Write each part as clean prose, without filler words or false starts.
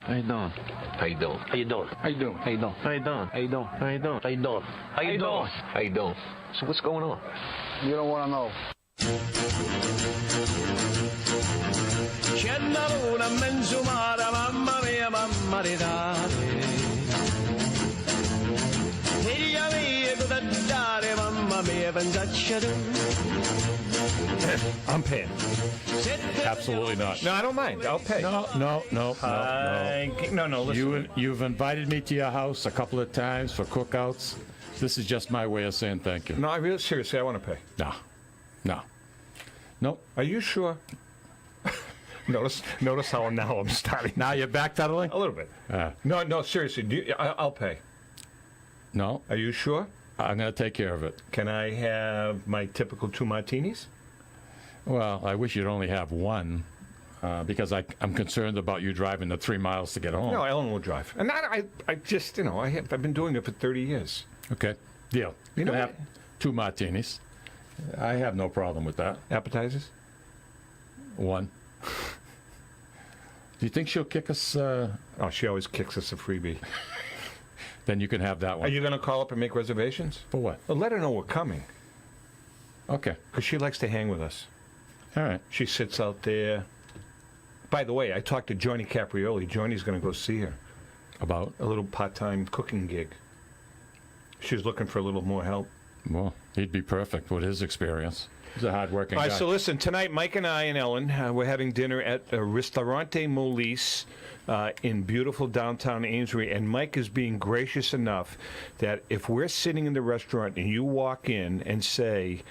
How you doing? How you doing? How you doing? How you doing? How you doing? How you doing? How you doing? How you doing? How you doing? How you doing? How you doing? So what's going on? You don't want to know. C'è una luna menzumata, mamma mia, mamma di dare. Figlia mia, cosa dare, mamma mia, pensaccia tu. I'm paying. Absolutely not. No, I don't mind. I'll pay. No. No, listen. You've invited me to your house a couple of times for cookouts. This is just my way of saying thank you. No, I really, seriously, I want to pay. No. Nope. Are you sure? Notice how now I'm starting. Now you're backpedaling? A little bit. No, seriously, I'll pay. No. Are you sure? I'm going to take care of it. Can I have my typical 2 martinis? Well, I wish you'd only have one, because I'm concerned about you driving the 3 miles to get home. No, Ellen will drive. And I just, I've been doing it for 30 years. Okay. Deal. You know can what? have 2 martinis. I have no problem with that. Appetizers? 1. Do you think she'll kick us? Oh, she always kicks us a freebie. Then you can have that Are one. you going to call up and make reservations? For what? Well, let her know we're coming, Okay. because she likes to hang with us. All right. She sits out there. By the way, I talked to Johnny Caprioli. Johnny's going to go see her. About? A little part-time cooking gig. She's looking for a little more help. Well, he'd be perfect with his experience. He's a hard-working All guy. right, so listen, tonight Mike and I and Ellen, we're having dinner at Ristorante Molise in beautiful downtown Amesbury, and Mike is being gracious enough that if we're sitting in the restaurant and you walk in and say,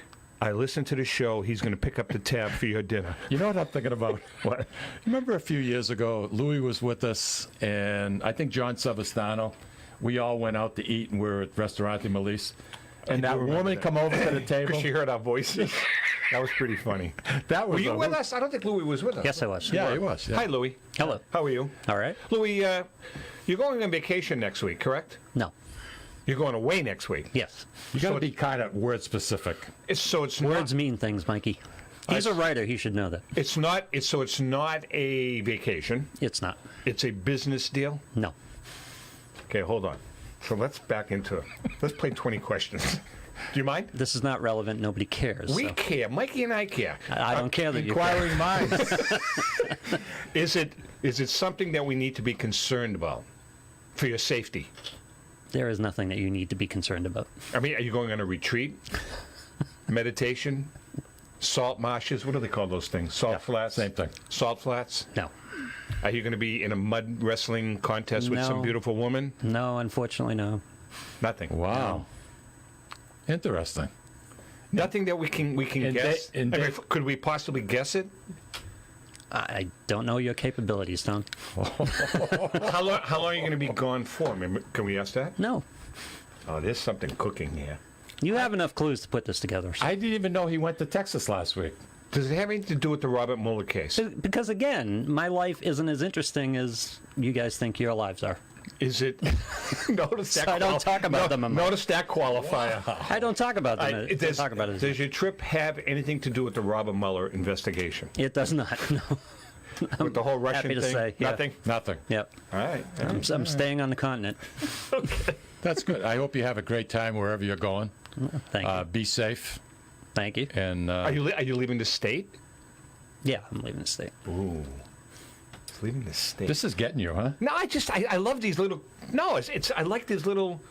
I listened to the show, he's going to pick up the tab for your dinner. You know what I'm thinking about? What? Remember a few years ago, Louis was with us, and I think John Savastano. We all went out to eat, and we were at Restaurante Molise. And that woman come over to the table. Because she heard our voices. That was pretty funny. That was Were you with us? I don't think Louis was with us. Yes, I was. Yeah, he was. Yeah. Hi, Louis. Hello. How are you? All right. Louis, you're going on vacation next week, correct? No. You're going away next week. Yes. You got to be kind of word specific. It's Words mean things, Mikey. He's a writer. He should know that. It's not a vacation. It's not. It's a business deal. No. Okay, hold on. So let's back into it. Let's play 20 questions. Do you mind? This is not relevant. Nobody cares. We so. care. Mikey and I care. I don't care that you care. Inquiring minds. Is it something that we need to be concerned about for your safety? There is nothing that you need to be concerned about. I mean, are you going on a retreat? Meditation? Salt marshes? What do they call those things? Salt flats? Same thing. Salt flats? No. Are you going to be in a mud wrestling contest with some No. beautiful woman? No, unfortunately, no. Nothing. Wow. Interesting. Nothing that we can guess. Could we possibly guess it? I don't know your capabilities, Tom. How long are you going to be gone for? Can we ask that? No. Oh, there's something cooking here. You have enough clues to put this together. So. I didn't even know he went to Texas last week. Does it have anything to do with the Robert Mueller case? Because, again, my life isn't as interesting as you guys think your lives are. Is it? Notice that. So I don't talk about them. Notice that qualifier. I don't talk about them. I Does, talk about it. does your trip have anything to do with the Robert Mueller investigation? It does not. No. With the whole Russian happy to thing? say, yeah. Nothing? Nothing. Yep. All right. I'm staying on the continent. That's good. I hope you have a great time wherever you're going. Thank you. Be safe. Thank you. And Are you leaving the state? Yeah, I'm leaving the state. Ooh. Leaving the state. this is getting you, huh? No, I love these little. No, I like these little.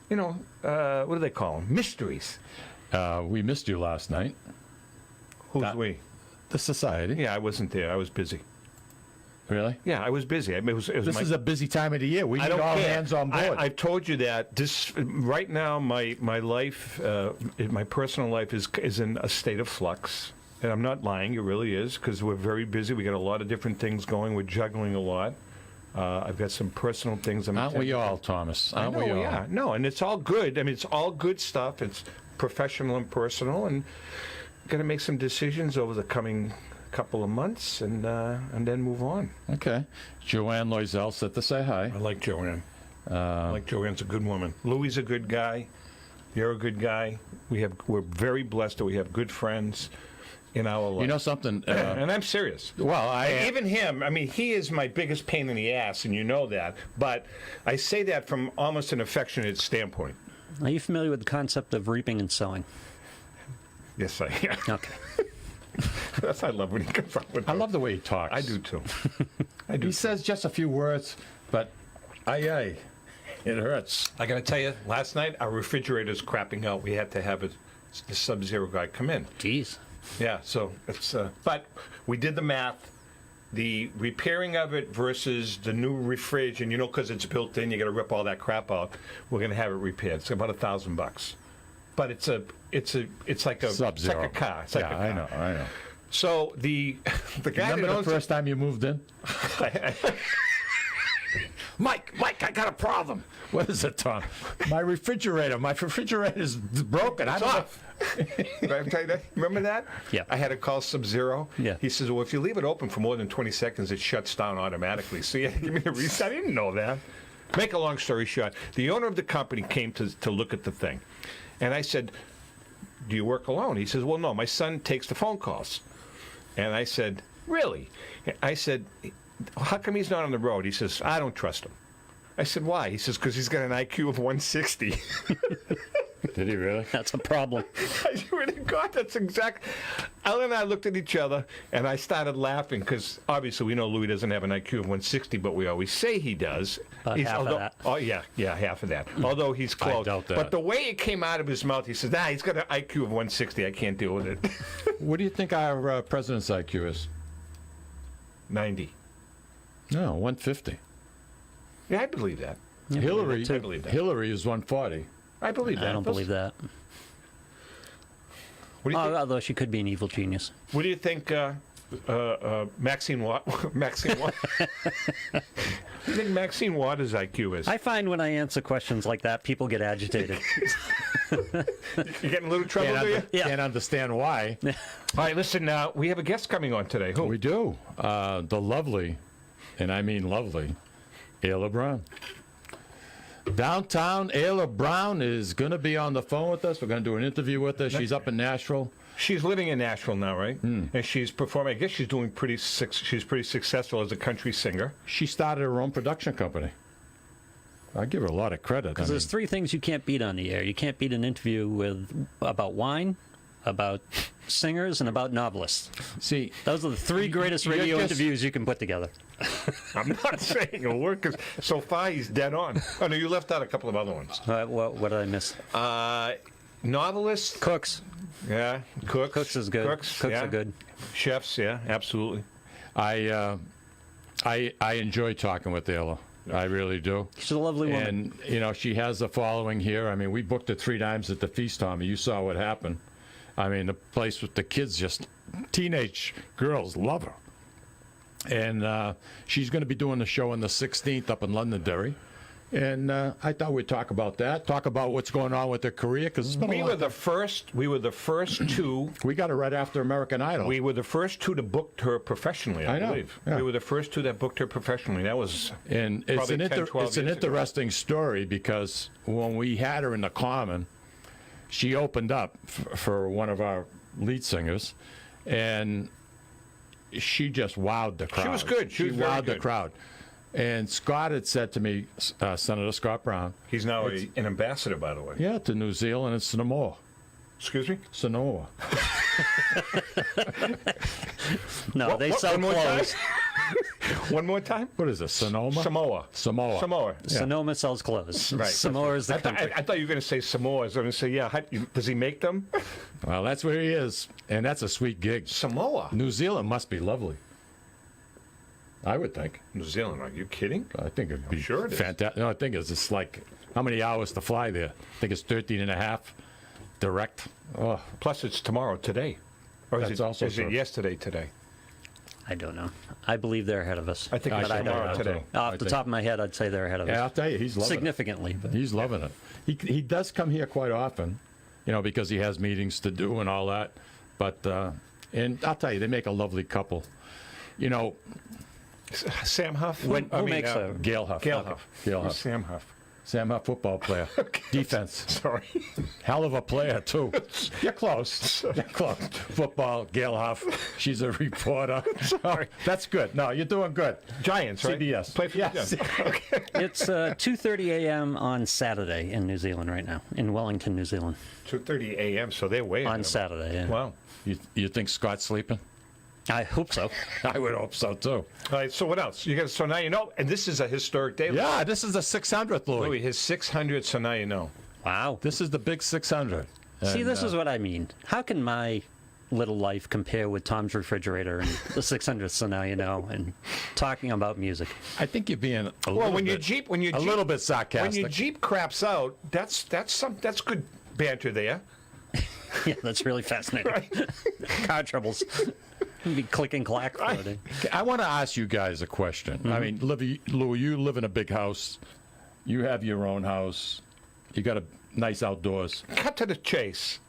What do they call them? Mysteries. We missed you last night. Who's we? The society. Yeah, I wasn't there. I was busy. Really? Yeah, I was busy. This is a busy time of the year. We I need don't all care. hands on board. I've told you that. This right now, my life, my personal life is in a state of flux, and I'm not lying. It really is, because we're very busy. We got a lot of different things going. We're juggling a lot. I've got some personal things. Aren't we all, Thomas? Aren't we all? Yeah, no, and it's all good. I mean, it's all good stuff. It's professional and personal, and got to make some decisions over the coming couple of months, and then move on. Okay. Joanne Loisel said to say hi. I like Joanne. I like Joanne's a good woman. Louis is a good guy. You're a good guy. We're very blessed that we have good friends. in our life. You know something? And I'm serious. Well, Even him, I mean, he is my biggest pain in the ass, and you know that. But I say that from almost an affectionate standpoint. Are you familiar with the concept of reaping and sowing? Yes, I am. Okay. That's I love when he comes up with I those. love the way he talks. I do too. I do. He says just a few words, but aye, it hurts. I got to tell you, last night our refrigerator's crapping out. We had to have the Sub-Zero guy come in. Jeez. Yeah, so it's. But we did the math. The repairing of it versus the new refrig, and because it's built in, you got to rip all that crap out. We're going to have it repaired. It's about $1,000. But it's like a Sub-Zero. It's like a car. It's like a car. I know. So the guy Remember that the owns first time you moved in? Mike, I got a problem. What is it, Tom? My refrigerator's broken. It's off. Did I tell you that? Remember that? Yeah. I had to call Sub-Zero. Yeah. He says, well, if you leave it open for more than 20 seconds, it shuts down automatically. So you had to give me a reset. I didn't know that. Make a long story short, the owner of the company came to look at the thing. And I said, do you work alone? He says, well, no, my son takes the phone calls. And I said, really? I said, how come he's not on the road? He says, I don't trust him. I said, why? He says, because he's got an IQ of 160. Did he really? That's a problem. I swear to God, that's exact. Ellen and I looked at each other, and I started laughing because obviously we know Louis doesn't have an IQ of 160, but we always say he does. About half of that. Oh, yeah, half of that. Although he's close. doubt that. But the way it came out of his mouth, he says, he's got an IQ of 160. I can't deal with it. What do you think our president's IQ is? 90. No, 150. Yeah, I believe that. Hillary, I believe that. Hillary is 140. I believe that. I don't believe that. What do you think? Although she could be an evil genius. What do you think, Maxine Watt? Maxine Watt? What do you think Maxine Waters' IQ is? I find when I answer questions like that, people get agitated. You getting a little trouble, do you? Yeah. Can't understand why. All right, listen, we have a guest coming on today. Who? We do. The lovely, and I mean lovely, Ayla Brown. Downtown, Ayla Brown is going to be on the phone with us. We're going to do an interview with her. She's up in Nashville. She's living in Nashville now, right? And she's performing. I guess she's doing she's pretty successful as a country singer. She started her own production company. I give her a lot of credit. Because there's three things you can't beat on the air. You can't beat an interview about wine, about singers, and about novelists. See, Those are the three greatest you're radio just- interviews you can put together. I'm not saying it'll work because so far he's dead on. Oh, no, you left out a couple of other ones. What did I miss? Novelists. Cooks. Yeah. Cooks. Cooks is good. Cooks Cooks are good. Chefs, yeah, absolutely. I enjoy talking with Ayla. I really do. She's a lovely woman. And, she has a following here. I mean, we booked her 3 times at the feast, Tommy. You saw what happened. I mean, the place with the kids, just teenage girls love her. And she's going to be doing the show on the 16th up in Londonderry. And I thought we'd talk about that, talk about what's going on with her career, because We were the first two. We got her right after American Idol. We were the first two to book her professionally, I know, believe. yeah. We were the first two that booked her professionally. That was And it's probably an 10, 12 it's an years ago. interesting story because when we had her in the Common, she opened up for one of our lead singers, and she just wowed the crowd. She was good. She was very wowed the good. crowd. And Scott had said to me, Senator Scott Brown, He's now an ambassador, by the way. yeah, to New Zealand and Samoa. Excuse me? Samoa. No, they sell one more time? clothes. One more time? What is it, Sonoma? Samoa. Samoa. Samoa. Sonoma sells clothes. Right. Samoa is the country. I thought you were going to say Samoa. I was going to say, yeah. Does he make them? Well, that's where he is, and that's a sweet gig. Samoa. New Zealand must be lovely. I would think. New Zealand. Are you kidding? I think it'd be sure it is. fantastic. No, I think it's just like, how many hours to fly there? I think it's 13 and a half direct. Oh, Plus, it's tomorrow, today. Or That's also is it true. yesterday, today? I don't know. I believe they're ahead of us. I think I it's think tomorrow, I today. do. Off the top of my head, I'd say they're ahead of yeah, I'll us. tell you, he's loving Significantly. it. But He's loving it. He does come here quite often, because he has meetings to do and all that. But, and I'll tell you, they make a lovely couple. Sam Huff? Who makes a Gail Huff. Gail Huff. Gail Who's Huff. Sam Huff? Sam, a football player. Defense. Sorry. Hell of a player, too. You're close. You're close. Football, Gail Huff. She's a reporter. Sorry. That's good. No, you're doing good. Giants, right? CBS. Play for the Yes. Giants. Okay. It's 2:30 a.m. on Saturday in New Zealand right now, in Wellington, New Zealand. 2:30 a.m., so they're way ahead On of us. Saturday, yeah. Wow. You think Scott's sleeping? I hope so. I would hope so, too. All right, so what else? So now you know, and this is a historic day. Yeah, this is the 600th, Louis. Louis, his 600th, so now you know. Wow. This is the big 600. See, And, this is what I mean. How can my little life compare with Tom's refrigerator and the 600th, so now you know, and talking about music? I think you're being a Well, little when bit, your a Jeep, little bit sarcastic. when your Jeep craps out, that's good banter there. Yeah, that's really fascinating. Car troubles. Be click and clack for it. I want to ask you guys a question. I mean, Louis, you live in a big house. You have your own house. You got a nice outdoors. Cut to the chase.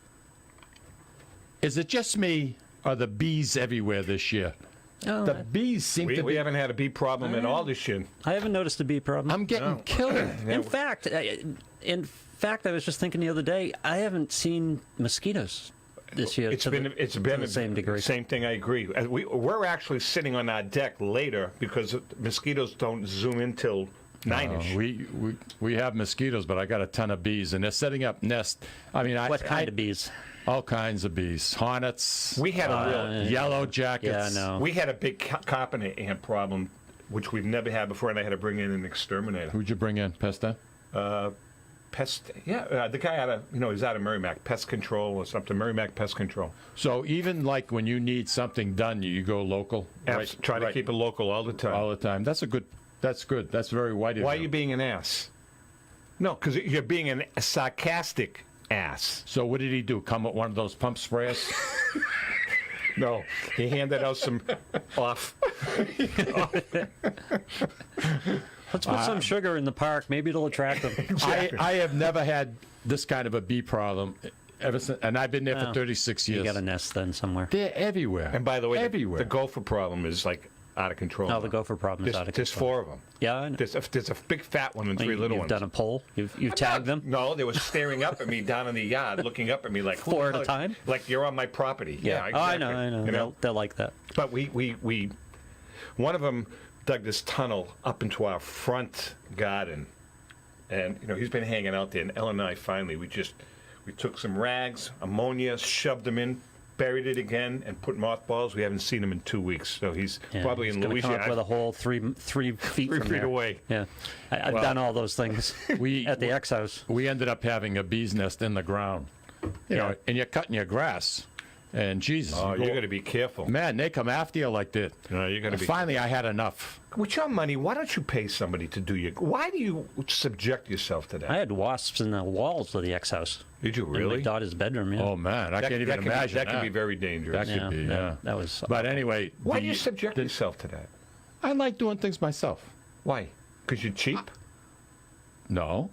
Is it just me, or are the bees everywhere this year? Oh, The bees seem to We be. haven't had a bee problem at all this year. I haven't noticed a bee problem. I'm getting killed. In fact, I was just thinking the other day, I haven't seen mosquitoes this year. It's to been the same degree. Same thing. I agree. We're actually sitting on our deck later because mosquitoes don't zoom in till 9ish. We have mosquitoes, but I got a ton of bees, and they're setting up nests. I mean, What kind of bees? All kinds of bees. Hornets. We had a real Yellow jackets. Yeah, I know. We had a big carpenter ant problem, which we've never had before, and I had to bring in an exterminator. Who'd you bring in, Pesta? Pest, yeah, the guy he's out of Merrimack, Pest Control or something, Merrimack Pest Control. So even like when you need something done, you go local. Try to keep it local all the time. all the time. That's good. That's very white of Why you. are you being an ass? No, because you're being a sarcastic ass. So what did he do? Come with one of those pump sprayers? No, he handed out some off. Let's put some sugar in the park. Maybe it'll attract them. I have never had this kind of a bee problem ever since, and I've been there for 36 years. You got a nest then somewhere. They're everywhere. And by the way, everywhere. the gopher problem is like out of control. Oh, the gopher problem is out of There's control. 4 of them. Yeah, I know. There's a big fat one and 3 little You've ones. done a poll. You've tagged them. No, they were staring up at me down in the yard, looking up at me like, who 4 the at a hell- time? Like you're on my property. Yeah, Oh, I exactly. know. You know? They're like that. But we one of them dug this tunnel up into our front garden, and he's been hanging out there. And Ellen and I finally we took some rags, ammonia, shoved them in, buried it again, and put mothballs. We haven't seen him in 2 weeks, so he's probably He's in gonna come up Louisiana. with a hole three feet 3 from feet there. away. Yeah, I've done all those things We- at the X house. We ended up having a bee's nest in the ground. You know, and you're cutting your grass. And Jesus, Oh, you're going to be careful. man, they come after you like that. No, you're gonna And be- finally, I had enough. With your money, why don't you pay somebody to do your? Why do you subject yourself to that? I had wasps in the walls of the X house. Did you In my really? daughter's bedroom. Yeah. Oh man, I can't even that could imagine That could be very dangerous. That could be, yeah. That was. But anyway, Why do you subject yourself to that? I like doing things myself. Why? Because you're cheap? No,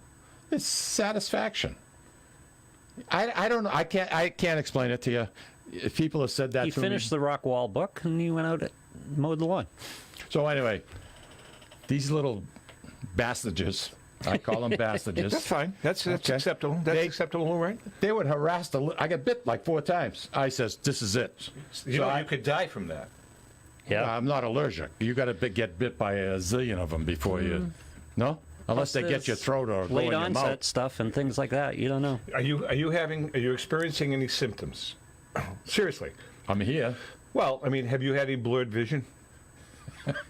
it's satisfaction. I don't know. I can't explain it to you. If people have said that He to finished me. the rock wall book and he went out and mowed the lawn. So anyway, these little bastards, I call them bastards. That's fine. That's Okay. acceptable. That's acceptable, right? They would harass I got bit like 4 times. I says, "This is it." You So know, I- you could die from that. Yeah. I'm not allergic. You got to get bit by a zillion of them before you. No, unless they get your throat or go in late your onset mouth. stuff and things like that. You don't know. Are you experiencing any symptoms? Seriously. I'm here. Well, I mean, have you had any blurred vision?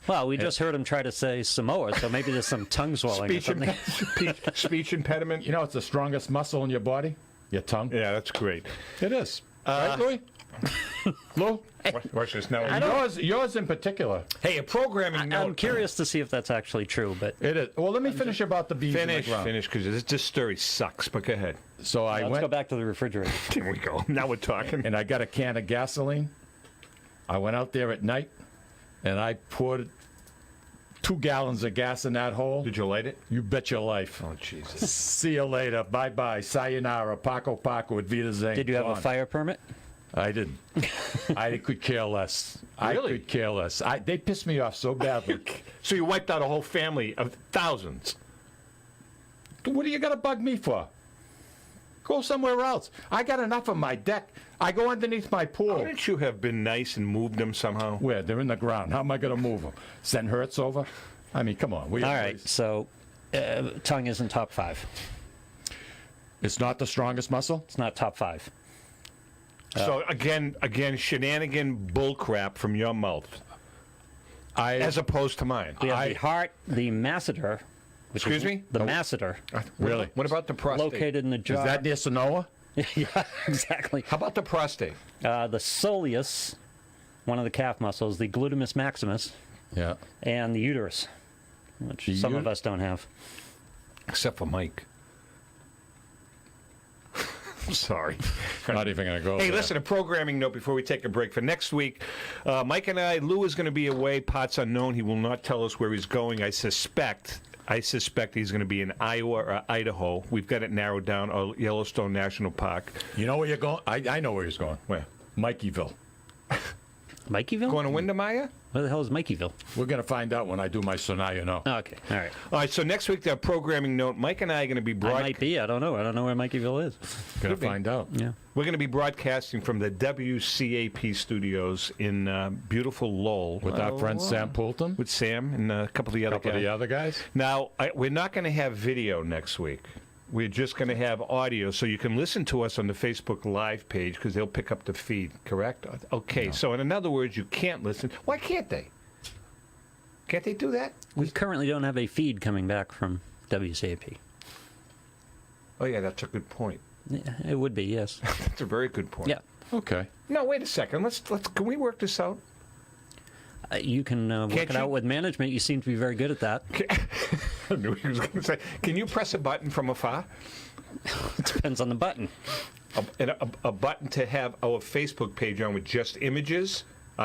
Well, we just heard him try to say Samoa, so maybe there's some tongue swelling or Speech, something. speech impediment? You know, it's the strongest muscle in your body. Your tongue. Yeah, that's great. It is. Right, Louis? Lou? Watch this now. Yours in particular. Hey, a programming note. I'm curious to see if that's actually true, but It is. Well, let me finish about the bees. in the ground. Finish, because this story sucks. But go ahead. So I let's went go back to the refrigerator. Here we go. Now we're talking. and I got a can of gasoline. I went out there at night, and I poured 2 gallons of gas in that hole. Did you light it? You bet your life. Oh, Jesus. See you later. Bye-bye. Sayonara. Paco Paco. At Wiedersehen. Did you have a Gone. fire permit? I didn't. I could care less. Really? I could care less. They pissed me off so badly. So you wiped out a whole family of thousands. What do you got to bug me for? Go somewhere else. I got enough of my deck. I go underneath my pool. Wouldn't you have been nice and moved them somehow? Where? They're in the ground. How am I going to move them? Send Hertz over? I mean, come on. All right, so tongue isn't top 5. It's not the strongest muscle? It's not top 5. So again, shenanigan bullcrap from your mouth, as opposed to mine. We have the heart, the masseter. Excuse me? The masseter. Really? What about the prostate? Located in the jaw. Is that near Sonoa? Yeah, exactly. How about the prostate? The soleus, one of the calf muscles, the glutamus maximus, Yeah. and the uterus, which The some of us don't have. Except for Mike. I'm sorry. Not even going to go Hey, there. listen, a programming note before we take a break. For next week, Mike and Lou is going to be away, parts unknown. He will not tell us where he's going. I suspect he's going to be in Iowa or Idaho. We've got it narrowed down, or Yellowstone National Park. You know where you're going? I know where he's going. Where? Mikeyville. Mikeyville? Going to Windermere? Where the hell is Mikeyville? We're going to find out when I do my So Now You Know. Oh, okay, all right. All right, so next week, the programming note, Mike and I are going to be I might be. I don't know. I don't know where Mikeyville is. Going to find out. Yeah. We're going to be broadcasting from the WCAP studios in beautiful Lowell. With our friend Sam Poulton? With Sam and a couple of the other Couple of guys. the other guys? Now, we're not going to have video next week. We're just going to have audio, so you can listen to us on the Facebook Live page because they'll pick up the feed, correct? Okay, so in other words, you can't listen. Why can't they? Can't they do that? We currently don't have a feed coming back from WCAP. Oh, yeah, that's a good point. Yeah, it would be, yes. That's a very good point. Yeah. Okay. No, wait a second. Let's. Can we work this out? You can work Can't it you? out with management. You seem to be very good at that. I knew he was going to say. Can you press a button from afar? It depends on the button. A button to have our Facebook page on with just images,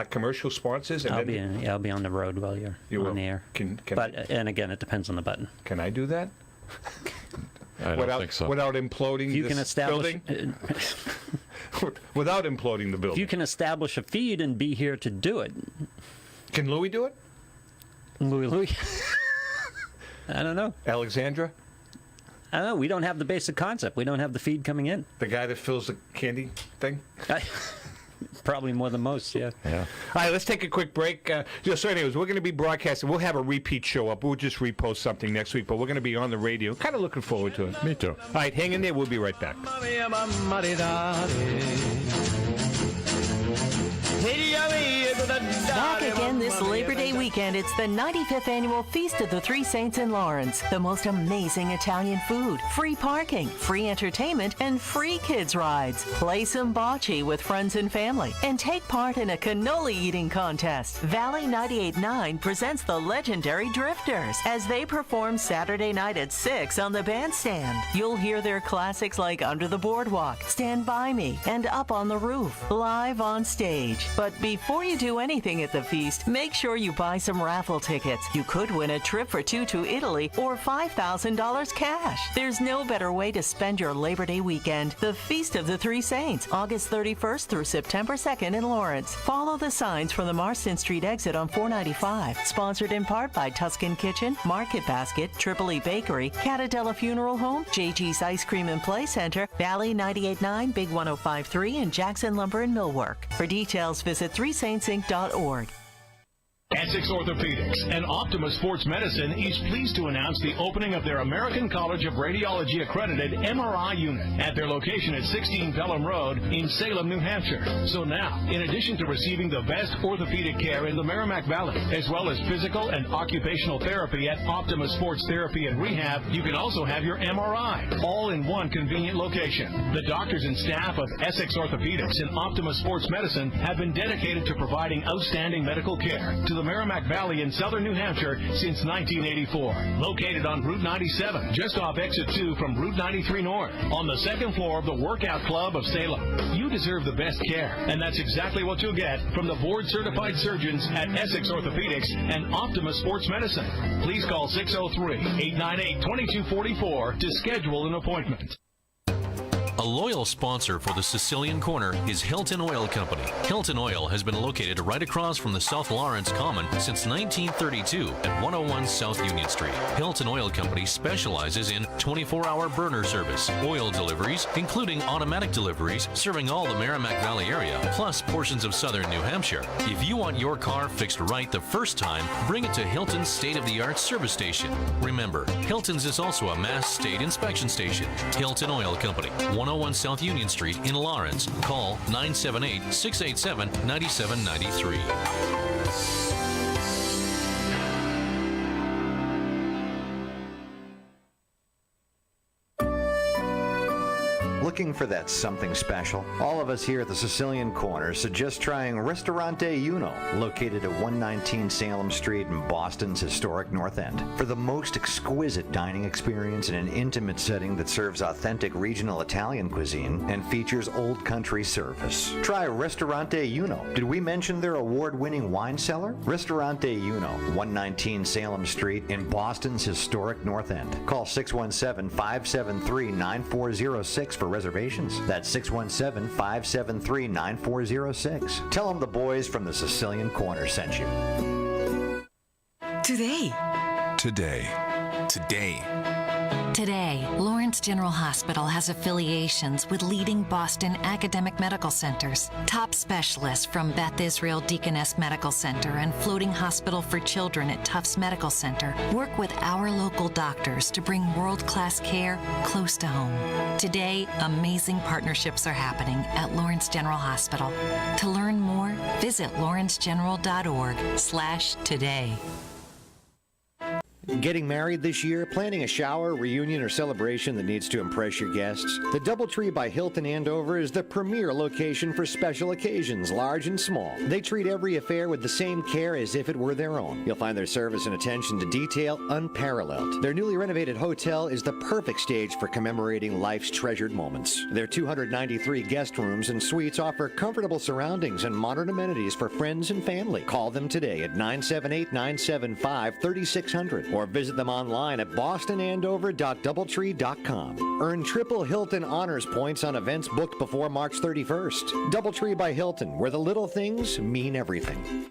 commercial sponsors, and I'll be on the road while you're will. on the air. And again, it depends on the button. Can I do that? I don't think so. Without imploding You this can establish. building? Without imploding the building. You can establish a feed and be here to do it. Can Louis do it? Louis. I don't know. Alexandra? I don't know. We don't have the basic concept. We don't have the feed coming in. The guy that fills the candy thing? Probably more than most, yeah. Yeah. All right, let's take a quick break. So anyways, we're going to be broadcasting. We'll have a repeat show up. We'll just repost something next week, but we're going to be on the radio. Kind of looking forward to it. Me too. All right, hang in there. We'll be right back. Back again this Labor Day weekend. It's the 95th Annual Feast of the Three Saints in Lawrence. The most amazing Italian food, free parking, free entertainment, and free kids rides. Play some bocce with friends and family and take part in a cannoli eating contest. Valley 98.9 presents the legendary Drifters as they perform Saturday night at 6 on the bandstand. You'll hear their classics like Under the Boardwalk, Stand By Me, and Up on the Roof, live on stage. But before you do anything at the feast, make sure you buy some raffle tickets. You could win a trip for two to Italy or $5,000 cash. There's no better way to spend your Labor Day weekend. The Feast of the Three Saints, August 31st through September 2nd in Lawrence. Follow the signs from the Marston Street exit on 495. Sponsored in part by Tuscan Kitchen, Market Basket, Tripoli Bakery, Catadella Funeral Home, JG's Ice Cream and Play Center, Valley 98.9, Big 105.3, and Jackson Lumber and Millwork. For details, visit threesaintsinc.org. Essex Orthopedics and Optima Sports Medicine is pleased to announce the opening of their American College of Radiology accredited MRI unit at their location at 16 Pelham Road in Salem, New Hampshire. So now, in addition to receiving the best orthopedic care in the Merrimack Valley, as well as physical and occupational therapy at Optima Sports Therapy and Rehab, you can also have your MRI, all in one convenient location. The doctors and staff of Essex Orthopedics and Optima Sports Medicine have been dedicated to providing outstanding medical care to the Merrimack Valley in southern New Hampshire since 1984. Located on Route 97, just off Exit 2 from Route 93 North, on the second floor of the Workout Club of Salem. You deserve the best care, and that's exactly what you'll get from the board-certified surgeons at Essex Orthopedics and Optima Sports Medicine. Please call 603-898-2244 to schedule an appointment. A loyal sponsor for the Sicilian Corner is Hilton Oil Company. Hilton Oil has been located right across from the South Lawrence Common since 1932 at 101 South Union Street. Hilton Oil Company specializes in 24-hour burner service, oil deliveries, including automatic deliveries serving all the Merrimack Valley area, plus portions of southern New Hampshire. If you want your car fixed right the first time, bring it to Hilton's state-of-the-art service station. Remember, Hilton's is also a Mass State Inspection Station. Hilton Oil Company, 101 South Union Street in Lawrence. Call 978-687-9793. Looking for that something special? All of us here at the Sicilian Corner suggest trying Ristorante Uno, located at 119 Salem Street in Boston's historic North End. For the most exquisite dining experience in an intimate setting that serves authentic regional Italian cuisine and features old country service. Try Ristorante Uno. Did we mention their award-winning wine cellar? Ristorante Uno, 119 Salem Street in Boston's historic North End. Call 617-573-9406 for reservations. That's 617-573-9406. Tell them the boys from the Sicilian Corner sent you. Today, Lawrence General Hospital has affiliations with leading Boston academic medical centers. Top specialists from Beth Israel Deaconess Medical Center and Floating Hospital for Children at Tufts Medical Center work with our local doctors to bring world-class care close to home. Today, amazing partnerships are happening at Lawrence General Hospital. To learn more, visit lawrencegeneral.org/today. Getting married this year, planning a shower, reunion, or celebration that needs to impress your guests? The DoubleTree by Hilton Andover is the premier location for special occasions, large and small. They treat every affair with the same care as if it were their own. You'll find their service and attention to detail unparalleled. Their newly renovated hotel is the perfect stage for commemorating life's treasured moments. Their 293 guest rooms and suites offer comfortable surroundings and modern amenities for friends and family. Call them today at 978-975-3600 or visit them online at bostonandover.doubletree.com. Earn triple Hilton Honors points on events booked before March 31st. DoubleTree by Hilton, where the little things mean everything.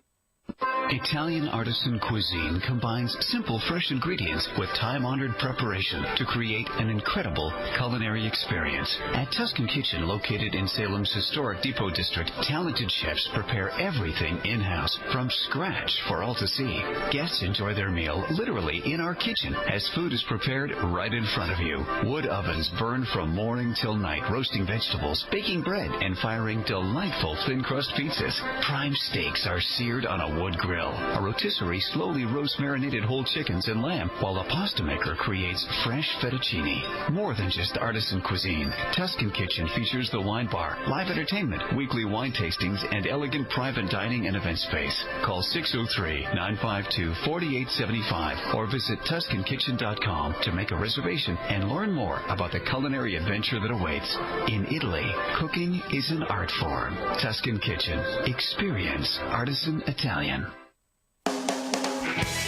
Italian artisan cuisine combines simple, fresh ingredients with time-honored preparation to create an incredible culinary experience. At Tuscan Kitchen, located in Salem's historic Depot District, talented chefs prepare everything in-house from scratch for all to see. Guests enjoy their meal literally in our kitchen as food is prepared right in front of you. Wood ovens burn from morning till night, roasting vegetables, baking bread, and firing delightful thin-crust pizzas. Prime steaks are seared on a wood grill. A rotisserie slowly roasts marinated whole chickens and lamb, while a pasta maker creates fresh fettuccine. More than just artisan cuisine, Tuscan Kitchen features the wine bar, live entertainment, weekly wine tastings, and elegant private dining and event space. Call 603-952-4875 or visit TuscanKitchen.com to make a reservation and learn more about the culinary adventure that awaits. In Italy, cooking is an art form. Tuscan Kitchen. Experience artisan Italian.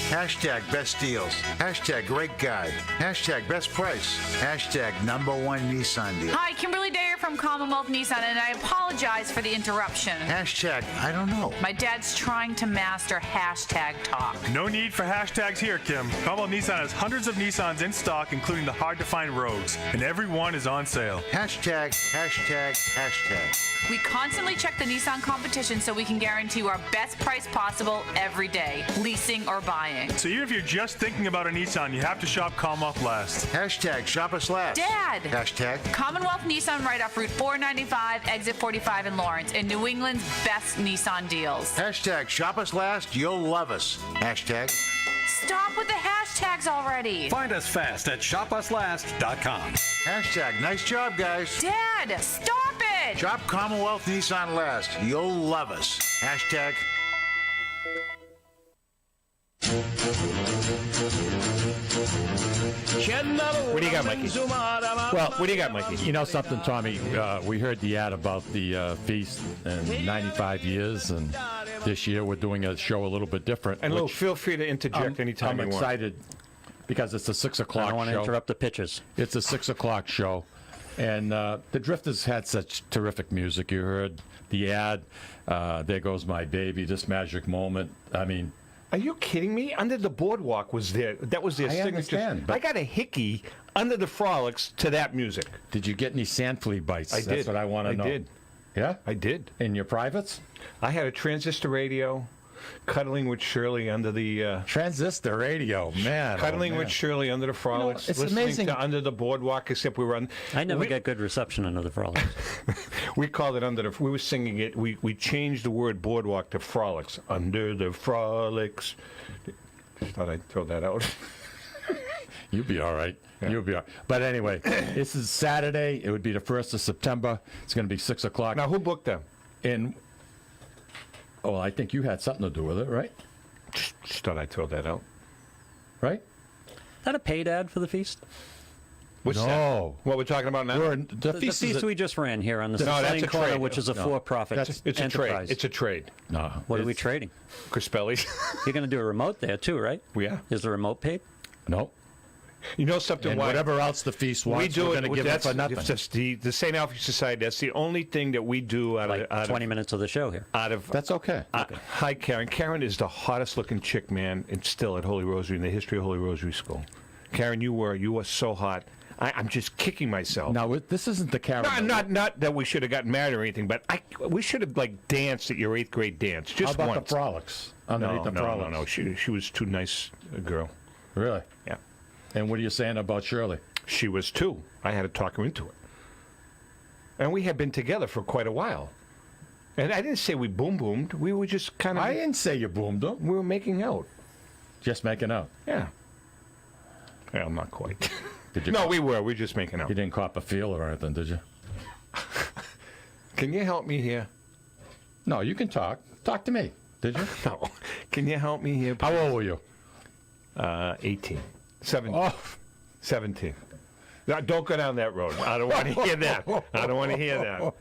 Hashtag best deals. Hashtag great guide. Hashtag best price. Hashtag #1 Nissan deal. Hi, Kimberly Dare from Commonwealth Nissan, and I apologize for the interruption. Hashtag I don't know. My dad's trying to master hashtag talk. No need for hashtags here, Kim. Commonwealth Nissan has hundreds of Nissans in stock, including the hard-to-find Rogues, and every one is on sale. Hashtag. We constantly check the Nissan competition so we can guarantee our best price possible every day, leasing or buying. So even if you're just thinking about a Nissan, you have to shop Commonwealth last. Hashtag shop us last. Dad! Hashtag Commonwealth Nissan right off Route 495, exit 45 in Lawrence, and New England's best Nissan deals. Hashtag shop us last. You'll love us. Hashtag. Stop with the hashtags already. Find us fast at shopuslast.com. Hashtag nice job, guys. Dad, stop it! Shop Commonwealth Nissan last. You'll love us. Hashtag. What do you got, Mikey? Well, what do you got, Mikey? You know something, Tommy? We heard the ad about the feast and 95 years, and this year we're doing a show a little bit different. And Lou, feel free to interject anytime you want. I'm excited because it's a 6 o'clock show. I don't want to interrupt the pitches. It's a 6 o'clock show. And the Drifters had such terrific music. You heard the ad, There Goes My Baby, This Magic Moment. I mean... Are you kidding me? Under the Boardwalk was there. That was their signature. Understand, but I got a hickey under the Frolics to that music. Did you get any sand flea bites? I did. That's what I want to know. I did. Yeah? I did. In your privates? I had a transistor radio, cuddling with Shirley under the... transistor radio, man. Cuddling with Shirley under the Frolics. it's listening amazing. to Under the Boardwalk, except we were on... I never get good reception under the Frolics. We called it Under the... We were singing it. We changed the word Boardwalk to Frolics. Under the Frolics. Just thought I'd throw that out. You'll be all right. Yeah. You'll be all right. But anyway, this is Saturday. It would be the 1st of September. It's going to be 6 o'clock. Now, who booked them? Oh, I think you had something to do with it, right? Just thought I'd throw that out. Right? Is that a paid ad for the feast? What's that? What we're talking about now? The feast we just ran here on the that's Sicilian a Corner, trade. which is a for-profit It's enterprise. a trade. It's a trade. No. What are we trading? Crispelli's. You're going to do a remote there, too, right? Yeah. Is the remote paid? No. You know something? And whatever else the feast wants, we do we're going to give it for nothing. Just the St. Alfie Society, that's the only thing that we do out Like of... 20 minutes of the show here. That's okay. Hi, Karen. Karen is the hottest-looking chick, man, and still at Holy Rosary, in the history of Holy Rosary School. Karen, you were so hot. I'm just kicking myself. Now, this isn't the Karen. Not that we should have gotten married or anything, but we should have, danced at your 8th grade dance. Just How about once. the Frolics? Underneath the Frolics? No. She was too nice a girl. Really? Yeah. And what are you saying about Shirley? She was too. I had to talk her into it. And we had been together for quite a while. And I didn't say we boomed. We were just kind of... I didn't say you boomed them. We were making out. Just making out? Yeah. Well, not quite. Did you? No, we were. We were just making out. You didn't cop a feel or anything, did you? Can you help me here? No, you can talk. Talk to me. Did you? No. Can you help me here, please? How old were you? 18. 17. Oh. 17. Now, don't go down that road. I don't want to hear that. I don't want to hear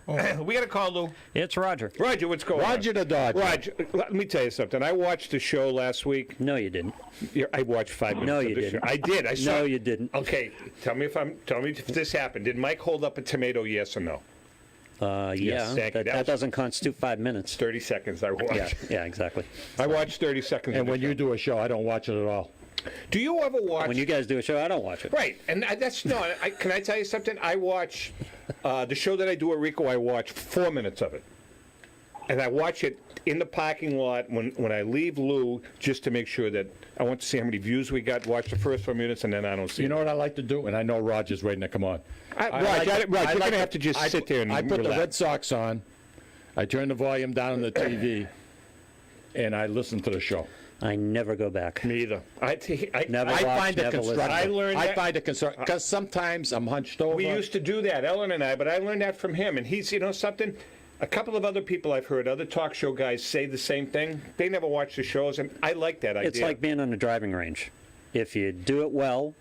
that. We got to call Lou. It's Roger. Roger, what's going on? Roger the Dodger. Roger, let me tell you something. I watched the show last week. No, you didn't. I watched 5 minutes No, of you the didn't. show. I did. I saw. No, you didn't. Okay, tell me if this happened. Did Mike hold up a tomato, yes or no? Yeah, thank you. that doesn't constitute 5 minutes. 30 seconds I watched. Yeah, exactly. I watched 30 seconds. And of the when show. you do a show, I don't watch it at all. Do you ever watch... When you guys do a show, I don't watch it. Right, and that's... No, can I tell you something? I watch... the show that I do at Rico, I watch 4 minutes of it. And I watch it in the parking lot when I leave Lou, just to make sure that... I want to see how many views we got, watch the first 4 minutes, and then I don't see You know what I like to do? And I know Roger's waiting to come on. Raj, you're going to have to just sit there and I put relax. the Red Sox on, I turn the volume down on the TV, and I listen to the show. I never go back. Me either. I find it constructive. I learned that. I find it constructive because sometimes I'm hunched over. We used to do that, Ellen and I, but I learned that from him. And he's, you know something? A couple of other people I've heard, other talk show guys, say the same thing. They never watch the shows, and I like that idea. It's like being on a driving range. If you do it well,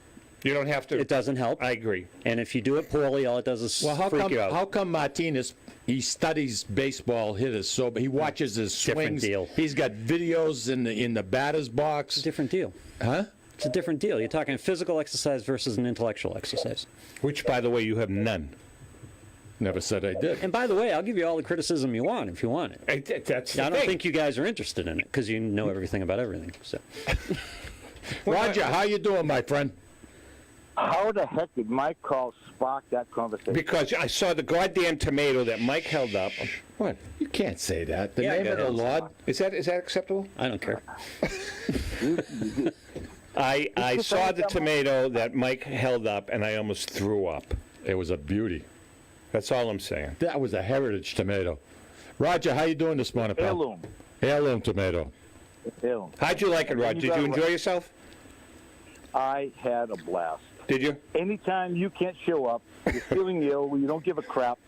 you don't have to. It doesn't help. I agree. And if you do it poorly, all it does is freak you out. How come Martinez? He studies baseball hitters, so he watches his swings. Different deal. He's got videos in the batter's box. It's a different deal. Huh? It's a different deal. You're talking physical exercise versus an intellectual exercise. Which, by the way, you have none. Never said I did. And by the way, I'll give you all the criticism you want if you want it. That's I don't think you guys are interested in it because you know everything about everything. So, Roger, how you doing, my friend? How the heck did Mike call spark that conversation? Because I saw the goddamn tomato that Mike held up. What? You can't say that. The Yeah, name of the Lord. Is that acceptable? I don't care. I saw the tomato that Mike held up, and I almost threw up. It was a beauty. That's all I'm saying. That was a heritage tomato. Roger, how you doing this morning, pal? Heirloom. Heirloom tomato. Heirloom. How'd you like it, Roger? Did you enjoy yourself? I had a blast. Did you? Anytime you can't show up, you're feeling ill, you don't give a crap,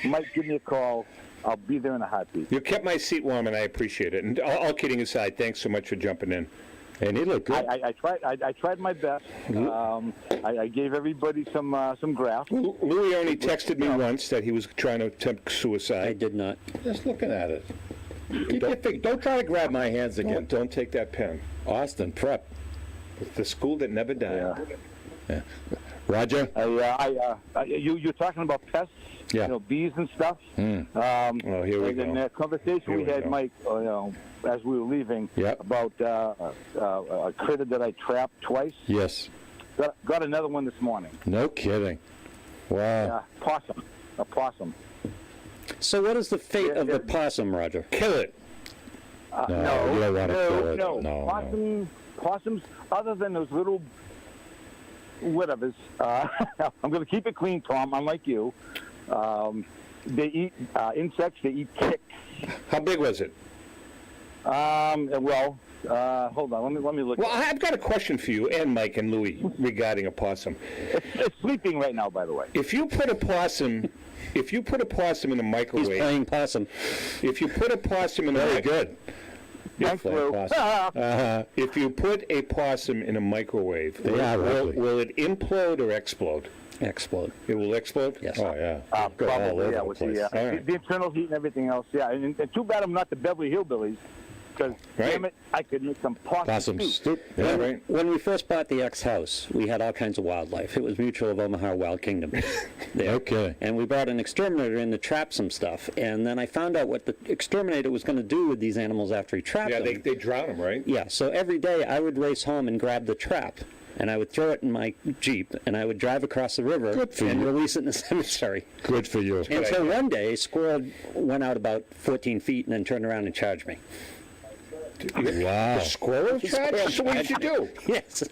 Mike, give me a call. I'll be there in a heartbeat. You kept my seat warm, and I appreciate it. And all kidding aside, thanks so much for jumping in. And he looked good. I tried my best. I gave everybody some graft. Louis only texted me once that he was trying to attempt suicide. I did not. Just looking at it. Don't try to grab my hands again. Don't take that pen. Austin, prep. The school that never died. Yeah. Roger? You're talking about pests, Yeah. bees and stuff. Oh, here we and go. in that conversation Here we we had, go. Mike, as we were leaving, Yep. about a critter that I trapped twice. Yes. Got another one this morning. No kidding. Wow. A possum. So what is the fate of the possum, Roger? Kill it. No, you don't want to kill it. No. Possums, other than those little whatevers, I'm going to keep it clean, Tom, unlike you. They eat insects, they eat ticks. How big was it? Hold on, let me look. Well, I've got a question for you and Mike and Louie regarding a possum. It's sleeping right now, by the way. If you put a possum in a microwave, He's playing possum. If you put a possum in Very good. Thanks, Lou. If you put a possum in a microwave, They are lovely. will it implode or explode? Explode. It will explode? Yes. Oh, yeah. Go all Probably, over yeah, the with place. the internal heat and everything else. Yeah, and too bad I'm not the Beverly Hillbillies, because damn it, I could make some possum soup. Yeah, right. When we first bought the ex-house, we had all kinds of wildlife. It was Mutual of Omaha Wild Kingdom. There. Okay. And we brought an exterminator in to trap some stuff. And then I found out what the exterminator was going to do with these animals after he trapped Yeah, them. they drown them, right? Yeah, so every day I would race home and grab the trap. And I would throw it in my Jeep, and I would drive across the river Good for and you. release it in the cemetery. Good for you. Until one day, a squirrel went out about 14 feet and then turned around and charged me. Wow. The squirrel charge? That's what you should do. Yes.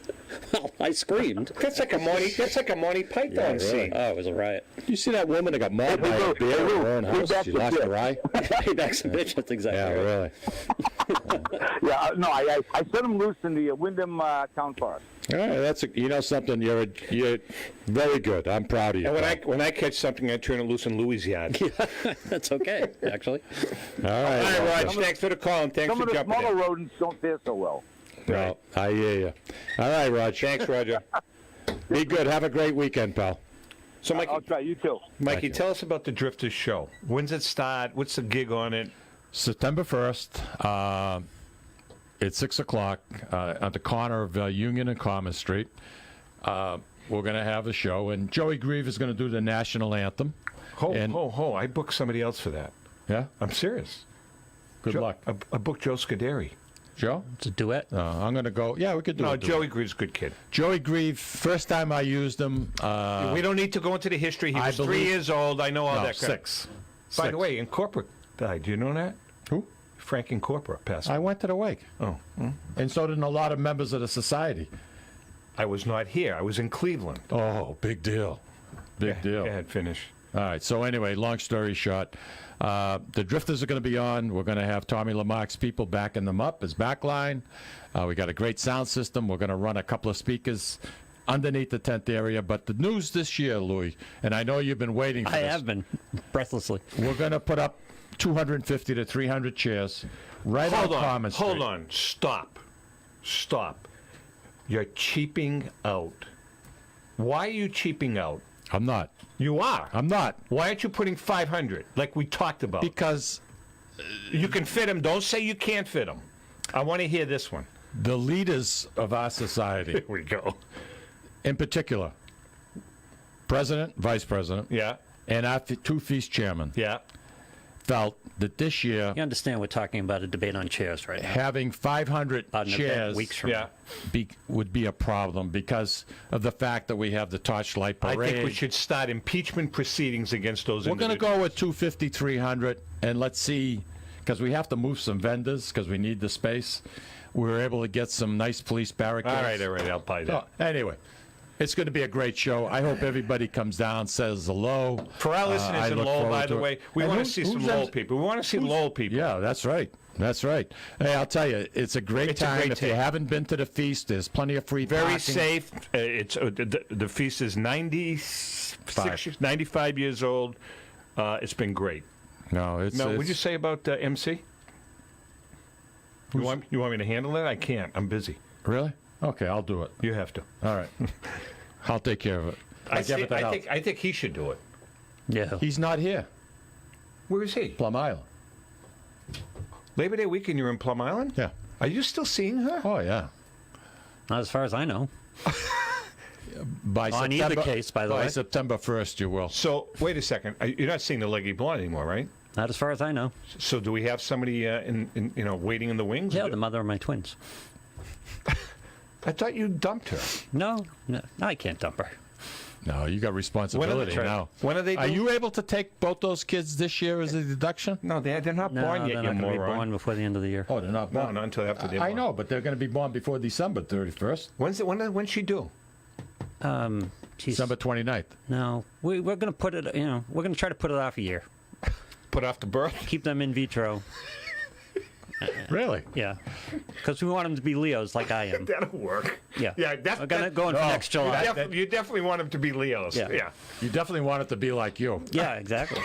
Well, I screamed. That's like a Monty Python Yeah, really. scene. Oh, it was a riot. You see that woman that got mauled by a bear in her own house? She lost her eye? Payback's a bitch. That's exactly Yeah, right. really. Yeah, no, I set them loose in the Wyndham Town Forest. All right, something. You're very good. I'm proud of you. And when I catch something, I turn it loose in Louis' yard. That's okay, actually. All All right. right, Raj, thanks for the call and thanks Some for of the jumping smaller in. rodents don't fare so well. No, I hear you. All right, Raj. Thanks, Roger. Be good. Have a great weekend, pal. So, Mikey, I'll try. You too. Mikey, tell us about the Drifters show. When's it start? What's the gig on it? September 1st. It's 6 o'clock at the corner of Union and Commerce Street. We're going to have a show, and Joey Grieve is going to do the national anthem. Ho. I booked somebody else for that. Yeah? I'm serious. Good luck. I booked Joe Scuderi. Joe? It's a duet. I'm going to go. Yeah, we could do it. No, Joey Grieve's a good kid. Joey Grieve, first time I used him. We don't need to go into the history. He was 3 years old. I know all that crap. 6. By the way, Incorpora died. Do you know that? Who? Frank Incorpora passed away. I went to the wake. Oh. And so did a lot of members of the society. I was not here. I was in Cleveland. Oh, big deal. Big deal. Go ahead, finish. All right. So anyway, long story short, the Drifters are going to be on. We're going to have Tommy Lamarck's people backing them up as backline. We got a great sound system. We're going to run a couple of speakers underneath the tent area. But the news this year, Louis, and I know you've been waiting for I this. have been, breathlessly. We're going to put up 250 to 300 chairs right on Common Street. Hold on. Stop. You're cheaping out. Why are you cheaping out? I'm not. You are. I'm not. Why aren't you putting 500 like we talked about? Because you can fit them. Don't say you can't fit them. I want to hear this one. the leaders of our society, Here we go. in particular, president, vice president, Yeah. and our two feast chairmen, Yeah. felt that this year, You understand we're talking about a debate on chairs right now. having 500 About an event chairs weeks from Yeah. would be a problem because of the fact that we have the torchlight I parade. think we should start impeachment proceedings against those We're going to individuals. go with 250, 300, and let's see, because we have to move some vendors because we need the space. We were able to get some nice police barricades. All right. I'll buy that. So, anyway, it's going to be a great show. I hope everybody comes down, says hello. For our listeners I in look Lowell, forward by the to it. way, we And want to who- see who's some in- Lowell people. We want to see Lowell people. Yeah, that's right. That's right. Hey, I'll tell you, it's a great It's a time. great If you time. haven't been to the feast, there's plenty of free Very parking. safe. It's the feast is 95 years old. It's been great. No, it's. Now, it's what'd you say about MC? You want me to handle it? I can't. I'm busy. Really? Okay, I'll do it. You have to. All right. I'll take care of it. I Give it that help. think he should do it. Yeah. He's not here. Where is he? Plum Island. Labor Day weekend, you're in Plum Island? Yeah. Are you still seeing her? Oh, yeah. Not as far as I know. By On September, either case, by the way. By September 1st, you will. So, wait a second. You're not seeing the Leggy Blonde anymore, right? Not as far as I know. So, do we have somebody waiting in the wings? Yeah, the mother of my twins. I thought you dumped her. No, I can't dump her. No, you got responsibility now. When are they? Are you able to take both those kids this year as a deduction? No, they're not born yet. They're not going to be born before the end of the year. Oh, they're not born. No, not until after they're born. I know, but they're going to be born before December 31st. When's she due? December 29th. No, we're going to put it. We're going to try to put it off a year. Put off the birth. Keep them in vitro. Really? Yeah, because we want them to be Leos like I am. That'll work. Yeah. Yeah, we're going to go in for next July. You definitely want them to be Leos. Yeah. You definitely want it to be like you. Yeah, exactly.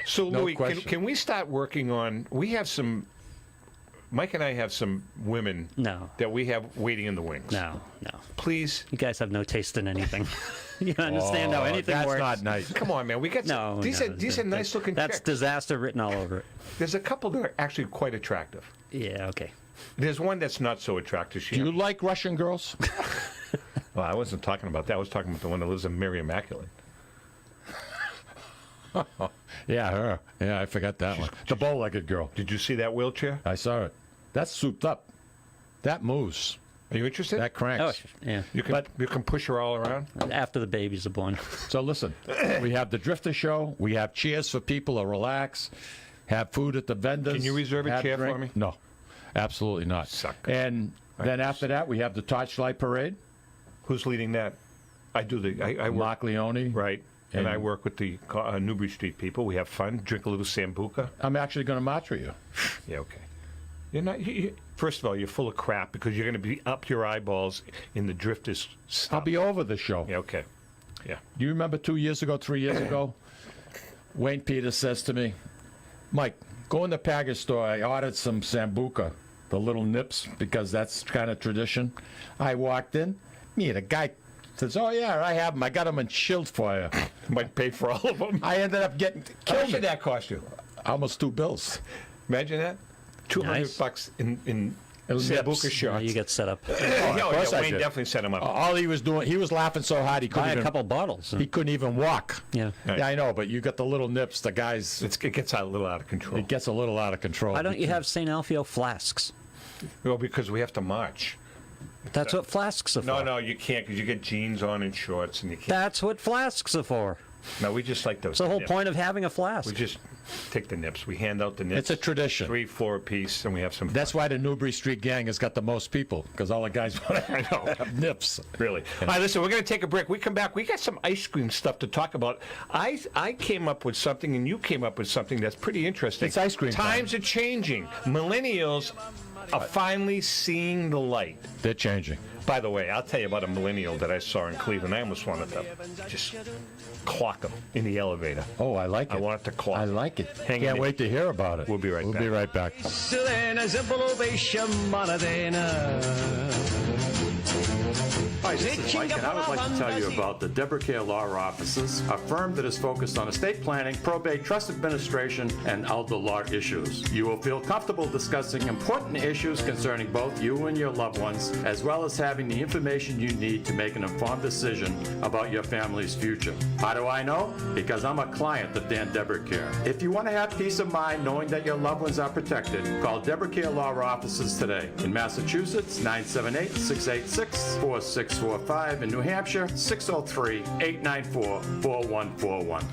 So, No Louis, question. can we start working on? We have some. Mike and I have some women that we have waiting in the wings. No. Please. You guys have no taste in anything. You don't understand how anything that's works. not nice. Come on, man. We got these are nice looking That's chicks. disaster written all over it. There's a couple that are actually quite attractive. Yeah, okay. There's one that's not so attractive. Do you like Russian girls? Well, I wasn't talking about that. I was talking about the one that lives in Mary Immaculate. Yeah, her. Yeah, I forgot that one. The bow-legged girl. Did you see that wheelchair? I saw it. That's souped up. That moves. Are you interested? That cranks. Oh, yeah. You can push her all around? After the babies are born. So listen, we have the Drifter Show. We have chairs for people to relax, have food at the vendors. Can you reserve a have chair drink. for me? No, absolutely not. Sucker. And then after that, we have the Torchlight Parade. Who's leading that? I do I work. Mark Leone. Right. And I work with the Newbury Street people. We have fun, drink a little Sambuca. I'm actually going to march with you. Yeah, okay. You're not. First of all, you're full of crap because you're going to be up your eyeballs in the Drifters stuff. I'll be over the show. Yeah, okay. Yeah. Do you remember 3 years ago, Wayne Peters says to me, Mike, go in the package store. I ordered some Sambuca, the little nips, because that's kind of tradition. I walked in. The guy says, oh, yeah, I have them. I got them in chilled for you. Might pay for all of them. I ended up getting How killed. much did that cost you? Almost $2. Imagine that. $200 in Sambuca shots. Yeah, you get set up. Wayne definitely set him up. All he was doing, he was laughing so hard he couldn't Buy even. a couple bottles. He couldn't even walk. Yeah. Yeah, I know, but you got the little nips. The guys. It gets a little out of control. It gets a little out of control. Why don't you have St. Alfio flasks? Well, because we have to march. That's what flasks are for. No, you can't because you get jeans on and shorts and you can't. That's what flasks are for. No, we just like those. It's the whole nips. point of having a flask. We just take the nips. We hand out the nips. It's a tradition. 3, 4 apiece, and we have some. That's why the Newbury Street Gang has got the most people, because all the guys want to have nips. Really. All right, listen, we're going to take a break. We come back. We got some ice cream stuff to talk about. I came up with something, and you came up with something that's pretty interesting. It's ice cream Times are changing. Millennials are finally seeing the light. They're changing. By the way, I'll tell you about a millennial that I saw in Cleveland. I almost wanted to just clock him in the elevator. Oh, I like it. I wanted to clock. I like it. Hang Can't in wait to hear about it. We'll be right back. We'll be right back. Hi, this is Mike, and I would like to tell you about the Deborah Care Law Offices, a firm that is focused on estate planning, probate, trust administration, and outdoor law issues. You will feel comfortable discussing important issues concerning both you and your loved ones, as well as having the information you need to make an informed decision about your family's future. How do I know? Because I'm a client of Dan Deborah Care. If you want to have peace of mind knowing that your loved ones are protected, call Deborah Care Law Offices today. In Massachusetts, 978-686-4645. In New Hampshire, 603-894-4141.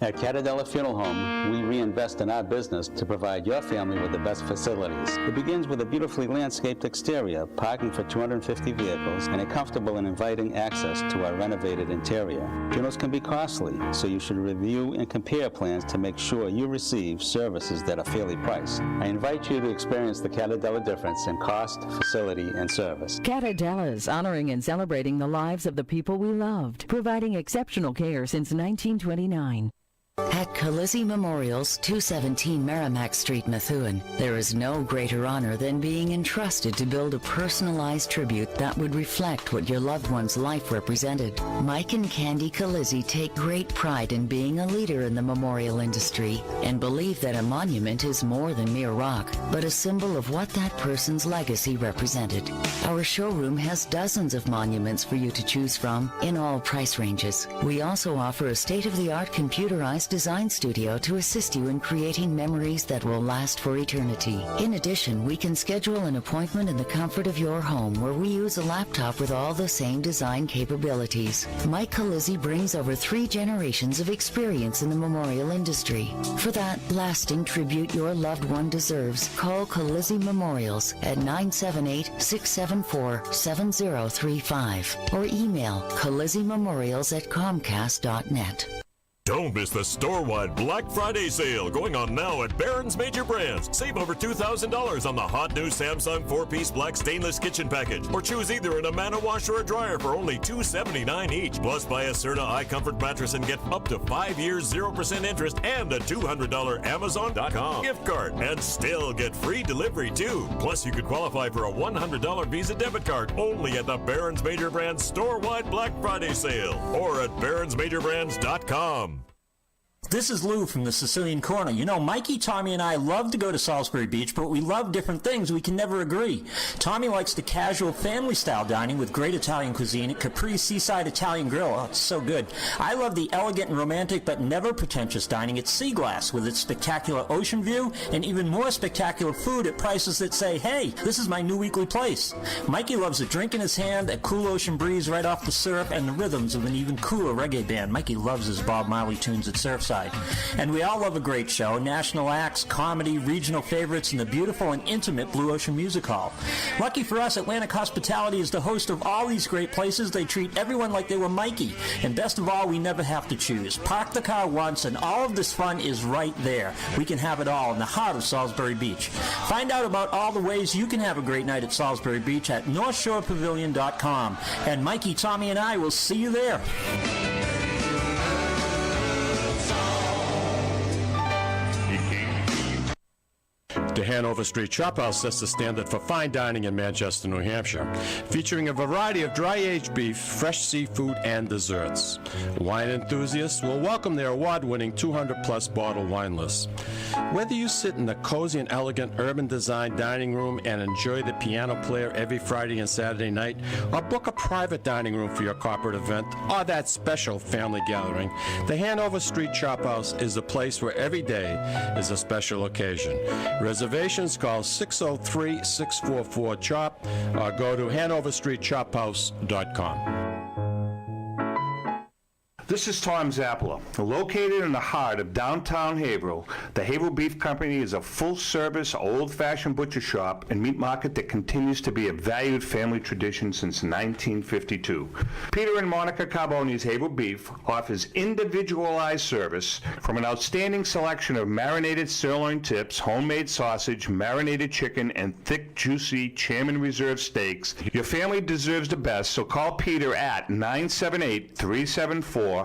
At Catadella Funeral Home, we reinvest in our business to provide your family with the best facilities. It begins with a beautifully landscaped exterior, parking for 250 vehicles, and a comfortable and inviting access to our renovated interior. Funerals can be costly, so you should review and compare plans to make sure you receive services that are fairly priced. I invite you to experience the Catadella difference in cost, facility, and service. Catadella's honoring and celebrating the lives of the people we loved, providing exceptional care since 1929. At Calizzi Memorials, 217 Merrimack Street, Methuen, there is no greater honor than being entrusted to build a personalized tribute that would reflect what your loved one's life represented. Mike and Candy Calizzi take great pride in being a leader in the memorial industry and believe that a monument is more than mere rock, but a symbol of what that person's legacy represented. Our showroom has dozens of monuments for you to choose from in all price ranges. We also offer a state-of-the-art computerized design studio to assist you in creating memories that will last for eternity. In addition, we can schedule an appointment in the comfort of your home where we use a laptop with all the same design capabilities. Mike Calizzi brings over 3 generations of experience in the memorial industry. For that lasting tribute your loved one deserves, call Calizzi Memorials at 978-674-7035 or email CalizziMemorials@comcast.net. Don't miss the store-wide Black Friday sale going on now at Barron's Major Brands. Save over $2,000 on the hot new Samsung 4-piece black stainless kitchen package. Or choose either an Amana wash or a dryer for only $279 each. Plus, buy a Cerna iComfort mattress and get up to 5 years 0% interest and a $200 Amazon.com gift card. And still get free delivery, too. Plus, you could qualify for a $100 Visa debit card only at the Barron's Major Brands store-wide Black Friday sale or at barronsmajorbrands.com. This is Lou from the Sicilian Corner. You know, Mikey, Tommy, and I love to go to Salisbury Beach, but we love different things. We can never agree. Tommy likes the casual family-style dining with great Italian cuisine at Capri's Seaside Italian Grill. Oh, it's so good. I love the elegant and romantic but never pretentious dining at Sea Glass with its spectacular ocean view and even more spectacular food at prices that say, hey, this is my new weekly place. Mikey loves a drink in his hand, a cool ocean breeze right off the surf, and the rhythms of an even cooler reggae band. Mikey loves his Bob Marley tunes at Surfside. And we all love a great show, national acts, comedy, regional favorites, and the beautiful and intimate Blue Ocean Music Hall. Lucky for us, Atlantic Hospitality is the host of all these great places. They treat everyone like they were Mikey. And best of all, we never have to choose. Park the car once, and all of this fun is right there. We can have it all in the heart of Salisbury Beach. Find out about all the ways you can have a great night at Salisbury Beach at NorthshorePavilion.com. And Mikey, Tommy, and I will see you there. The Hanover Street Chop House sets the standard for fine dining in Manchester, New Hampshire, featuring a variety of dry-aged beef, fresh seafood, and desserts. Wine enthusiasts will welcome their award-winning 200-plus bottle wine list. Whether you sit in the cozy and elegant urban design dining room and enjoy the piano player every Friday and Saturday night, or book a private dining room for your corporate event or that special family gathering, the Hanover Street Chop House is a place where every day is a special occasion. Reservations, call 603-644-CHOP or go to HanoverStreetChopHouse.com. This is Tom Zappala. Located in the heart of downtown Haverhill, the Haverhill Beef Company is a full-service, old-fashioned butcher shop and meat market that continues to be a valued family tradition since 1952. Peter and Monica Carboni's Haverhill Beef offers individualized service from an outstanding selection of marinated sirloin tips, homemade sausage, marinated chicken, and thick, juicy Chairman Reserve steaks. Your family deserves the best, so call Peter at 978-374-4795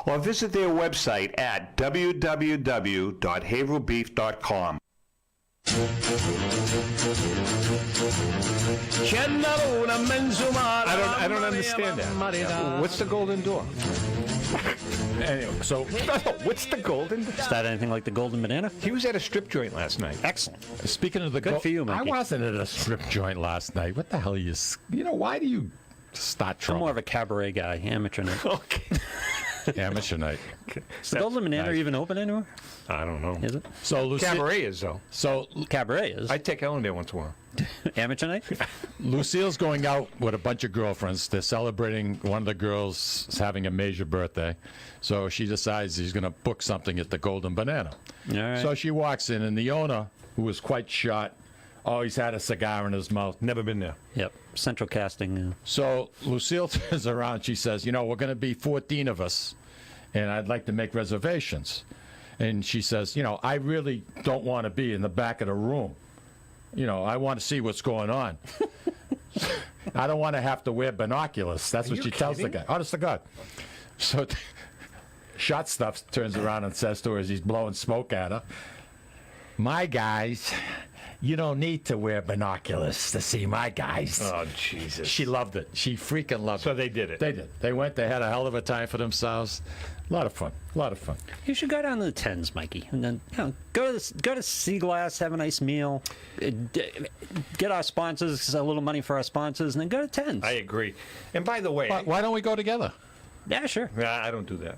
or visit their website at www.haverhillbeef.com. I don't understand that. What's the golden door? Anyway, so what's the golden door? Is that anything like the Golden Banana? He was at a strip joint last night. Excellent. Speaking of the Good for you, Mikey. I wasn't at a strip joint last night. What the hell are you? Why do you start trouble? I'm more of a cabaret guy, amateur night. Okay. Amateur night. Is the Golden Banana even open anywhere? I don't know. Is it? So Cabaret is, though. So Cabaret is. I take Ellen there once in a while. Amateur night? Lucille's going out with a bunch of girlfriends. They're celebrating one of the girls is having a major birthday. So she decides she's going to book something at the Golden Banana. All right. So she walks in, and the owner, who was quite shot, always had a cigar in his mouth. Never been there. Yep. Central casting. So Lucille turns around. She says, we're going to be 14 of us, and I'd like to make reservations. And she says, I really don't want to be in the back of the room. I want to see what's going on. I don't want to have to wear binoculars. That's what she tells the guy. Honest to God. So Shot Stuff turns around and says to her as he's blowing smoke at her, "My guys, you don't need to wear binoculars to see my guys." Oh, Jesus. She loved it. She freaking loved it. So they did it. They did. They went. They had a hell of a time for themselves. A lot of fun. A lot of fun. You should go down to the Tens, Mikey, and then go to Sea Glass, have a nice meal, get our sponsors a little money for our sponsors, and then go to Tens. I agree. And by the way, Why don't we go together? Yeah, sure. I don't do that.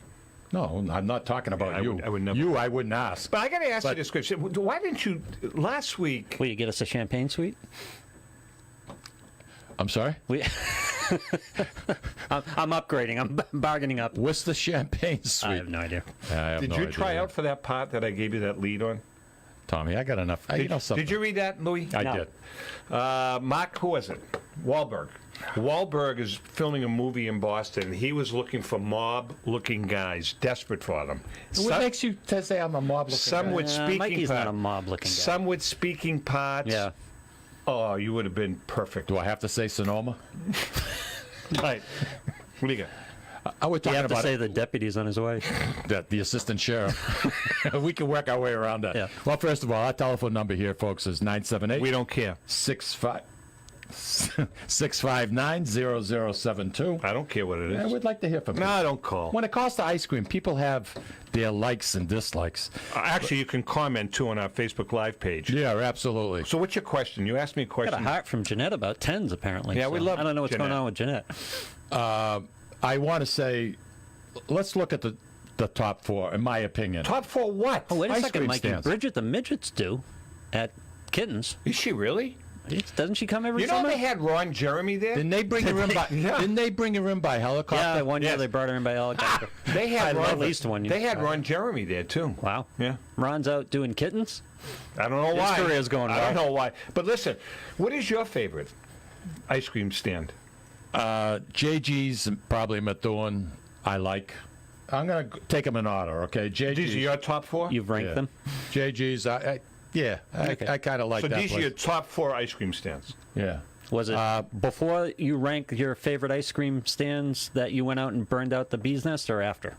No, I'm not talking about you. I would never. You, I wouldn't ask. But I got to ask you this question. Why didn't you, last week... Will you get us a champagne suite? I'm sorry? I'm upgrading. I'm bargaining up. What's the champagne suite? I have no idea. Did you try out for that part that I gave you that lead on? Tommy, I got enough. Did you read that, Louis? I did. Mark, who was it? Wahlberg. Wahlberg is filming a movie in Boston. He was looking for mob-looking guys, desperate for them. What makes you say I'm a mob-looking guy? Some with speaking Mikey's parts. not a mob-looking guy. Some with speaking parts. Yeah. Oh, you would have been perfect. Do I have to say Sonoma? Right. What do you got? I was You talking have to about say the deputy's on his way. the assistant sheriff. We can work our way around that. Yeah. Well, first of all, our telephone number here, folks, is 978. We don't care. 659-0072. I don't care what it is. I would like to hear from No, you. I don't call. When it comes to ice cream, people have their likes and dislikes. Actually, you can comment, too, on our Facebook Live page. Yeah, absolutely. So what's your question? You asked me a question. Got a heart from Jeanette about Tens, apparently. Yeah, we love I don't know what's Jeanette. going on with Jeanette. I want to say, let's look at the top four, in my opinion. Top four what? Oh, wait a Ice second, cream Mikey. stands. Bridget the Midgets do at Kittens. Is she really? Doesn't she come every You know summer? they had Ron Jeremy there? Didn't they bring her in by? Yeah. Didn't they bring her in by helicopter? Yeah, one year they brought her in by helicopter. They had At Ron, least one year. They had Ron Jeremy there too. Wow. Yeah. Ron's out doing kittens? I don't know His why. career's going I well. don't know why. But listen, what is your favorite ice cream stand? JG's and probably Methuen. I like. I'm gonna take them in order. Okay, JG's. These are your top four? You've ranked them? JG's. I kind of like so that. these are place. your top four ice cream stands. Yeah. Was it before you rank your favorite ice cream stands that you went out and burned out the bee's nest, or after?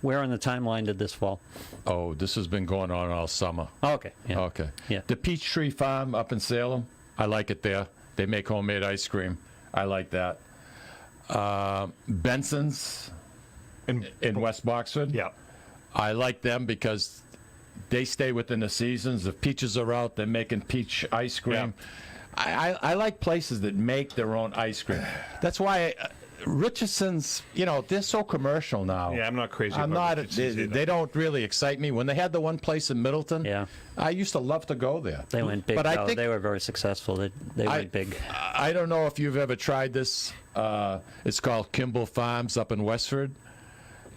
Where on the timeline did this fall? Oh, this has been going on all summer. Oh, okay. Yeah. Okay. Yeah. The Peachtree Farm up in Salem. I like it there. They make homemade ice cream. I like that. Benson's in West Boxford. Yeah. I like them because they stay within the seasons. If peaches are out, they're making peach ice cream. Yeah. I like places that make their own ice cream. That's why Richardson's, they're so commercial now. Yeah, I'm not crazy I'm about not. Richardson's either. They don't really excite me. When they had the one place in Middleton, Yeah. I used to love to go there. They went big. But I though. think They were very successful. They went big. I don't know if you've ever tried this. It's called Kimball Farms up in Westford.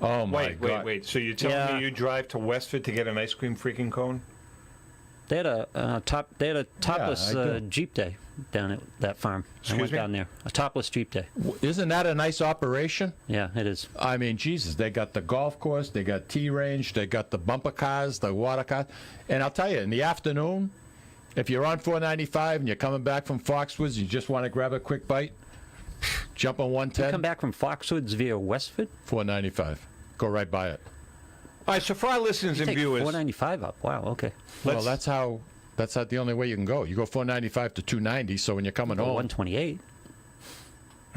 Oh my God! Wait. So you're telling me you drive to Westford to get an ice cream freaking cone? They had a topless I do. Jeep day down at that farm. I went me? down there. A topless Jeep day. Isn't that a nice operation? Yeah, it is. I mean, Jesus, they got the golf course, they got T range, they got the bumper cars, the water cars, and I'll tell you, in the afternoon, if you're on 495 and you're coming back from Foxwoods, you just want to grab a quick bite, jump on 110. You come back from Foxwoods via Westford? 495. Go right by it. All right, so for our listeners and Take viewers, 495 up. Wow. Okay. Well, that's how the only way you can go. You go 495 to 290. So when you're coming home, 128.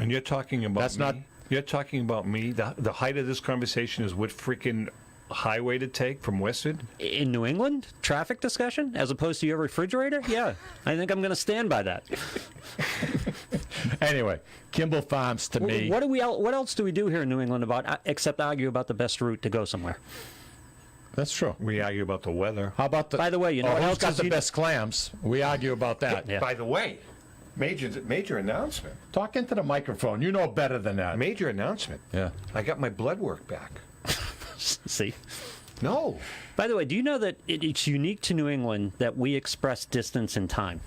and you're talking about That's me. not- You're talking about me. The height of this conversation is what freaking highway to take from Westford. In New England, traffic discussion as opposed to your refrigerator? Yeah, I think I'm going to stand by that. anyway, Kimball Farms to me. What else do we do here in New England except argue about the best route to go somewhere? That's true. We argue about the weather. How about the? By the way, you know what who's else got is the best clams? We argue about that. Yeah. By the way, major announcement. Talk into the microphone. You know better than that. Major announcement. Yeah. I got my blood work back. See? No. By the way, do you know that it's unique to New England that we express distance in time?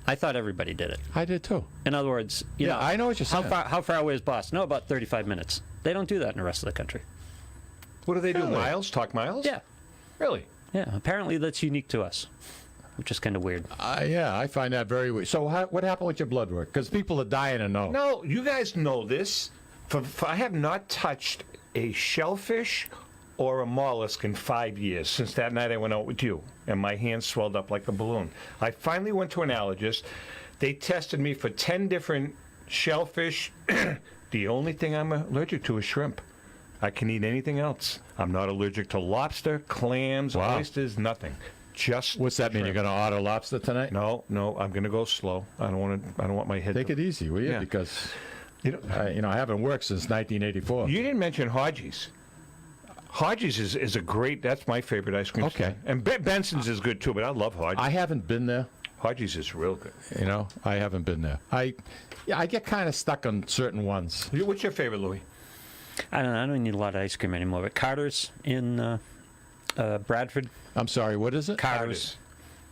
I thought everybody did it. I did too. In other words, you know, I know what you're saying. How far away is Boston? No, about 35 minutes. They don't do that in the rest of the country. What do they do? Really? Miles? Talk miles? Yeah. Really? Yeah, apparently that's unique to us, which is kind of weird. Yeah, I find that very weird. So what happened with your blood work? Because people are dying to know. No, you guys know this. I have not touched a shellfish or a mollusk in 5 years. Since that night I went out with you, and my hand swelled up like a balloon. I finally went to an allergist. They tested me for 10 different shellfish. The only thing I'm allergic to is shrimp. I can eat anything else. I'm not allergic to lobster, clams, oysters, nothing. Just what's that mean? shrimp. You're going to order lobster tonight? No, I'm going to go slow. I don't want my head. Take it easy, will you? Yeah. Because I haven't worked since 1984. You didn't mention Hodgie's. Hodgie's is a great. That's my favorite ice cream. Okay. And Benson's is good too, but I love Hodgie's. I haven't been there. Hodgie's is real good. I haven't been there. I get kind of stuck on certain ones. What's your favorite, Louis? I don't need a lot of ice cream anymore. But Carter's in Bradford. I'm sorry, what is it? Carter's.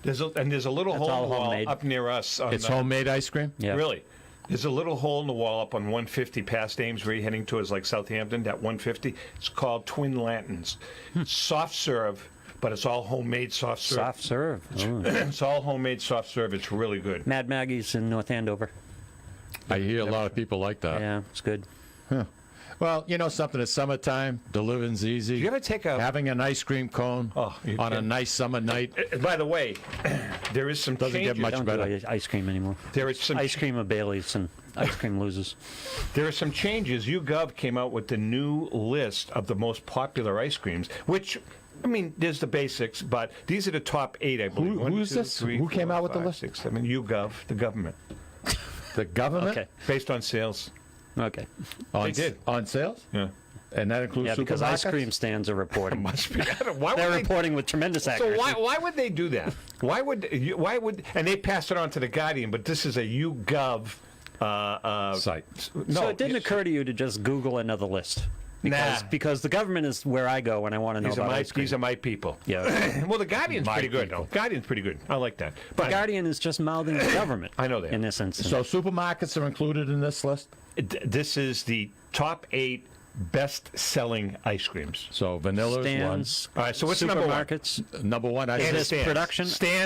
There's a little That's hole all in the wall homemade. up near us. It's homemade ice cream? Yeah. Really? There's a little hole in the wall up on 150 past Amesbury, heading towards like Southampton, that 150. It's called Twin Lanterns. Soft serve, but it's all homemade soft serve. Soft serve. It's all homemade soft serve. It's really good. Mad Maggie's in North Andover. I hear a lot of people like that. Yeah, it's good. Huh. Well, you know something, it's summertime, the living's easy. You ever take having an ice cream cone on a nice summer night? By the way, there is some Doesn't changes. get much I don't better. do ice cream anymore. There is some ice cream of Bailey's and ice cream loses. There are some changes. YouGov came out with the new list of the most popular ice creams, which, I mean, there's the basics, but these are the top 8, I believe. Who's this? Who came out with the list? 6, 7. YouGov, the government. The government? Okay. Based on sales. Okay. They did. On sales? Yeah. And that includes because ice supermarkets? cream stands are reporting. Must be. Why They're would reporting with tremendous accuracy. So why would they do that? Why would and they pass it on to the Guardian, but this is a YouGov site. No, So it didn't occur to you to just Google another list? Nah. Because the government is where I go when I want to know these about are ice cream. These are my people. Yeah. Well, the Guardian's pretty good. No, Guardian's pretty good. I like that. The Guardian is just mouthing the government. I know that. In this instance. So supermarkets are included in this list? This is the top 8 best-selling ice creams. So vanilla is one. Stands, All right, so what's number 1? supermarkets. Number 1, I Is said this Stands. production?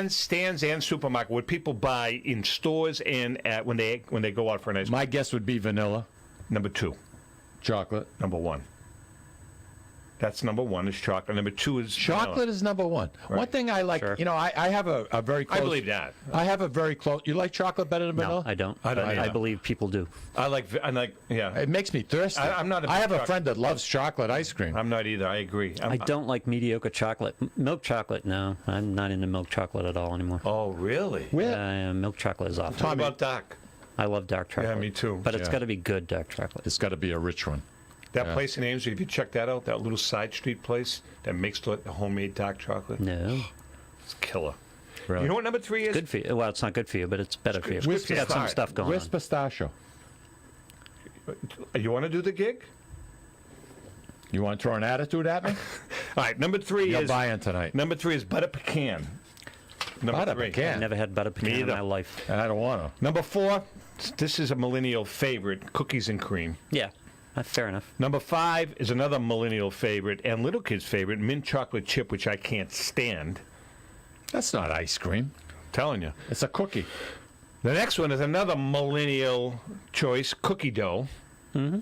Stands and supermarket. What people buy in stores and when they go out for an ice cream. My guess would be vanilla. Number 2. Chocolate. Number 1. That's number 1 is chocolate. Number 2 is Chocolate vanilla. is number 1. Right. One thing I like, Sure. I have a very close... I believe that. I have a very close... You like chocolate better than vanilla? No, I don't. I don't But I either. believe people do. I like, yeah. It makes me thirsty. I'm not a I big have a chocolate- friend that loves chocolate ice cream. I'm not either. I agree. I don't like mediocre chocolate. Milk chocolate, no. I'm not into milk chocolate at all anymore. Oh, really? Yeah, milk chocolate is awful. Talk about dark. I love dark chocolate. me too. But it's Yeah. got to be good dark chocolate. It's got to be a rich one. That place in Amesbury, if you check that out, that little side street place that makes the homemade dark chocolate. No. It's killer. Really? You know what number 3 is? Good for you. Well, it's not good for you, but it's better for you. good It's for got you. some stuff going Where's on. pistachio? You want to do the gig? You want to throw an attitude at me? All right, number 3 You're is buying tonight. Number 3 is butter pecan. Number Butter 3. pecan? I've never had butter pecan in either. my life. And I don't want to. Number 4, this is a millennial favorite, cookies and cream. Yeah, fair enough. Number 5 is another millennial favorite and little kids' favorite, mint chocolate chip, which I can't stand. That's not ice cream. Telling you. It's a cookie. The next one is another millennial choice, cookie dough. Mm-hmm.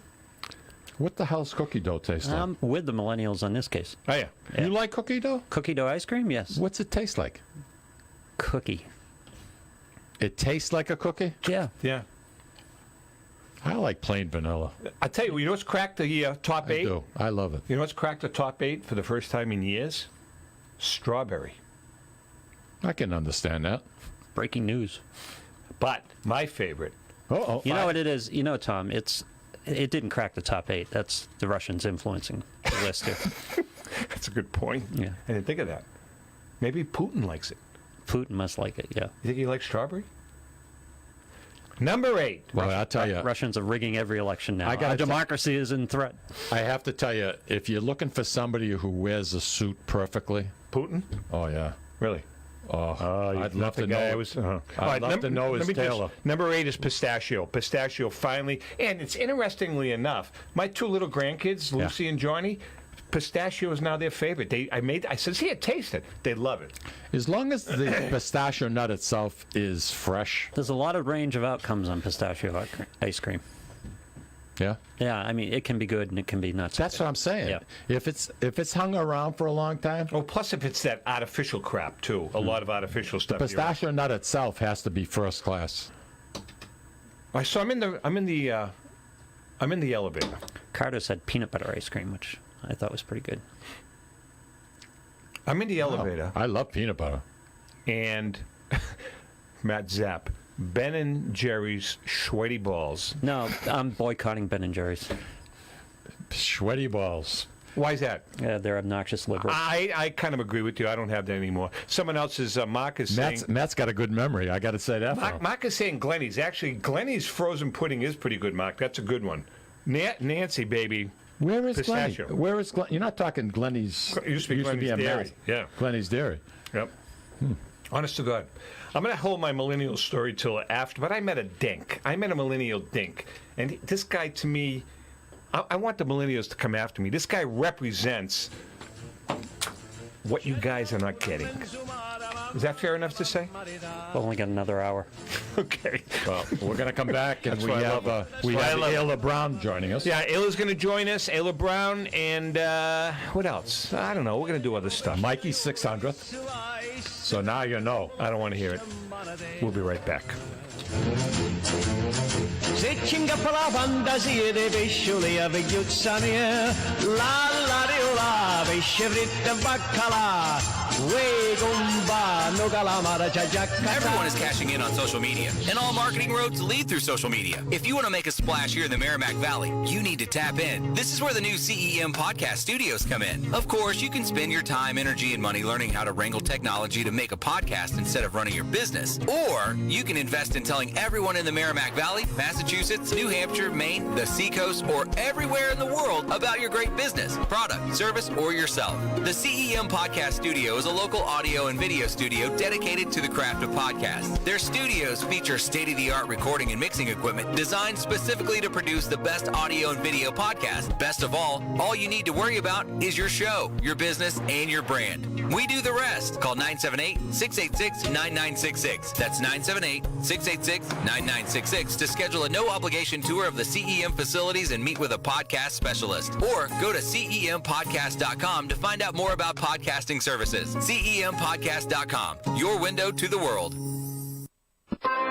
What the hell's cookie dough taste like? I'm with the millennials on this case. Oh, yeah. You like cookie dough? Cookie dough ice cream? Yes. What's it taste like? Cookie. It tastes like a cookie? Yeah. Yeah. I like plain vanilla. I tell you, you know what's cracked the top 8? I do. I love it. You know what's cracked the top 8 for the first time in years? Strawberry. I can understand that. Breaking news. But my favorite. Uh-oh. You know what it is? You know, Tom, it didn't crack the top 8. That's the Russians influencing the list here. That's a good point. Yeah. I didn't think of that. Maybe Putin likes it. Putin must like it, yeah. You think he likes strawberry? Number 8. Well, I'll tell you. Russians are rigging every election now. I gotta Our democracy is in threat. I have to tell you, if you're looking for somebody who wears a suit perfectly. Putin? Oh, yeah. Really? I'd love to know. I'd love to know his tailor. Number 8 is pistachio. Pistachio finally, and it's interestingly enough, my 2 little grandkids, Lucy and Johnny, pistachio is now their favorite. I said, here, taste it. They love it. As long as the pistachio nut itself is fresh. There's a lot of range of outcomes on pistachio ice cream. Yeah. Yeah, I mean, it can be good and it can be not so That's good. what I'm saying. Yeah. If it's hung around for a long time. Oh, plus if it's that artificial crap too, a lot of artificial stuff. The pistachio nut itself has to be first class. So I'm in the elevator. Carter said peanut butter ice cream, which I thought was pretty good. I'm in the elevator. I love peanut butter. And Matt Zapp, Ben & Jerry's Sweaty Balls. No, I'm boycotting Ben & Jerry's. Sweaty balls. Why is that? Yeah, they're obnoxious liberals. I kind of agree with you. I don't have that anymore. Someone else's, Mark is saying... Matt's got a good memory. I got to say that. Mark is saying Glenny's. Actually, Glenny's frozen pudding is pretty good, Mark. That's a good one. Nancy, baby. Where is pistachio. Glenny? Where is Glenny? You're not talking Glenny's. It used to be Glenny's a Dairy. mess. Yeah. Glenny's Dairy. Yep. Honest to God. I'm going to hold my millennial story till after, but I met a dink. I met a millennial dink. And this guy, to me, I want the millennials to come after me. This guy represents what you guys are not getting. Is that fair enough to say? We've only got another hour. Okay. Well, we're going to come back, and That's we why I have love Ayla Brown joining us. Yeah, Ayla's going to join us. Ayla Brown, and what else? I don't know. We're going to do other stuff. Mikey's 600th. So now you know. I don't want to hear it. We'll be right back. Se cingappala fantasie dei pescioli a vegliuzzanie, la la riola, pesce fritto e baccalà, uè gomba, no calamara, Everyone is cashing in on social media, and all marketing roads lead through social media. If you want to make a splash here in the Merrimack Valley, you need to tap in. This is where the new CEM podcast studios come in. Of course, you can spend your time, energy, and money learning how to wrangle technology to make a podcast instead of running your business. Or you can invest in telling everyone in the Merrimack Valley, Massachusetts, New Hampshire, Maine, the Seacoast, or everywhere in the world about your great business, product, service, or yourself. The CEM Podcast Studio is a local audio and video studio dedicated to the craft of podcasts. Their studios feature state-of-the-art recording and mixing equipment designed specifically to produce the best audio and video podcast. Best of all you need to worry about is your show, your business, and your brand. We do the rest. Call 978-686-9966. That's 978-686-9966 to schedule a no-obligation tour of the CEM facilities and meet with a podcast specialist. Or go to CEMpodcast.com to find out more about podcasting services. CEMpodcast.com, your window to the world.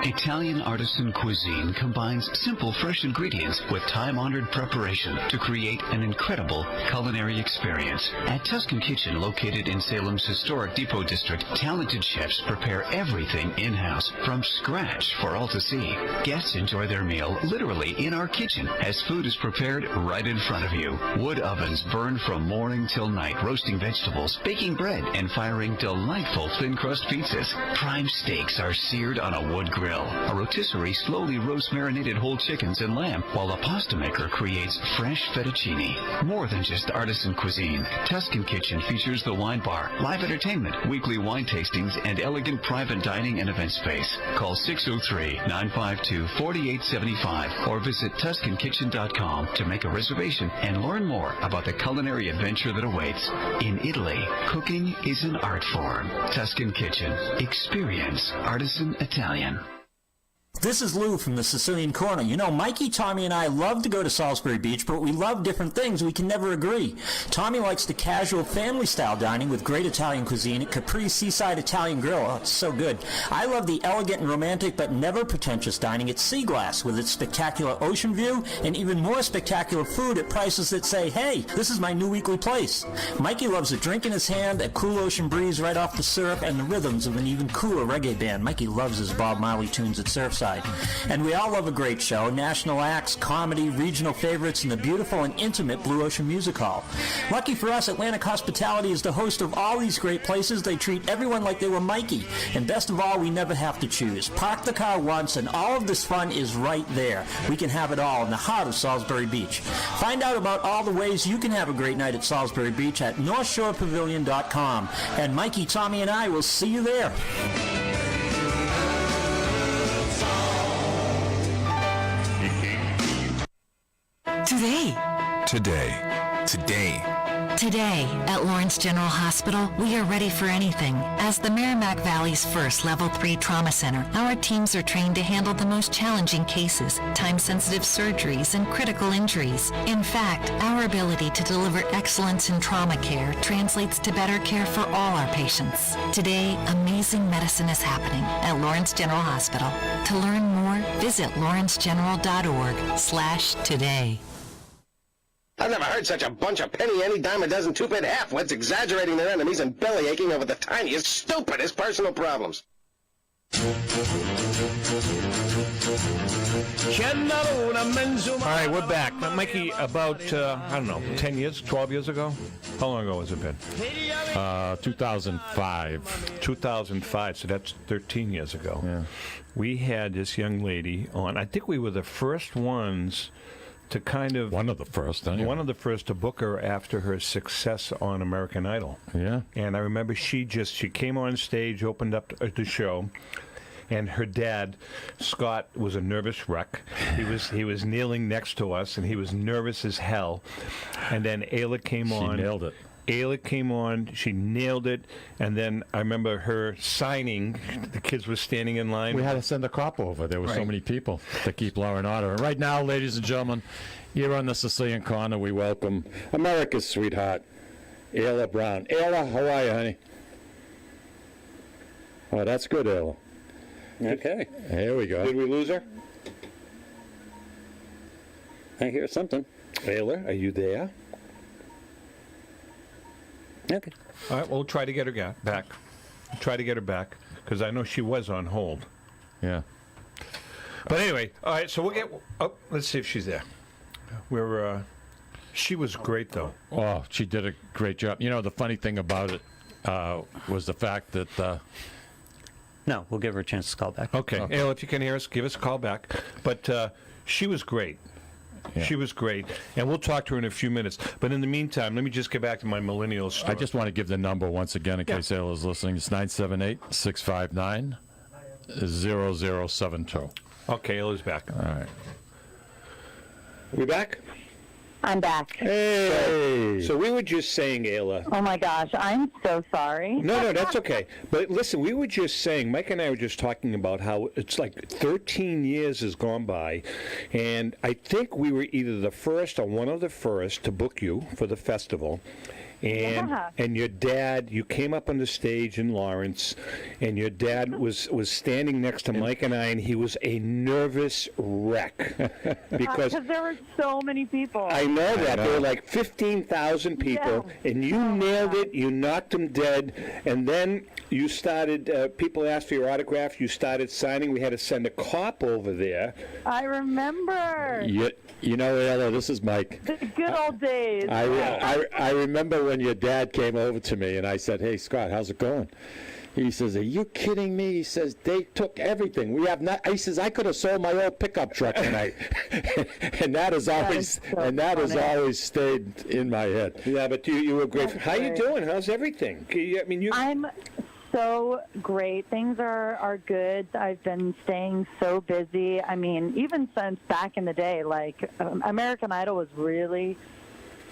Italian artisan cuisine combines simple, fresh ingredients with time-honored preparation to create an incredible culinary experience. At Tuscan Kitchen, located in Salem's historic Depot District, talented chefs prepare everything in-house from scratch for all to see. Guests enjoy their meal literally in our kitchen as food is prepared right in front of you. Wood ovens burn from morning till night, roasting vegetables, baking bread, and firing delightful thin-crust pizzas. Prime steaks are seared on a wood grill. A rotisserie slowly roasts marinated whole chickens and lamb, while a pasta maker creates fresh fettuccine. More than just artisan cuisine, Tuscan Kitchen features the wine bar, live entertainment, weekly wine tastings, and elegant private dining and event space. Call 603-952-4875 or visit TuscanKitchen.com to make a reservation and learn more about the culinary adventure that awaits. In Italy, cooking is an art form. Tuscan Kitchen. Experience artisan Italian. This is Lou from the Sicilian Corner. You know, Mikey, Tommy, and I love to go to Salisbury Beach, but we love different things. We can never agree. Tommy likes the casual family-style dining with great Italian cuisine at Capri's Seaside Italian Grill. Oh, it's so good. I love the elegant and romantic but never pretentious dining at Sea Glass with its spectacular ocean view and even more spectacular food at prices that say, hey, this is my new weekly place. Mikey loves a drink in his hand, a cool ocean breeze right off the surf, and the rhythms of an even cooler reggae band. Mikey loves his Bob Marley tunes at Surfside. And we all love a great show, national acts, comedy, regional favorites, and the beautiful and intimate Blue Ocean Music Hall. Lucky for us, Atlantic Hospitality is the host of all these great places. They treat everyone like they were Mikey. And best of all, we never have to choose. Park the car once, and all of this fun is right there. We can have it all in the heart of Salisbury Beach. Find out about all the ways you can have a great night at Salisbury Beach at NorthshorePavilion.com. And Mikey, Tommy, and I will see you there. Today. today. Today, at Lawrence General Hospital, we are ready for anything. As the Merrimack Valley's first Level 3 trauma center, our teams are trained to handle the most challenging cases, time-sensitive surgeries, and critical injuries. In fact, our ability to deliver excellence in trauma care translates to better care for all our patients. Today, amazing medicine is happening at Lawrence General Hospital. To learn more, visit lawrencegeneral.org/today. I've never heard such a bunch of penny, any dime a dozen, two-bit half-wits exaggerating their enemies and belly aching over the tiniest, stupidest personal problems. All right, we're back. Mikey, about, 10 years, 12 years ago? How long ago has it been? 2005. 2005, so that's 13 years ago. Yeah. We had this young lady on. I think we were the first ones to kind of... One of the first, anyway. One of the first to book her after her success on American Idol. Yeah. And I remember she came on stage, opened up the show, and her dad, Scott, was a nervous wreck. He was kneeling next to us, and he was nervous as hell. And then Ayla came on. She nailed it. Ayla came on, she nailed it, and then I remember her signing. The kids were standing in line. We had to send a cop over. There were so many people to keep law and order. And right now, ladies and gentlemen, here on the Sicilian Corner, we welcome America's sweetheart, Ayla Brown. Ayla, how are you, honey? Oh, that's good, Ayla. Okay. Here we go. Did we lose her? I hear something. Ayla, are you there? Okay. All right, we'll try to get her back. Try to get her back, because I know she was on hold. Yeah. But anyway, all right, so we'll get... Oh, let's see if she's there. She was great, though. Oh, she did a great job. You know, the funny thing about it was the fact that... No, we'll give her a chance to call back. Okay. Ayla, if you can hear us, give us a call back. But she was great. Yeah. She was great, and we'll talk to her in a few minutes. But in the meantime, let me just get back to my millennial story. I just want to give the number once again in case Ayla is listening. It's 978-659-0072. Okay, Ayla's back. All right. We back? I'm back. Hey! So we were just saying, Ayla. Oh my gosh, I'm so sorry. No, that's okay. But listen, we were just saying, Mike and I were just talking about how it's like 13 years has gone by, and I think we were either the first or one of the first to book you for the festival. And your dad, you came up on the stage in Lawrence, and your dad was standing next to Mike and I, and he was a nervous wreck because there were so many people. I know that. There were like 15,000 people, and you nailed it. You knocked them dead, and then you started, people asked for your autograph. You started signing. We had to send a cop over there. I remember. You know, Ayla, this is Mike. The good old days. I remember when your dad came over to me, and I said, "Hey, Scott, how's it going?" He says, "Are you kidding me?" He says, "They took everything. We have not." He says, "I could have sold my old pickup truck tonight," and that has always has always stayed in my head. Yeah, but you were great. How you doing? How's everything? I mean, I'm so great. Things are good. I've been staying so busy. I mean, even since back in the day, like American Idol was really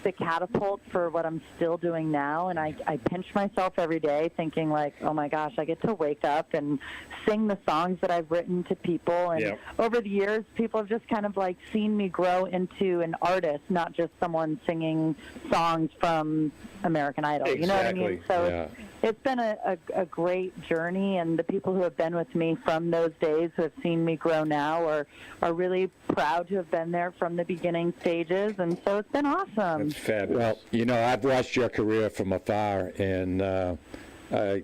the catapult for what I'm still doing now, and I pinch myself every day thinking like, oh my gosh, I get to wake up and sing the songs that I've written to people, and over the years people have just kind of like seen me grow into an artist, not just someone singing songs from American Idol. Exactly. You know what I mean? So it's been a great journey, and the people who have been with me from those days, who have seen me grow now, are really proud to have been there from the beginning stages, and so it's been awesome. That's fabulous. Well, you know, I've watched your career from afar, and I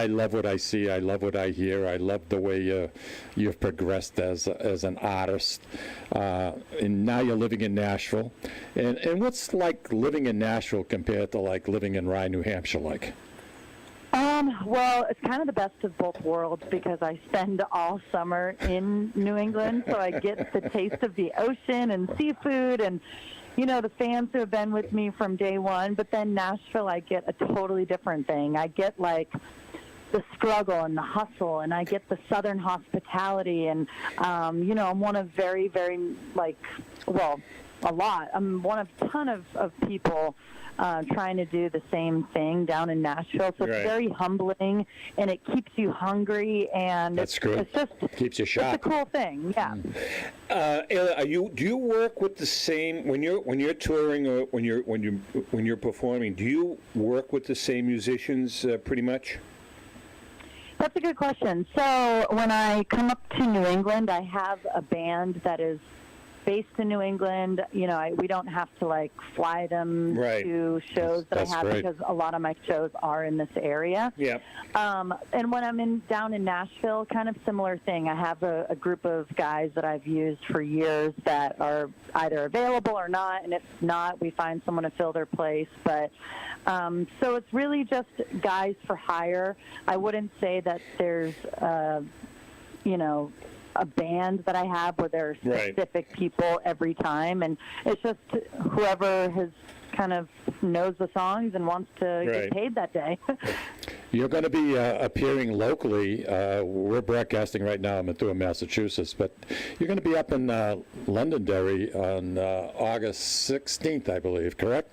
love what I see. I love what I hear. I love the way you've progressed as an artist. And now you're living in Nashville. And what's like living in Nashville compared to like living in Rye, New Hampshire like? Well, it's kind of the best of both worlds because I spend all summer in New England, so I get the taste of the ocean and seafood and, you know, the fans who have been with me from day one. But then Nashville, I get a totally different thing. I get, like, the struggle and the hustle, and I get the Southern hospitality. And, you know, I'm one of very, very, like, well, a lot. I'm one of a ton of people trying to do the same thing down in Nashville. So Right. it's very humbling, and it keeps you hungry, and That's good. It's just Keeps you sharp. It's a cool thing, yeah. Ayla, do you work with the same when you're touring or when you're performing? Do you work with the same musicians pretty much? That's a good question. So when I come up to New England, I have a band that is based in New England. You know, we don't have to like fly them Right. to shows that That's I have great. because a lot of my shows are in this area. Yeah. And when I'm down in Nashville, kind of similar thing. I have a group of guys that I've used for years that are either available or not, and if not, we find someone to fill their place. But so it's really just guys for hire. I wouldn't say that there's, you know, a band that I have where there are Right. specific people every time, and it's just whoever has kind of knows the songs and wants to Right. get paid that day. You're going to be appearing locally. We're broadcasting right now in Methuen, Massachusetts, but you're going to be up in Londonderry on August 16th, I believe, correct?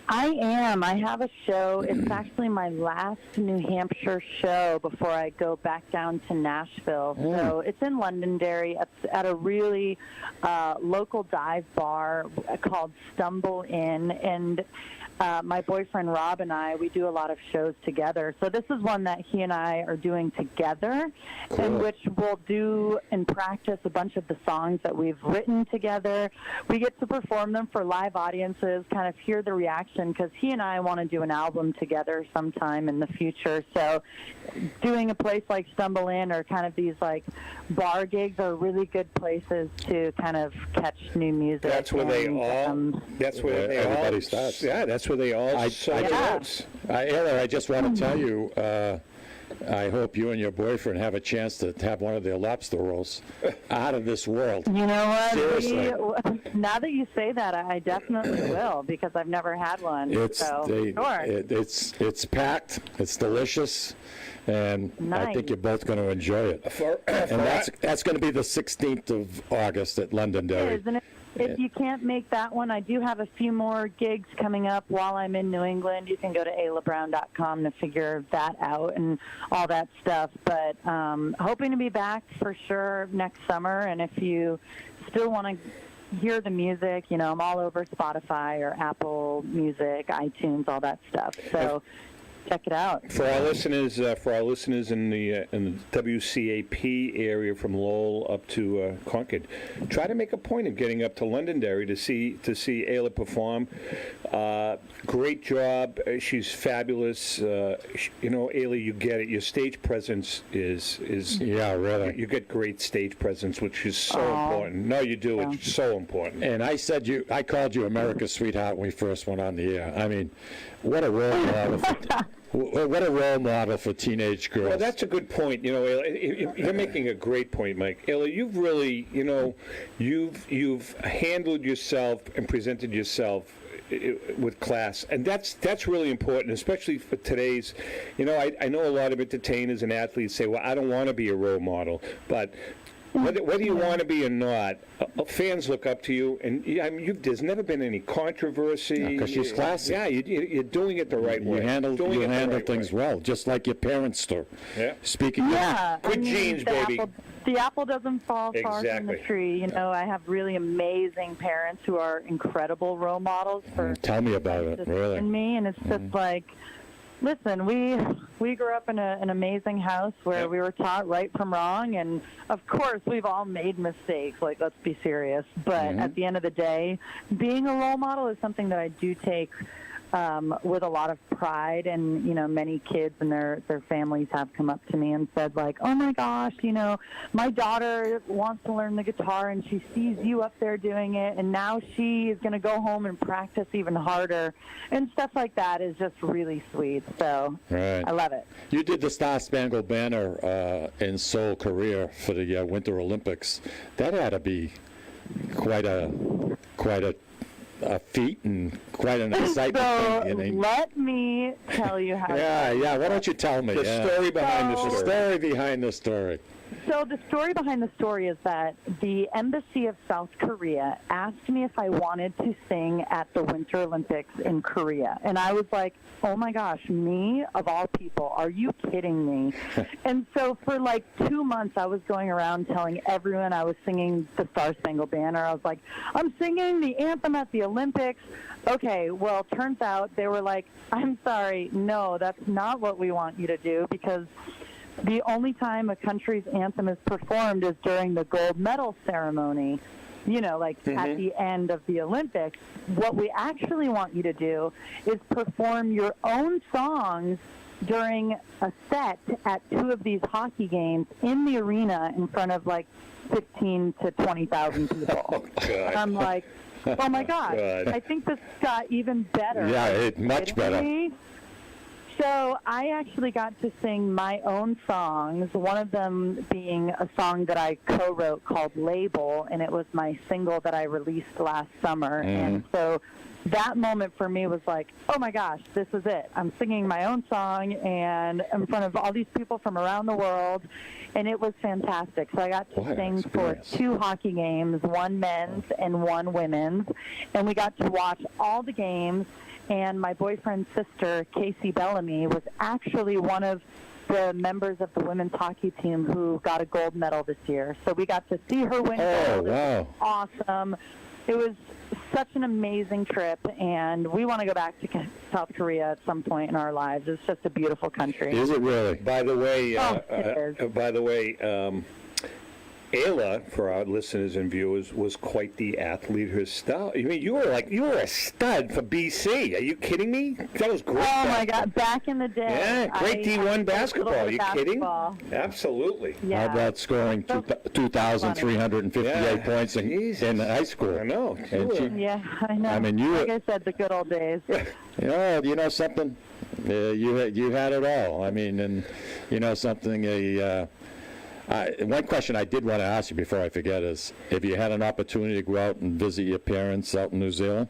I am. I have a show. It's actually my last New Hampshire show before I go back down to Nashville. So it's in Londonderry at a really local dive bar called Stumble Inn. And my boyfriend Rob and I, we do a lot of shows together. So this is one that he and I are doing together, in which we'll do and practice a bunch of the songs that we've written together. We get to perform them for live audiences, kind of hear the reaction, because he and I want to do an album together sometime in the future. So doing a place like Stumble Inn or kind of these like bar gigs are really good places to kind of catch new music. That's where they all. That's where they everybody all starts. Yeah, that's where they all. Ayla, I just want to tell you, I hope you and your boyfriend have a chance to have one of their lobster rolls out of this world. You know what? Seriously. Now that you say that, I definitely will, because I've never had one. It's sure. it's packed. It's delicious, and I think you're both going to enjoy it. And that's going to be the 16th of August at Londonderry. Isn't it? If you can't make that one, I do have a few more gigs coming up while I'm in New England. You can go to aylabrown.com to figure that out and all that stuff. But hoping to be back for sure next summer. And if you still want to hear the music, you know, I'm all over Spotify or Apple Music, iTunes, all that stuff. So check it out. For our listeners in the WCAP area from Lowell up to Concord, try to make a point of getting up to Londonderry to see Ayla perform. Great job. She's fabulous. You know, Ayla, you get it. Your stage presence is yeah, really. You get great stage presence, which is so important. No, you do. It's so important. And I called you America's sweetheart when we first went on the air. I mean, what a role model. What a role model for teenage girls. Well, that's a good point. You know, Ayla, you're making a great point, Mike. Ayla, you've really, you know, you've handled yourself and presented yourself with class, and that's really important, especially for today's. You know, I know a lot of entertainers and athletes say, "Well, I don't want to be a role model," but whether you want to be or not, fans look up to you, and I mean, there's never been any controversy. Because she's classy. Yeah, you're doing it the right way. You handle things well, just like your parents do. Yeah. Speaking Yeah, of good genes, baby. The apple doesn't fall far from Exactly. the tree. You know, I have really amazing parents who are incredible role models for Tell me about it, really. and me, and it's just like, listen, we grew up in an amazing house where we were taught right from wrong, and of course we've all made mistakes. Like, let's be serious. But at the end of the day, being a role model is something that I do take with a lot of pride. And, you know, many kids and their families have come up to me and said, like, oh my gosh, you know, my daughter wants to learn the guitar and she sees you up there doing it, and now she is going to go home and practice even harder, and stuff like that is just really sweet. So Right. I love it. You did the Star Spangled Banner in Seoul, Korea for the Winter Olympics. That had to be quite a feat and quite an excitement thing. So let me tell you how. Yeah. Why don't you tell me The story behind the story. The story behind the story. So So the story behind the story is that the Embassy of South Korea asked me if I wanted to sing at the Winter Olympics in Korea. And I was like, oh my gosh, me of all people, are you kidding me? And so for like 2 months, I was going around telling everyone I was singing the Star Spangled Banner. I was like, I'm singing the anthem at the Olympics. Okay, well, turns out they were like, I'm sorry, no, that's not what we want you to do, because the only time a country's anthem is performed is during the gold medal ceremony, you know, like at the end of the Olympics. What we actually want you to do is perform your own songs during a set at 2 of these hockey games in the arena in front of like 15 to 20,000 people. Oh, God. I'm like, oh my God, I think this got even better. Yeah, much better. So I actually got to sing my own songs, one of them being a song that I co-wrote called Label, and it was my single that I released last summer. And so that moment for me was like, oh my gosh, this is it. I'm singing my own song and in front of all these people from around the world, and it was fantastic. So I got to sing for 2 hockey games, 1 men's and 1 women's, and we got to watch all the games. And my boyfriend's sister, Casey Bellamy, was actually one of the members of the women's hockey team who got a gold medal this year. So we got to see her win gold. Wow. It was awesome. It was such an amazing trip, and we want to go back to South Korea at some point in our lives. It's just a beautiful country. Is it really? By the way, it is. Ayla, for our listeners and viewers, was quite the athlete herself. I mean, you were a stud for BC. Are you kidding me? That was great. Oh my God! Back in the day. Yeah, great D1 basketball. Are you kidding? Absolutely. Yeah. How about scoring 2,358 points in high school? I know. Yeah, I know. I mean, like I said, the good old days. Yeah, you know something? You had it all. I mean, and you know something? One question I did want to ask you before I forget is, have you had an opportunity to go out and visit your parents out in New Zealand?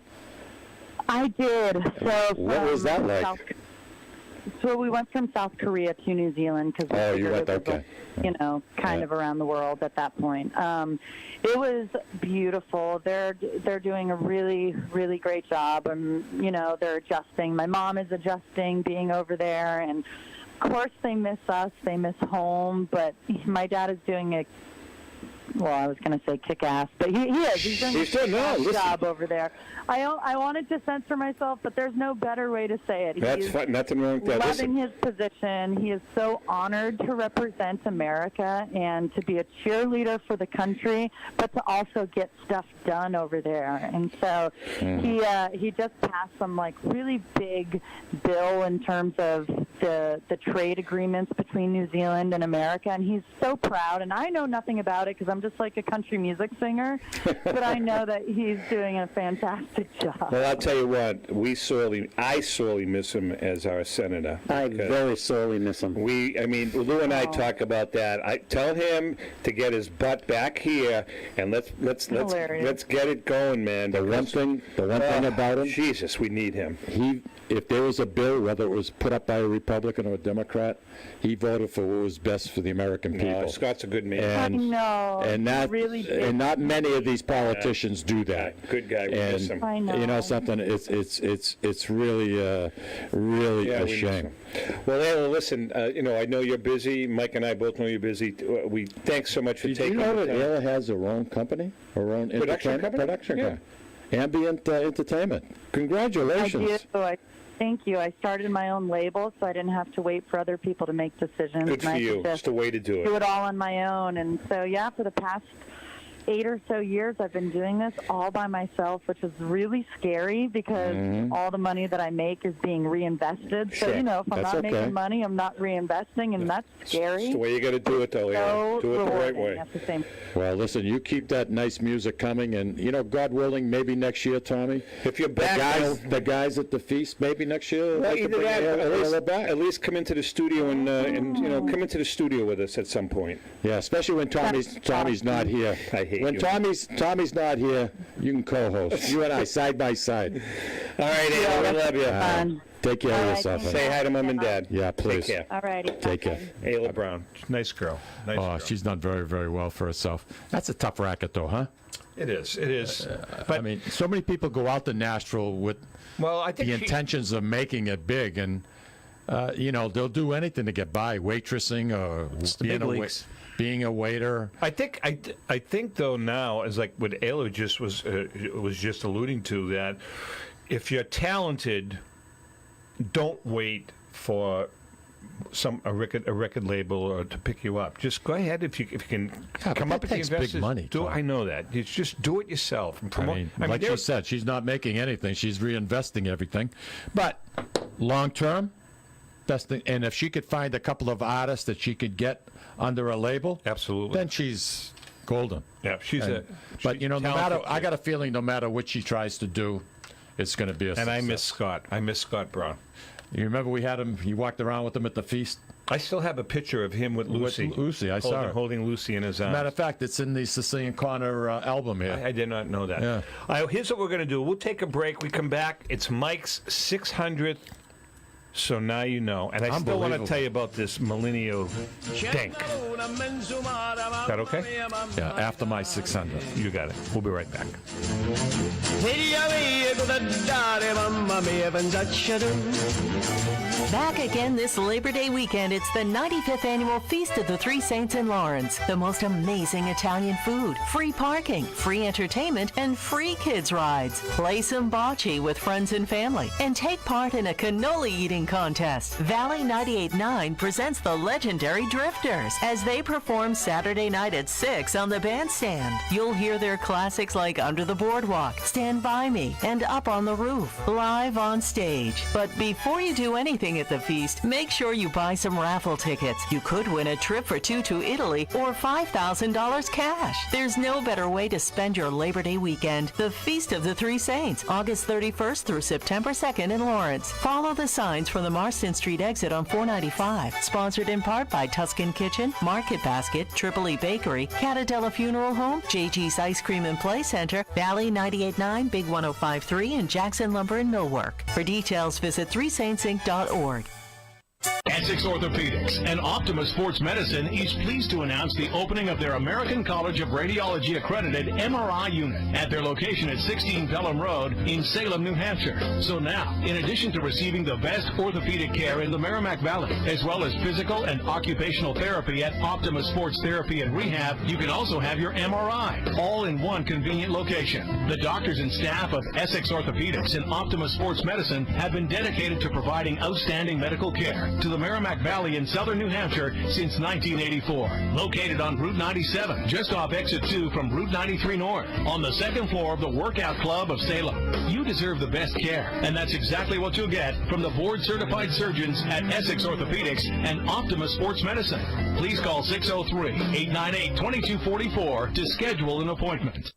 I did. So what was that like? So we went from South Korea to New Zealand because you went, okay. Kind of around the world at that point. It was beautiful. They're doing a really, really great job, and they're adjusting. My mom is adjusting, being over there, and of course they miss us. They miss home, but my dad is doing I was going to say kick-ass, but he is. He's doing a kick-ass job over there. I wanted to censor myself, but there's no better way to say it. That's fine. Nothing wrong with that. Loving his position. He is so honored to represent America and to be a cheerleader for the country, but to also get stuff done over there. And so he just passed some really big bill in terms of the trade agreements between New Zealand and America, and he's so proud. And I know nothing about it because I'm just like a country music singer, but I know that he's doing a fantastic job. Well, I'll tell you what, I sorely miss him as our senator. I very sorely miss him. Lou and I talk about that. I tell him to get his butt back here, and let's get it going, man. The one thing about him, Jesus, we need him. If there was a bill, whether it was put up by a Republican or a Democrat, he voted for what was best for the American people. Scott's a good man. I know. And not many of these politicians do that. Good guy. We miss him. I know. You know something? It's really a shame. Well, listen. I know you're busy. Mike and I both know you're busy. We thanks so much for taking. Did you know that Ayla has her own company, her own production company? Yeah. Ambient Entertainment. Congratulations. I do. Thank you. I started my own label, so I didn't have to wait for other people to make decisions. Good for you. It's the way to do it. Do it all on my own. And so, for the past 8 or so years, I've been doing this all by myself, which is really scary because all the money that I make is being reinvested. Sure. So, if I'm not making money, I'm not reinvesting, and that's scary. It's the way you got to do it, though. So do it the right way. At the same. Well, listen, you keep that nice music coming, and God willing, maybe next year, Tommy. If you're back, the guys at the feast, maybe next year. Well, either that, at least come into the studio and come into the studio with us at some point. Yeah, especially when Tommy's not here. I hate when you. Tommy's not here, you can co-host. You and I, side by side. All right, Ayla, we love you. Take care of All right, yourself. thank Say hi to Mom and Dad. Yeah, please. Take care. All righty. Take care. Ayla Brown. Nice girl. Nice girl. She's done very, very well for herself. That's a tough racket, though, huh? It is. It is. But I mean, so many people go out to Nashville with I think the intentions of making it big, and they'll do anything to get by, waitressing or being a waiter. I think though now, as like what Ayla just was just alluding to, that if you're talented, don't wait for a record label or to pick you up. Just go ahead if you can come up with the investors. Big money. I know that. It's just do it yourself and promote. Like you said, she's not making anything. She's reinvesting everything. But long term, best thing. And if she could find a couple of artists that she could get under a label, absolutely, then she's golden. Yeah, but no matter, I got a feeling no matter what she tries to do, it's going to be a success. And I miss Scott. I miss Scott Brown. You remember we had him? You walked around with him at the feast. I still have a picture of him with Lucy. I saw it. Holding Lucy in his arms. Matter of fact, it's in the Sicilian Corner album here. I did not know that. Yeah. Here's what we're going to do. We'll take a break. We come back. It's Mike's 600th. So now you know. And I still want to tell you about this Millennial Dank. Is that okay? Yeah, after my 600. You got it. We'll be right back. Back again this Labor Day weekend. It's the 95th Annual Feast of the Three Saints in Lawrence. The most amazing Italian food, free parking, free entertainment, and free kids rides. Play some bocce with friends and family, and take part in a cannoli eating contest. Valley 98.9 presents the legendary Drifters as they perform Saturday night at 6 on the bandstand. You'll hear their classics like Under the Boardwalk, Stand By Me, and Up on the Roof, live on stage. But before you do anything at the feast, make sure you buy some raffle tickets. You could win a trip for two to Italy or $5,000 cash. There's no better way to spend your Labor Day weekend. The Feast of the Three Saints, August 31st through September 2nd in Lawrence. Follow the signs from the Marston Street exit on 495. Sponsored in part by Tuscan Kitchen, Market Basket, Tripoli Bakery, Catadella Funeral Home, JG's Ice Cream and Play Center, Valley 98.9, Big 105.3, and Jackson Lumber and Millwork. For details, visit threesaintsinc.org. Essex Orthopedics and Optima Sports Medicine is pleased to announce the opening of their American College of Radiology accredited MRI unit at their location at 16 Pelham Road in Salem, New Hampshire. So now, in addition to receiving the best orthopedic care in the Merrimack Valley, as well as physical and occupational therapy at Optima Sports Therapy and Rehab, you can also have your MRI, all in one convenient location. The doctors and staff of Essex Orthopedics and Optima Sports Medicine have been dedicated to providing outstanding medical care to the Merrimack Valley in southern New Hampshire since 1984. Located on Route 97, just off Exit 2 from Route 93 North, on the second floor of the Workout Club of Salem. You deserve the best care, and that's exactly what you'll get from the board-certified surgeons at Essex Orthopedics and Optima Sports Medicine. Please call 603-898-2244 to schedule an appointment.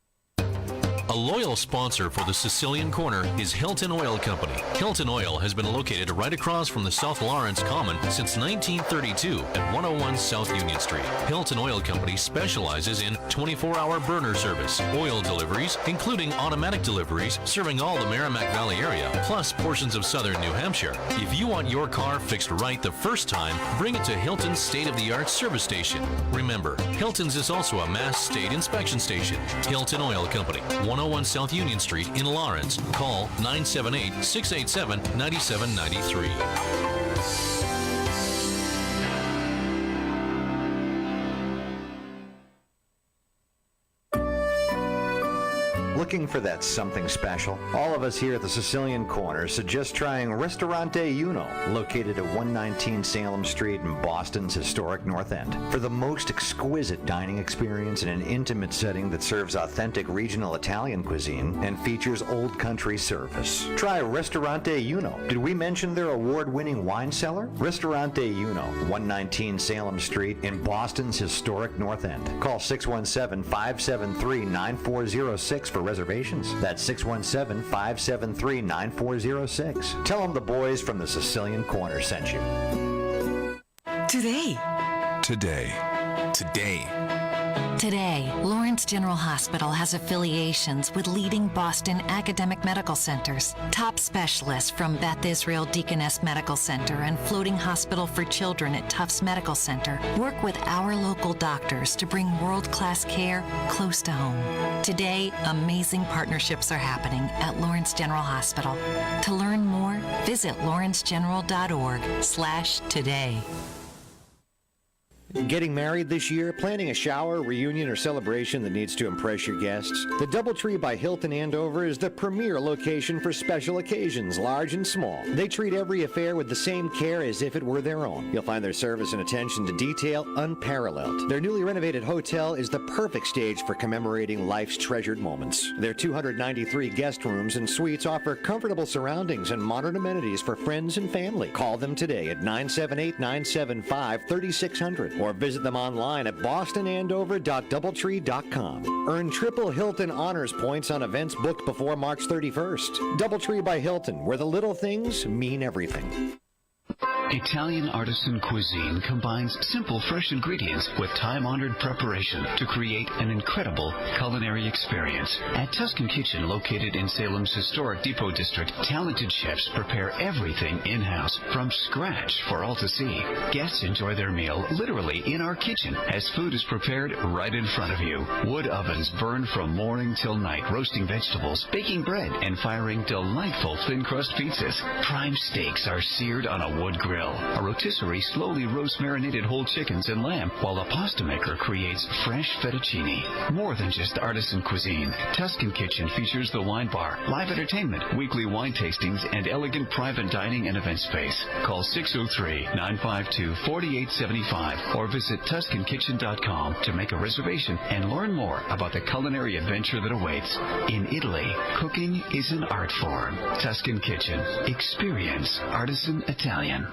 A loyal sponsor for the Sicilian Corner is Hilton Oil Company. Hilton Oil has been located right across from the South Lawrence Common since 1932 at 101 South Union Street. Hilton Oil Company specializes in 24-hour burner service, oil deliveries, including automatic deliveries, serving all the Merrimack Valley area, plus portions of southern New Hampshire. If you want your car fixed right the first time, bring it to Hilton's state-of-the-art service station. Remember, Hilton's is also a Mass State Inspection Station. Hilton Oil Company, 101 South Union Street in Lawrence. Call 978-687-9793. Looking for that something special? All of us here at the Sicilian Corner suggest trying Ristorante Uno, located at 119 Salem Street in Boston's historic North End. For the most exquisite dining experience in an intimate setting that serves authentic regional Italian cuisine and features old country service. Try Ristorante Uno. Did we mention their award-winning wine cellar? Ristorante Uno, 119 Salem Street in Boston's historic North End. Call 617-573-9406 for reservations. That's 617-573-9406. Tell them the boys from the Sicilian Corner sent you. Today. Today, Lawrence General Hospital has affiliations with leading Boston academic medical centers. Top specialists from Beth Israel Deaconess Medical Center and Floating Hospital for Children at Tufts Medical Center work with our local doctors to bring world-class care close to home. Today, amazing partnerships are happening at Lawrence General Hospital. To learn more, visit lawrencegeneral.org/today. Getting married this year, planning a shower, reunion, or celebration that needs to impress your guests? The DoubleTree by Hilton Andover is the premier location for special occasions, large and small. They treat every affair with the same care as if it were their own. You'll find their service and attention to detail unparalleled. Their newly renovated hotel is the perfect stage for commemorating life's treasured moments. Their 293 guest rooms and suites offer comfortable surroundings and modern amenities for friends and family. Call them today at 978-975-3600. Or visit them online at bostonandover.doubletree.com. Earn triple Hilton Honors points on events booked before March 31st. DoubleTree by Hilton, where the little things mean everything. Italian artisan cuisine combines simple, fresh ingredients with time-honored preparation to create an incredible culinary experience. At Tuscan Kitchen, located in Salem's historic Depot District, talented chefs prepare everything in-house from scratch for all to see. Guests enjoy their meal literally in our kitchen as food is prepared right in front of you. Wood ovens burn from morning till night, roasting vegetables, baking bread, and firing delightful thin-crust pizzas. Prime steaks are seared on a wood grill. A rotisserie slowly roasts marinated whole chickens and lamb, while a pasta maker creates fresh fettuccine. More than just artisan cuisine, Tuscan Kitchen features the wine bar, live entertainment, weekly wine tastings, and elegant private dining and event space. Call 603-952-4875 or visit TuscanKitchen.com to make a reservation and learn more about the culinary adventure that awaits. In Italy, cooking is an art form. Tuscan Kitchen. Experience artisan Italian.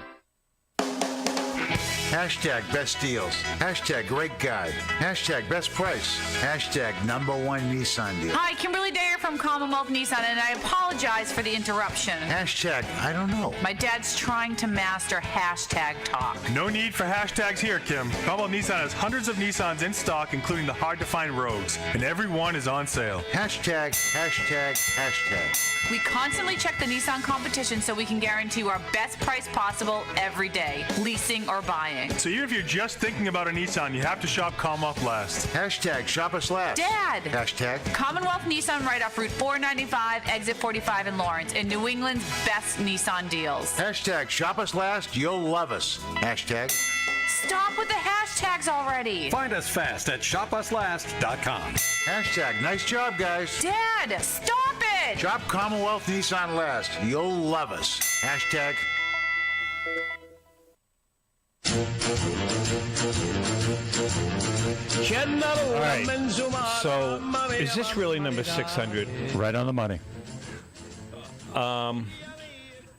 Hashtag best deals. Hashtag great guide. Hashtag best price. Hashtag #1 Nissan deal. Hi, Kimberly Dare from Commonwealth Nissan, and I apologize for the interruption. Hashtag I don't know. My dad's trying to master hashtag talk. No need for hashtags here, Kim. Commonwealth Nissan has hundreds of Nissans in stock, including the hard-to-find Rogues, and every one is on sale. Hashtag. We constantly check the Nissan competition so we can guarantee our best price possible every day, leasing or buying. So even if you're just thinking about a Nissan, you have to shop Commonwealth last. Hashtag shop us last. Dad! Hashtag Commonwealth Nissan right off Route 495, exit 45 in Lawrence, and New England's best Nissan deals. Hashtag shop us last. You'll love us. Hashtag. Stop with the hashtags already. Find us fast at shopuslast.com. Hashtag nice job, guys. Dad, stop it! Shop Commonwealth Nissan last. You'll love us. Hashtag. All right. So, is this really number 600? Right on the money.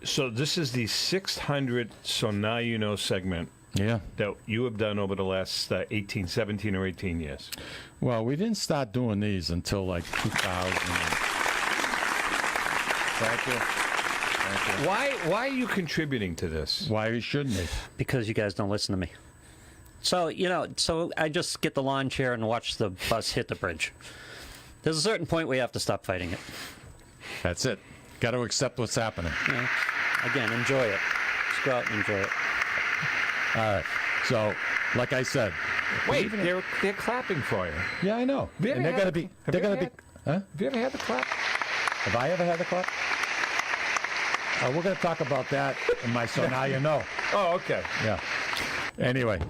So this is the 600 So Now You Know segment. Yeah. That you have done over the last 17 or 18 years. Well, we didn't start doing these until like 2000. Thank you. Why are you contributing to this? Why shouldn't they? Because you guys don't listen to me. So, so I just get the lawn chair and watch the bus hit the bridge. There's a certain point where you have to stop fighting it. That's it. Got to accept what's happening. Yeah. Again, enjoy it. Just go out and enjoy it. All right. So, like I said. Wait, they're clapping for you. Yeah, I know. And they're going to be. They're going to be. Huh? Have you ever had the clap? Have I ever had the clap? We're going to talk about that in my So Now You Know. Oh, okay. Yeah. Anyway.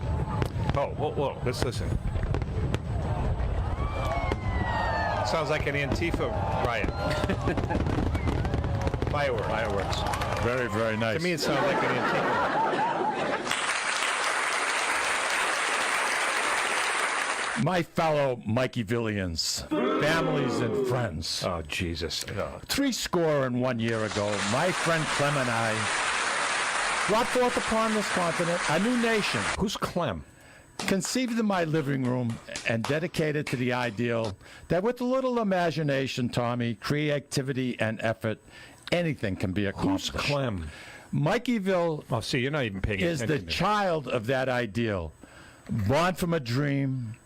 Oh, whoa. Let's listen. Sounds like an Antifa riot. Fireworks. Very, very nice. To me, it sounds like an Antifa. My fellow Mikeyvillians, families and friends. Oh, Jesus. Oh. 71 years ago, my friend Clem and I brought forth upon this continent a new nation. Who's Clem? Conceived in my living room and dedicated to the ideal that with a little imagination, Tommy, creativity, and effort, anything can be accomplished. Who's Clem? Mikeyville you're not even paying is attention the child of that ideal, born from a dream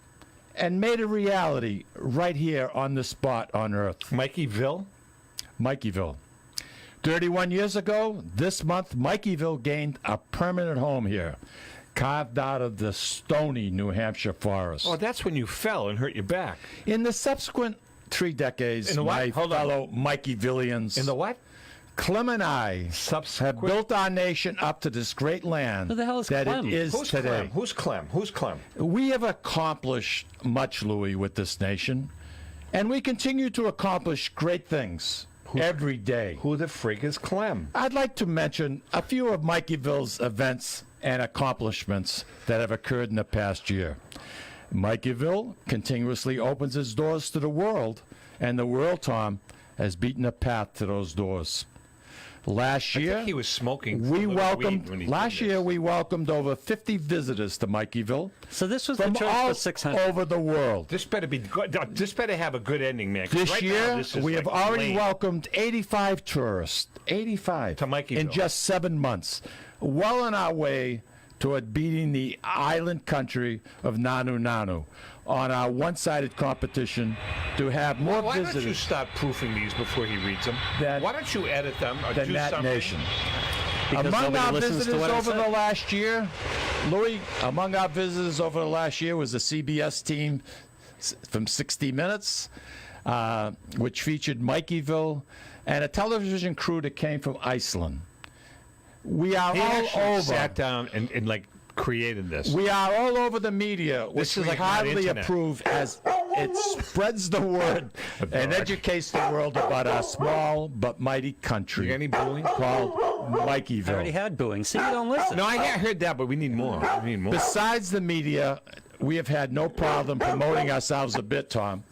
and made a reality right here on the spot on Earth. Mikeyville? Mikeyville. 31 years ago, this month, Mikeyville gained a permanent home here, carved out of the stony New Hampshire forest. Oh, that's when you fell and hurt your back. In the subsequent 3 decades, my fellow Mikeyvillians... In the what? Clem and I have built our nation up to this great land Who the hell is that Clem? it is Who's today. Clem? Who's Clem? Who's Clem? We have accomplished much, Louis, with this nation, and we continue to accomplish great things every day. Who the frig is Clem? I'd like to mention a few of Mikeyville's events and accomplishments that have occurred in the past year. Mikeyville continuously opens its doors to the world, and the world, Tom, has beaten a path to those doors. Last year, I think he was smoking. we a little welcomed. weed when he Last did year, this. we welcomed over 50 visitors to Mikeyville. So this was from the church all for 600. over the world. This better be good. This better have a good ending, man. 'cause This right year, now, this is we have like already lame. welcomed 85 tourists. 85 to Mikeyville in just 7 months. Well on our way toward beating the island country of Nanu Nanu on our one-sided competition to have more Why visitors don't you stop proofing these before he reads them? Why don't you edit them or than do that something? nation. Because Among nobody our listens to visitors what I over said? the last year, Louis, among our visitors over the last year was the CBS team from 60 Minutes, which featured Mikeyville, and a television crew that came from Iceland. We are He all actually over. sat down and like created this. We are all over the media, which is we like not hardly internet. approve, as it spreads the word and educates the world about our small but mighty country. You got any booing? Called I already Mikeyville. had booing. See, you don't listen. No, I heard that, but we need more. We need more. Besides the media, we have had no problem promoting ourselves a bit, Tom.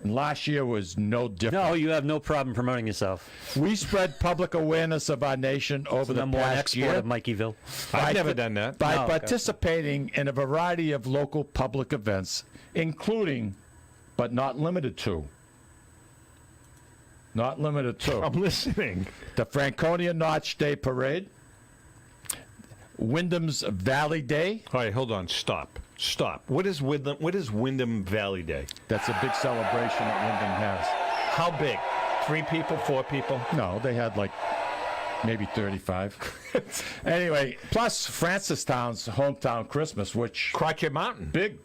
And last year was no different. No, you have no problem promoting yourself. We spread public awareness of our nation over the Number one past export year of Mikeyville. I've never done that. by No, okay. participating in a variety of local public events, including, but not limited to, I'm listening. the Franconia Notch Day Parade, Wyndham's Valley Day. All right, hold on. Stop. What is Wyndham Valley Day? That's a big celebration that Wyndham has. How big? 3 people? 4 people? No, they had like maybe 35. Anyway, plus Francistown's hometown Christmas, which Crotchet Mountain. big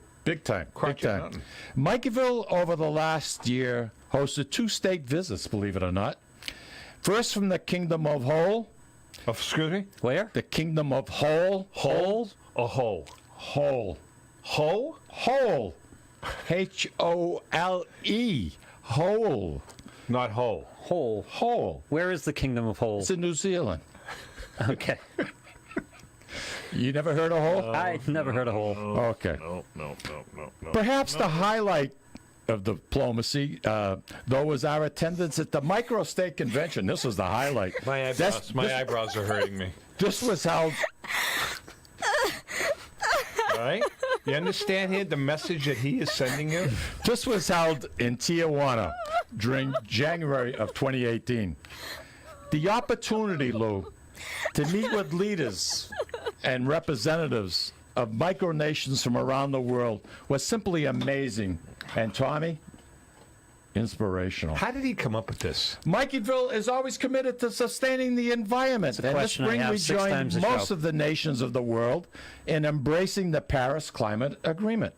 time. Crotchet Mountain. Mikeyville over the last year hosted 2 state visits, believe it or not. First from the Kingdom of Hole. Excuse me? Where? The Kingdom of Hole. Hole or hole? Hole. Hole? Hole. Hole. Hole. Not hole. Hole. Hole. Where is the Kingdom of Hole? It's in New Zealand. Okay. You never heard of Hole? I never heard of Hole. Okay. No. Perhaps the highlight of diplomacy, though, was our attendance at the Micro-State Convention. This was the highlight. My eyebrows are hurting me. This was held... All right? You understand here the message that he is sending you? This was held in Tijuana during January of 2018. The opportunity, Lou, to meet with leaders and representatives of micronations from around the world was simply amazing. And Tommy, inspirational. How did he come up with this? Mikeyville is always committed to sustaining the environment. It's a And this question I spring have we 6 times joined a most show. of the nations of the world in embracing the Paris Climate Agreement.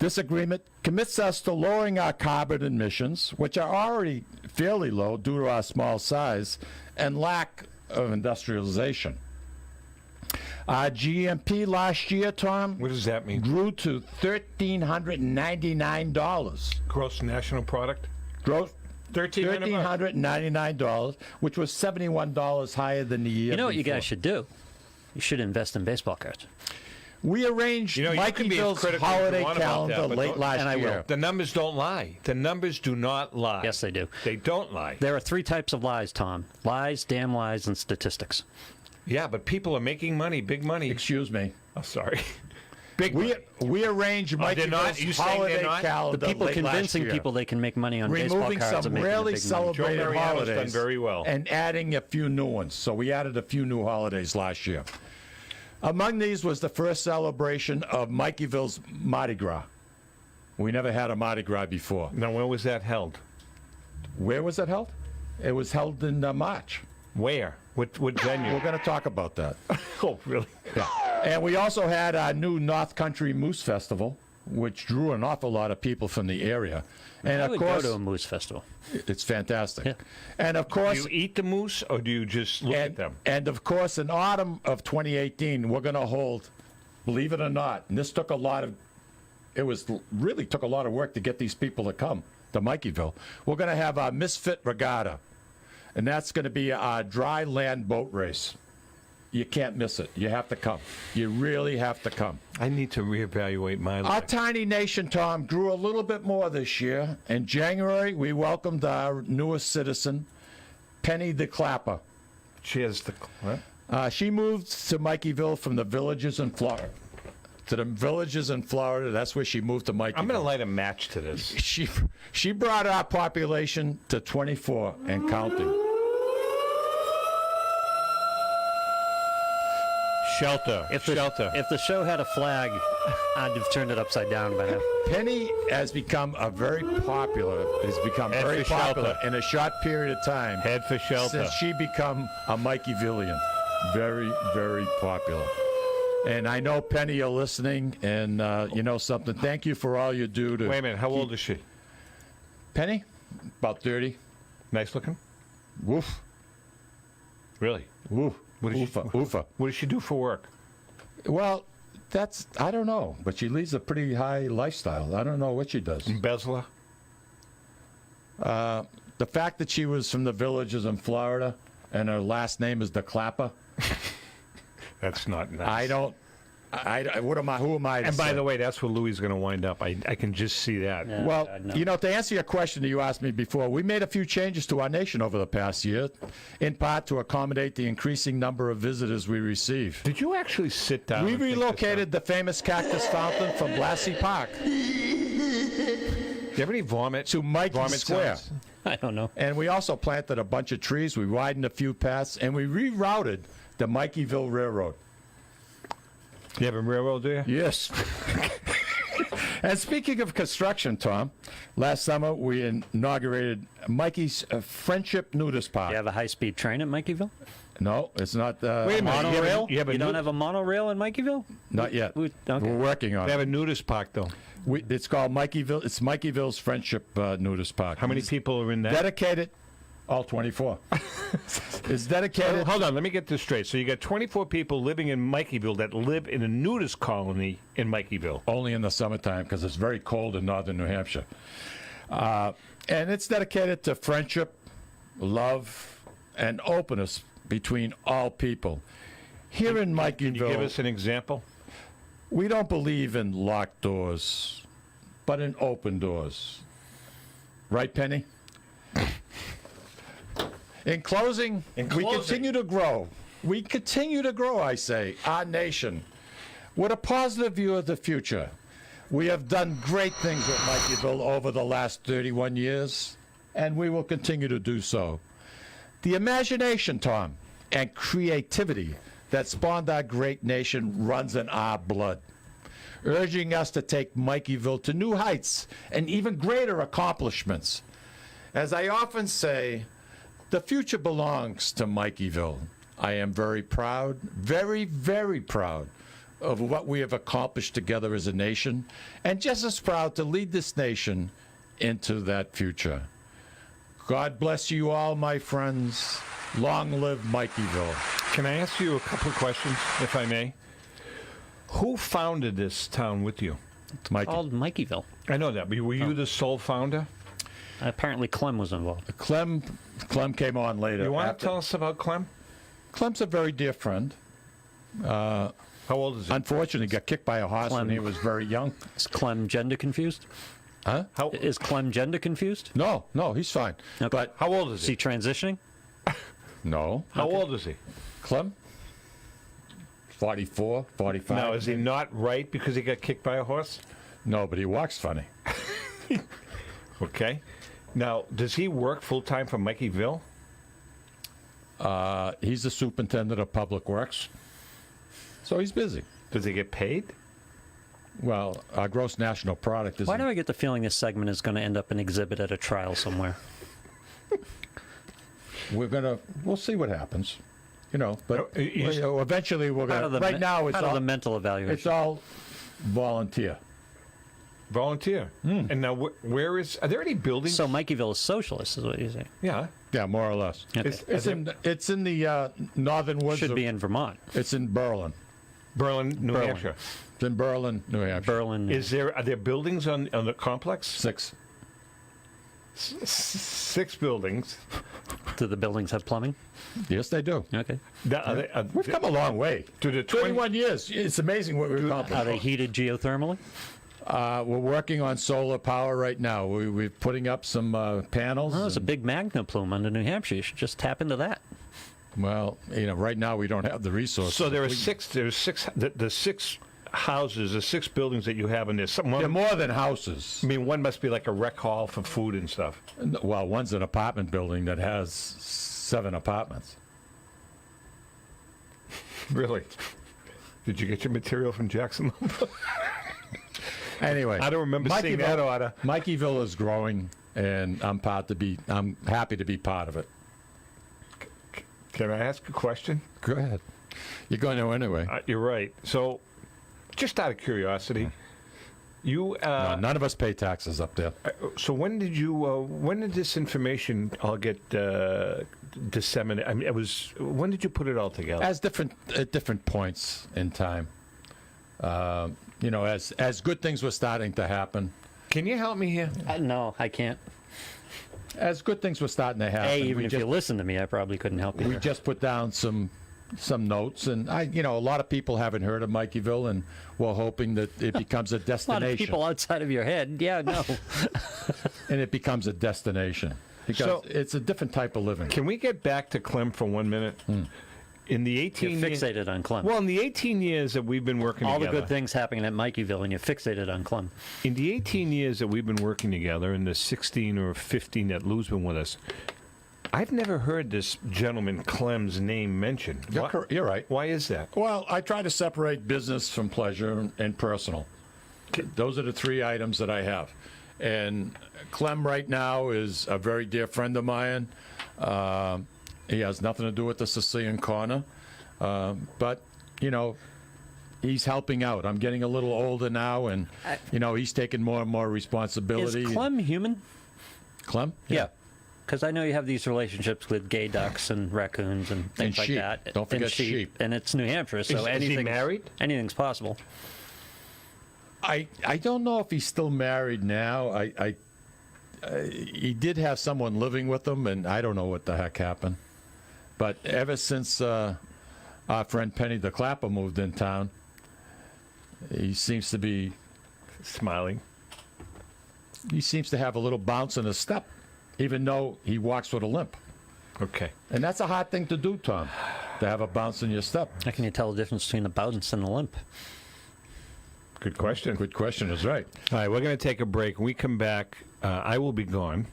This agreement commits us to lowering our carbon emissions, which are already fairly low due to our small size and lack of industrialization. Our GMP last year, Tom, What does that mean? grew to $1,399. Gross national product? Gross $1,300. $1,399, which was $71 higher than the year You know what you before. guys should do? You should invest in baseball cards. We arranged You can be as Mikeyville's critical as you holiday want about calendar that, but late don't- last and I year. will. The numbers don't lie. The numbers do not lie. Yes, they do. They don't lie. There are 3 types of lies, Tom. Lies, damn lies, and statistics. Yeah, but people are making money, big money. Excuse me. Oh, sorry. Big money. We arranged they're not? Mikeyville's You saying they're holiday not? calendar The people late last convincing year, people they can make money on baseball removing cards some and making rarely the big money. celebrated Joe Mariano's holidays done very well. and adding a few new ones. So we added a few new holidays last year. Among these was the first celebration of Mikeyville's Mardi Gras. We never had a Mardi Gras before. Now, when was that held? Where was it held? It was held in March. Where? What venue? We're going to talk about that. Oh, really? Yeah. And we also had our new North Country Moose Festival, which drew an awful lot of people from the area. And I of would course, go to a moose festival. it's fantastic. Yeah. And of course, Do you eat the moose or do you just look at them? And of course, in autumn of 2018, we're going to hold, believe it or not, and this took a lot of, really took a lot of work to get these people to come to Mikeyville. We're going to have our Misfit Regatta, and that's going to be our dry land boat race. You can't miss it. You have to come. You really have to come. I need to reevaluate my Our life. tiny nation, Tom, grew a little bit more this year. In January, we welcomed our newest citizen, Penny the Clapper. She has the... What? She moved to Mikeyville from the villages in Florida. That's where she moved to Mikeyville. I'm going to light a match to this. She brought our population to 24 and counting. Shelter. If the show had a flag, I'd have turned it upside down by now. Penny has become very popular in a short period of time. Head for shelter. Since she become a Mikeyvillian. Very, very popular. And I know, Penny, you're listening, and you know something. Thank you for all you do to... Wait a minute. How old is she? Penny? About 30. Nice looking? Woof. Really? Woof. What does she do for work? Well, I don't know, but she leads a pretty high lifestyle. I don't know what she does. Embezzler? The fact that she was from the villages in Florida and her last name is the Clapper. That's not nice. I don't. Who am I? And by the way, that's where Louis is going to wind up. I can just see that. Yeah, Well, no. you know, to answer your question that you asked me before, we made a few changes to our nation over the past year, in part to accommodate the increasing number of visitors we receive. Did you actually sit down? We and think this relocated the famous cactus fountain from Blassie Park out? Do you have any vomit? to Mikey Vomit Square. sounds? I don't know. And we also planted a bunch of trees. We widened a few paths, and we rerouted the Mikeyville Railroad. You have a railroad there? Yes. And speaking of construction, Tom, last summer we inaugurated Mikey's Friendship Nudist Park. You have a high-speed train at Mikeyville? No, it's not. Wait a minute. Monorail? You don't have a monorail in Mikeyville? Not yet. Okay. We're working on They have it. a nudist park, though. It's called Mikeyville. It's Mikeyville's Friendship Nudist Park. How many people are in that? Dedicated. All 24. It's dedicated. Hold on, let me get this straight. So you got 24 people living in Mikeyville that live in a nudist colony in Mikeyville. Only in the summertime because it's very cold in northern New Hampshire. And it's dedicated to friendship, love, and openness between all people. Here in Mikeyville, Can you give us an example? we don't believe in locked doors, but in open doors. Right, Penny? In closing, we continue to grow. We continue to grow, I say, our nation, with a positive view of the future. We have done great things with Mikeyville over the last 31 years, and we will continue to do so. The imagination, Tom, and creativity that spawned our great nation runs in our blood, urging us to take Mikeyville to new heights and even greater accomplishments. As I often say, the future belongs to Mikeyville. I am very proud, very, very proud of what we have accomplished together as a nation, and just as proud to lead this nation into that future. God bless you all, my friends. Long live Mikeyville. Can I ask you a couple of questions, if I may? Who founded this town with you? It's Mikey. Called Mikeyville. I know that, but were you the sole founder? Apparently Clem was involved. Clem came on later. You want to tell us about Clem? Clem's a very dear friend. How old is he? Unfortunately, got kicked by a horse when he was very young. Is Clem gender confused? Huh? Is Clem gender confused? No, he's fine. Okay. But how old is he? Is he transitioning? No. How old is he? Clem? 44, 45. Now, is he not right because he got kicked by a horse? No, but he walks funny. Okay. Now, does he work full-time for Mikeyville? He's the superintendent of public works. So he's busy. Does he get paid? Well, our gross national product is. Why do I get the feeling this segment is going to end up an exhibit at a trial somewhere? We'll see what happens. But eventually we're going to. Right now, it's all the mental evaluation. It's all volunteer. Volunteer. And now, are there any buildings? So Mikeyville is socialist, is what you're saying? Yeah. Yeah, more or less. Okay. It's in the northern woods. Should be in Vermont. It's in Berlin. New Hampshire. It's in Berlin, New Hampshire. Are there buildings on the complex? 6. 6 buildings. Do the buildings have plumbing? Yes, they do. Okay. We've come a long way. 21 years. It's amazing what we've accomplished. Are they heated geothermally? We're working on solar power right now. We're putting up some panels. Oh, there's a big magna plume under New Hampshire. You should just tap into that. Well, right now we don't have the resources. So there are 6. There's 6. The 6 houses, the 6 buildings that you have in there. They're more than houses. I mean, one must be like a rec hall for food and stuff. Well, one's an apartment building that has 7 apartments. Really? Did you get your material from Jackson? Anyway, I don't remember seeing that order. Mikeyville is growing, and I'm happy to be part of it. Can I ask a question? Go ahead. You're going to anyway. You're right. So, just out of curiosity, you no, none of us pay taxes up there. So when did this information all get disseminated? I mean, when did you put it all together? At different points in time. As good things were starting to happen. Can you help me here? No, I can't. As good things were starting to happen. Even if you listen to me, I probably couldn't help you. We just put down some notes, and a lot of people haven't heard of Mikeyville, and we're hoping that it becomes a destination. A lot of people outside of your head, yeah, no. And it becomes a destination because it's a different type of living. Can we get back to Clem for 1 minute? In the 18 you're fixated on Clem. Well, in the 18 years that we've been working all together. the good things happening at Mikeyville, and you're fixated on Clem. In the 18 years that we've been working together, and the 16 or 15 that Lou's been with us, I've never heard this gentleman Clem's name mentioned. You're right. Why is that? Well, I try to separate business from pleasure and personal. Those are the 3 items that I have. And Clem right now is a very dear friend of mine. He has nothing to do with the Sicilian Corner. But, he's helping out. I'm getting a little older now, and, he's taking more and more responsibility. Is Clem human? Clem? Yeah. Because I know you have these relationships with gay ducks and raccoons and things like that. Don't forget sheep. And it's New Hampshire, so is he married? Anything's possible. I don't know if he's still married now. He did have someone living with him, and I don't know what the heck happened. But ever since our friend Penny the Clapper moved in town, he seems to be smiling. He seems to have a little bounce in his step, even though he walks with a limp. Okay. And that's a hard thing to do, Tom, to have a bounce in your step. How can you tell the difference between a bounce and a limp? Good question. Good question is right. All right, we're going to take a break. When we come back, I will be gone.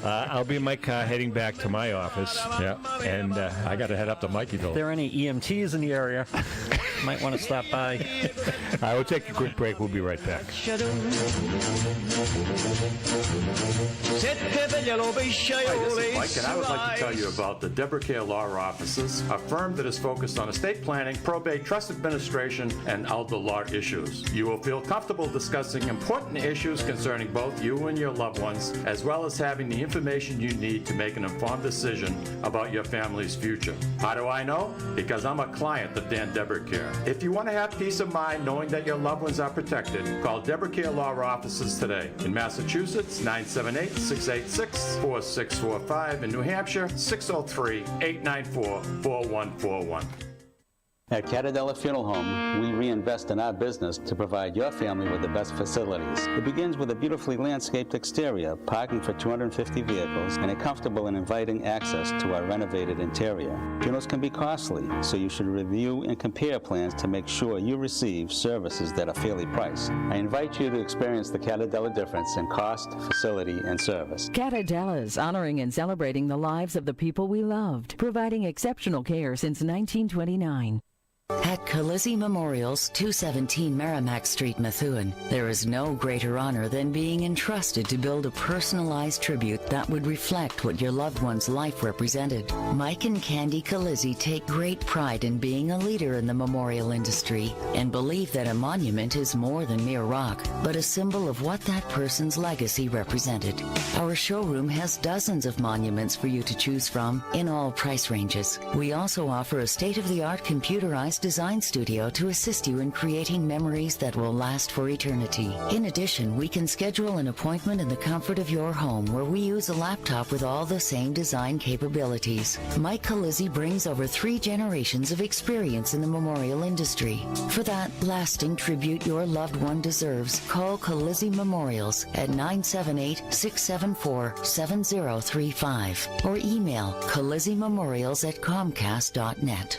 I'll be in my car heading back to my office. Yeah. And I got to head up to Mikeyville. If there are any EMTs in the area, might want to stop by. I will take a quick break. We'll be right back. Hi, this is Mike, and I would like to tell you about the Deborah Care Law Offices, a firm that is focused on estate planning, probate, trust administration, and elder law issues. You will feel comfortable discussing important issues concerning both you and your loved ones, as well as having the information you need to make an informed decision about your family's future. How do I know? Because I'm a client of Dan Deborah Care. If you want to have peace of mind knowing that your loved ones are protected, call Deborah Care Law Offices today. In Massachusetts, 978-686-4645. In New Hampshire, 603-894-4141. At Catadella Funeral Home, we reinvest in our business to provide your family with the best facilities. It begins with a beautifully landscaped exterior, parking for 250 vehicles, and a comfortable and inviting access to our renovated interior. Funerals can be costly, so you should review and compare plans to make sure you receive services that are fairly priced. I invite you to experience the Catadella difference in cost, facility, and service. Catadella's honoring and celebrating the lives of the people we loved, providing exceptional care since 1929. At Calizzi Memorials, 217 Merrimack Street, Methuen, there is no greater honor than being entrusted to build a personalized tribute that would reflect what your loved one's life represented. Mike and Candy Calizzi take great pride in being a leader in the memorial industry and believe that a monument is more than mere rock, but a symbol of what that person's legacy represented. Our showroom has dozens of monuments for you to choose from in all price ranges. We also offer a state-of-the-art computerized design studio to assist you in creating memories that will last for eternity. In addition, we can schedule an appointment in the comfort of your home where we use a laptop with all the same design capabilities. Mike Calizzi brings over 3 generations of experience in the memorial industry. For that lasting tribute your loved one deserves, call Calizzi Memorials at 978-674-7035 or email CalizziMemorials@comcast.net.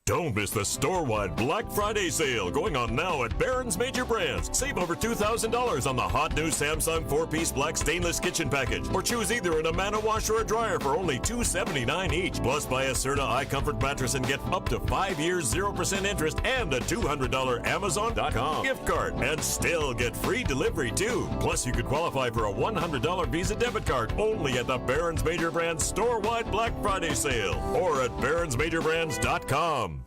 Don't miss the store-wide Black Friday sale going on now at Barron's Major Brands. Save over $2,000 on the hot new Samsung 4-piece black stainless kitchen package. Or choose either an Amana washer or dryer for only $279 each. Plus, buy a Serta iComfort mattress and get up to 5 years 0% interest and a $200 Amazon.com gift card. And still get free delivery, too. Plus, you could qualify for a $100 Visa debit card only at the Barron's Major Brands store-wide Black Friday sale. Or at barronsmajorbrands.com.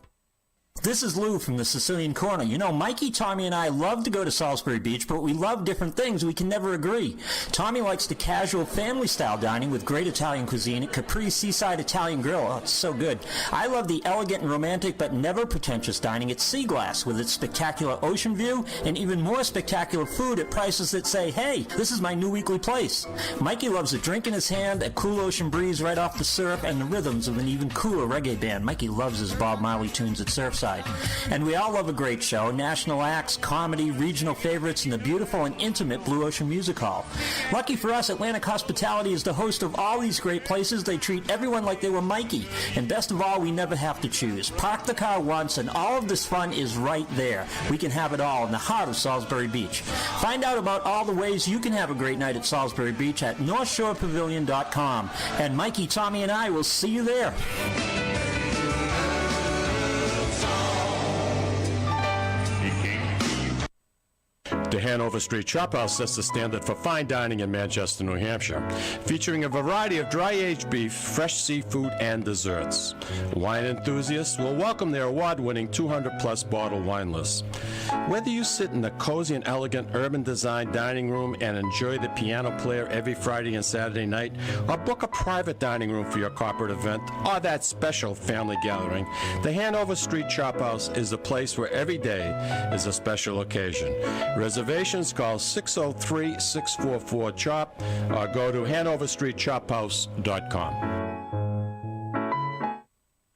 This is Lou from the Sicilian Corner. You know, Mikey, Tommy, and I love to go to Salisbury Beach, but we love different things. We can never agree. Tommy likes the casual family-style dining with great Italian cuisine at Capri's Seaside Italian Grill. Oh, it's so good. I love the elegant and romantic but never pretentious dining at Sea Glass with its spectacular ocean view and even more spectacular food at prices that say, hey, this is my new weekly place. Mikey loves a drink in his hand, a cool ocean breeze right off the surf, and the rhythms of an even cooler reggae band. Mikey loves his Bob Marley tunes at Surfside. And we all love a great show, national acts, comedy, regional favorites, and the beautiful and intimate Blue Ocean Music Hall. Lucky for us, Atlantic Hospitality is the host of all these great places. They treat everyone like they were Mikey. And best of all, we never have to choose. Park the car once, and all of this fun is right there. We can have it all in the heart of Salisbury Beach. Find out about all the ways you can have a great night at Salisbury Beach at NorthshorePavilion.com. And Mikey, Tommy, and I will see you there. The Hanover Street Chop House sets the standard for fine dining in Manchester, New Hampshire, featuring a variety of dry-aged beef, fresh seafood, and desserts. Wine enthusiasts will welcome their award-winning 200-plus bottle wine list. Whether you sit in the cozy and elegant urban design dining room and enjoy the piano player every Friday and Saturday night, or book a private dining room for your corporate event or that special family gathering, the Hanover Street Chop House is a place where every day is a special occasion. Reservations, call 603-644-CHOP or go to HanoverStreetChopHouse.com.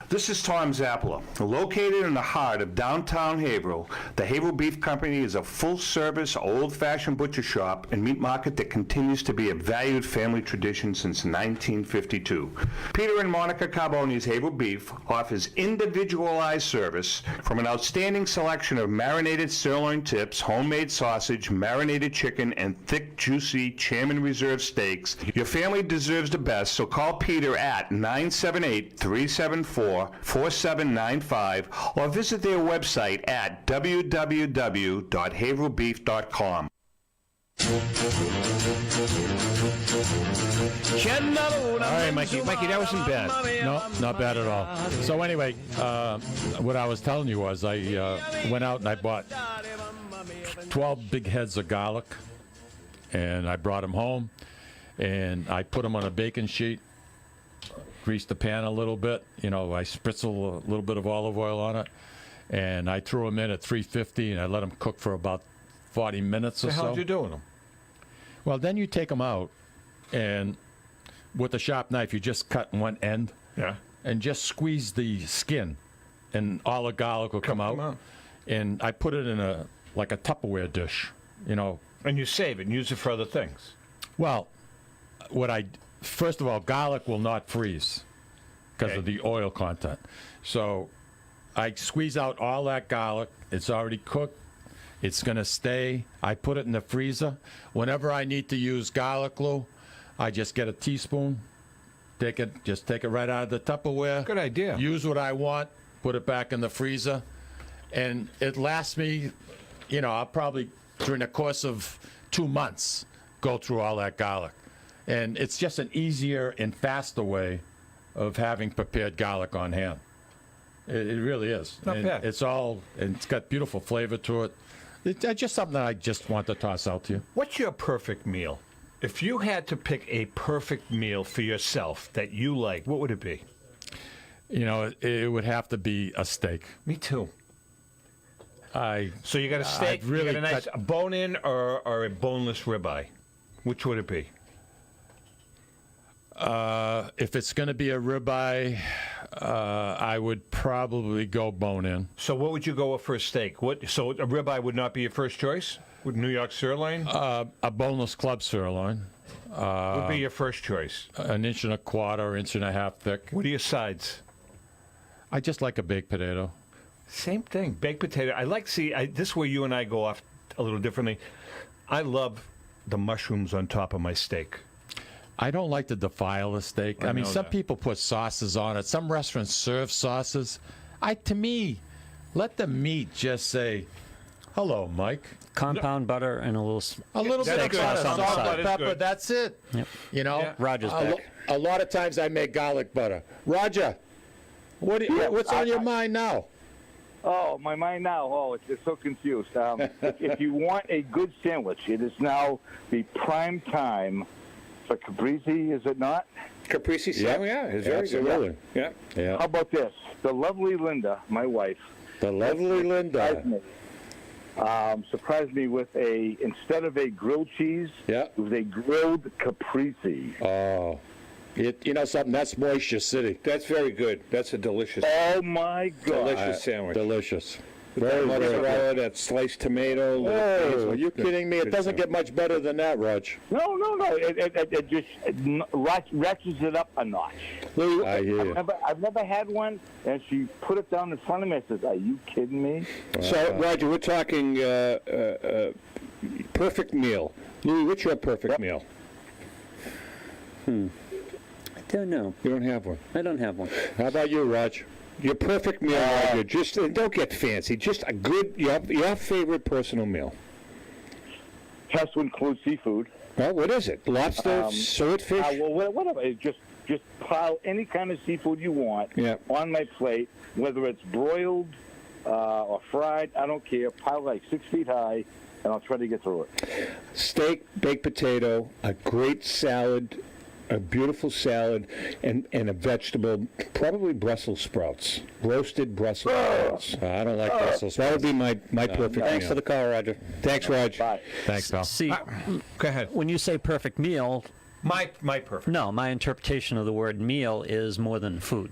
This is Tom Zappala. Located in the heart of downtown Haverhill, the Haverhill Beef Company is a full-service, old-fashioned butcher shop and meat market that continues to be a valued family tradition since 1952. Peter and Monica Carboni's Haverhill Beef offers individualized service from an outstanding selection of marinated sirloin tips, homemade sausage, marinated chicken, and thick, juicy Chairman Reserve steaks. Your family deserves the best, so call Peter at 978-374-4795 or visit their website at www.haverhillbeef.com. All right, Mikey, that wasn't bad. No, not bad at all. So anyway, what I was telling you was I went out and I bought 12 big heads of garlic, and I brought them home, and I put them on a baking sheet, greased the pan a little bit. You know, I spritz a little bit of olive oil on it, and I threw them in at 350, and I let them cook for about 40 minutes or so. How'd you doing them? Well, then you take them out, and with a sharp knife, you just cut one end, and just squeeze the skin, and all the garlic will come out. And I put it in a Tupperware dish, you know. And you save it and use it for other things. Well, first of all, garlic will not freeze because of the oil content. So I squeeze out all that garlic. It's already cooked. It's going to stay. I put it in the freezer. Whenever I need to use garlic glue, I just get a teaspoon, take it right out of the Tupperware. Good idea. Use what I want, put it back in the freezer. and it lasts me, I'll probably, during the course of 2 months, go through all that garlic. And it's just an easier and faster way of having prepared garlic on hand. It really is. Not bad. It's got beautiful flavor to it. It's just something that I just want to toss out to you. What's your perfect meal? If you had to pick a perfect meal for yourself that you like, what would it be? It would have to be a steak. Me too. So you got a steak, really you got a nice bone-in or a boneless ribeye? Which would it be? If it's going to be a ribeye, I would probably go bone-in. So what would you go with for a steak? So a ribeye would not be your first choice? Would New York sirloin? A boneless club sirloin. Would be your first choice? 1.25 inches, 1.5 inches thick. What are your sides? I just like a baked potato. Same thing, baked potato. This is where you and I go off a little differently. I love the mushrooms on top of my steak. I don't like to defile a steak. I mean, some people put sauces on it. Some restaurants serve sauces. To me, let the meat just say, "Hello, Mike." Compound butter and a little bit of sauce on the salt, side. pepper. That's it. Yep. Roger's back. A lot of times I make garlic butter. Roger, what's on your mind now? Oh, my mind now. Oh, it's so confused. If you want a good sandwich, it is now the prime time for caprese, is it not? Caprese sandwich, yeah, it's very absolutely. good. Yeah. How about this? The lovely Linda, my wife. The lovely Linda. Surprised me with instead of a grilled cheese, it was a grilled caprese. Oh. You know something? That's Moisture City. That's very good. That's a delicious. Oh my God! Delicious sandwich. Delicious. Very, mozzarella, that sliced tomato. Oh, are you kidding me? It doesn't get much better than that, Raj. No. It just ratchets it up a notch. I hear you. I've never had one, and she put it down in front of me and says, "Are you kidding me?" So, Roger, we're talking perfect meal. Louis, what's your perfect meal? I don't know. You don't have one? I don't have one. How about you, Raj? Your perfect meal, Roger. Just don't get fancy. Just a good, your favorite personal meal. Has to include seafood. Well, what is it? Lobster, swordfish? Well, whatever. Just pile any kind of seafood you want on my plate, whether it's broiled or fried. I don't care. Pile like 6 feet high, and I'll try to get through it. Steak, baked potato, a great salad, a beautiful salad, and a vegetable, probably Brussels sprouts, roasted Brussels sprouts. I don't like Brussels sprouts. That would be my perfect meal. Thanks for the call, Roger. Thanks, Raj. Bye. Thanks, pal. See, go ahead. When you say perfect meal, my perfect. No, my interpretation of the word meal is more than food.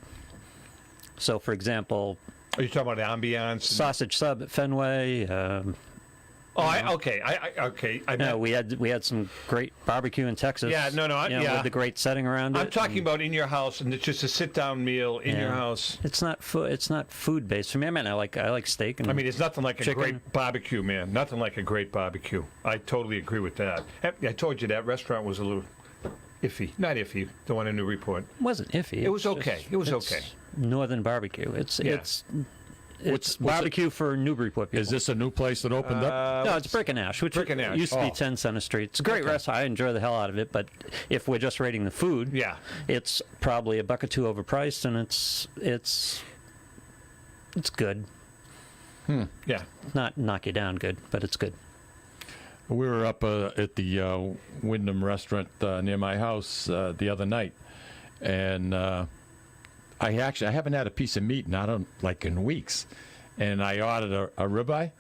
So, for example, are you talking about ambiance? Sausage sub at Fenway. Okay. We had some great barbecue in Texas. Yeah, with the great setting around it. I'm talking about in your house, and it's just a sit-down meal in your house. It's not food based for me. I mean, I like steak. And it's nothing like chicken. a great barbecue, man. Nothing like a great barbecue. I totally agree with that. I told you that restaurant was a little iffy. Not iffy. The one in Newburyport. It wasn't iffy. It was okay. It's Northern barbecue. It's barbecue for Newburyport people. Is this a new place that opened up? No, it's Brick and Ash, which used to be 10 Center Street. It's a great restaurant. I enjoy the hell out of it, but if we're just rating the food, it's probably $1 or $2 overpriced, and it's good. Yeah. Not knock you down good, but it's good. We were up at the Wyndham restaurant near my house the other night, and I haven't had a piece of meat in weeks, and I ordered a ribeye,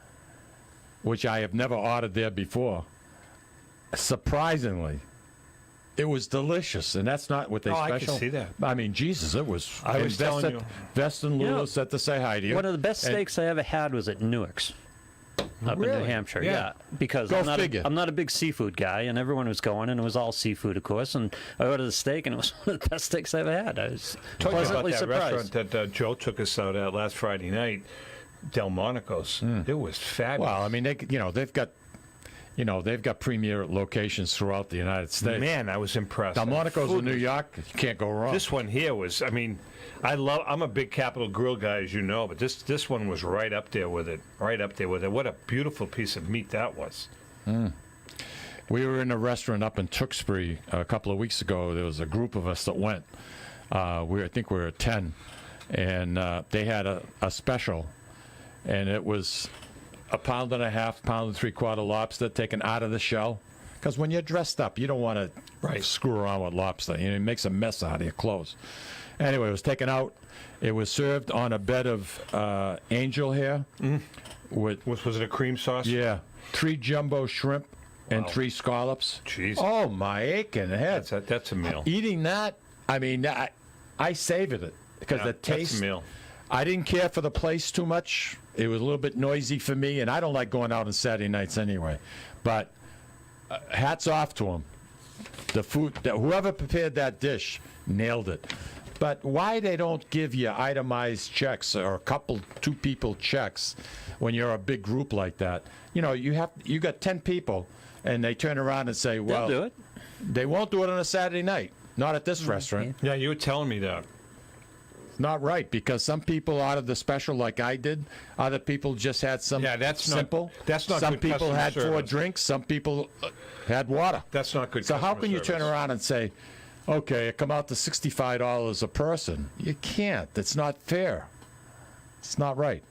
which I have never ordered there before. Surprisingly, it was delicious, and that's not what they special. I can see that. I mean, Jesus, it was. I was telling you. Veston Lewis had to say hi to you. One of the best steaks I ever had was at Newark's. Up in New Hampshire, yeah. Because I'm not a big seafood guy, and everyone was going, and it was all seafood, of course. And I ordered a steak, and it was one of the best steaks I ever had. I was pleasantly surprised. Restaurant that Joe took us out at last Friday night, Delmonico's. It was fabulous. Well, I mean, they've got. you know, they've got premier locations throughout the United States. Man, I was impressed. Delmonico's in Food New was- York. You can't go wrong. This one here was, I mean, I'm a big Capital Grill guy, as you know, but this one was right up there with it. Right up there with it. What a beautiful piece of meat that was. We were in a restaurant up in Tewksbury a couple of weeks ago. There was a group of us that went. I think we were 10, and they had a special, and it was a pound and a half, pound and three-quarter lobster taken out of the shell. Because when you're dressed up, you don't want to screw around with lobster. You know, it makes a mess out of your clothes. Anyway, it was taken out. It was served on a bed of angel hair. Was it a cream sauce? Yeah. 3 jumbo shrimp and 3 scallops. Jeez. Oh, my aching head. That's a meal. Eating that, I mean, I savored it because the taste. That's a meal. I didn't care for the place too much. It was a little bit noisy for me, and I don't like going out on Saturday nights anyway. But hats off to them. The food, whoever prepared that dish nailed it. But why they don't give you itemized checks or two people checks when you're a big group like that? You know, you got 10 people, and they turn around and say, well, They'll do it. They won't do it on a Saturday night. Not at this restaurant. Yeah, you were telling me that. Not right, because some people out of the special, like I did, other people just had some simple. That's not Some good people customer had 4 service. drinks. Some people had water. That's not good. So how customer can you turn service. around and say, okay, it come out to $65 a person? You can't. It's not fair. It's not right.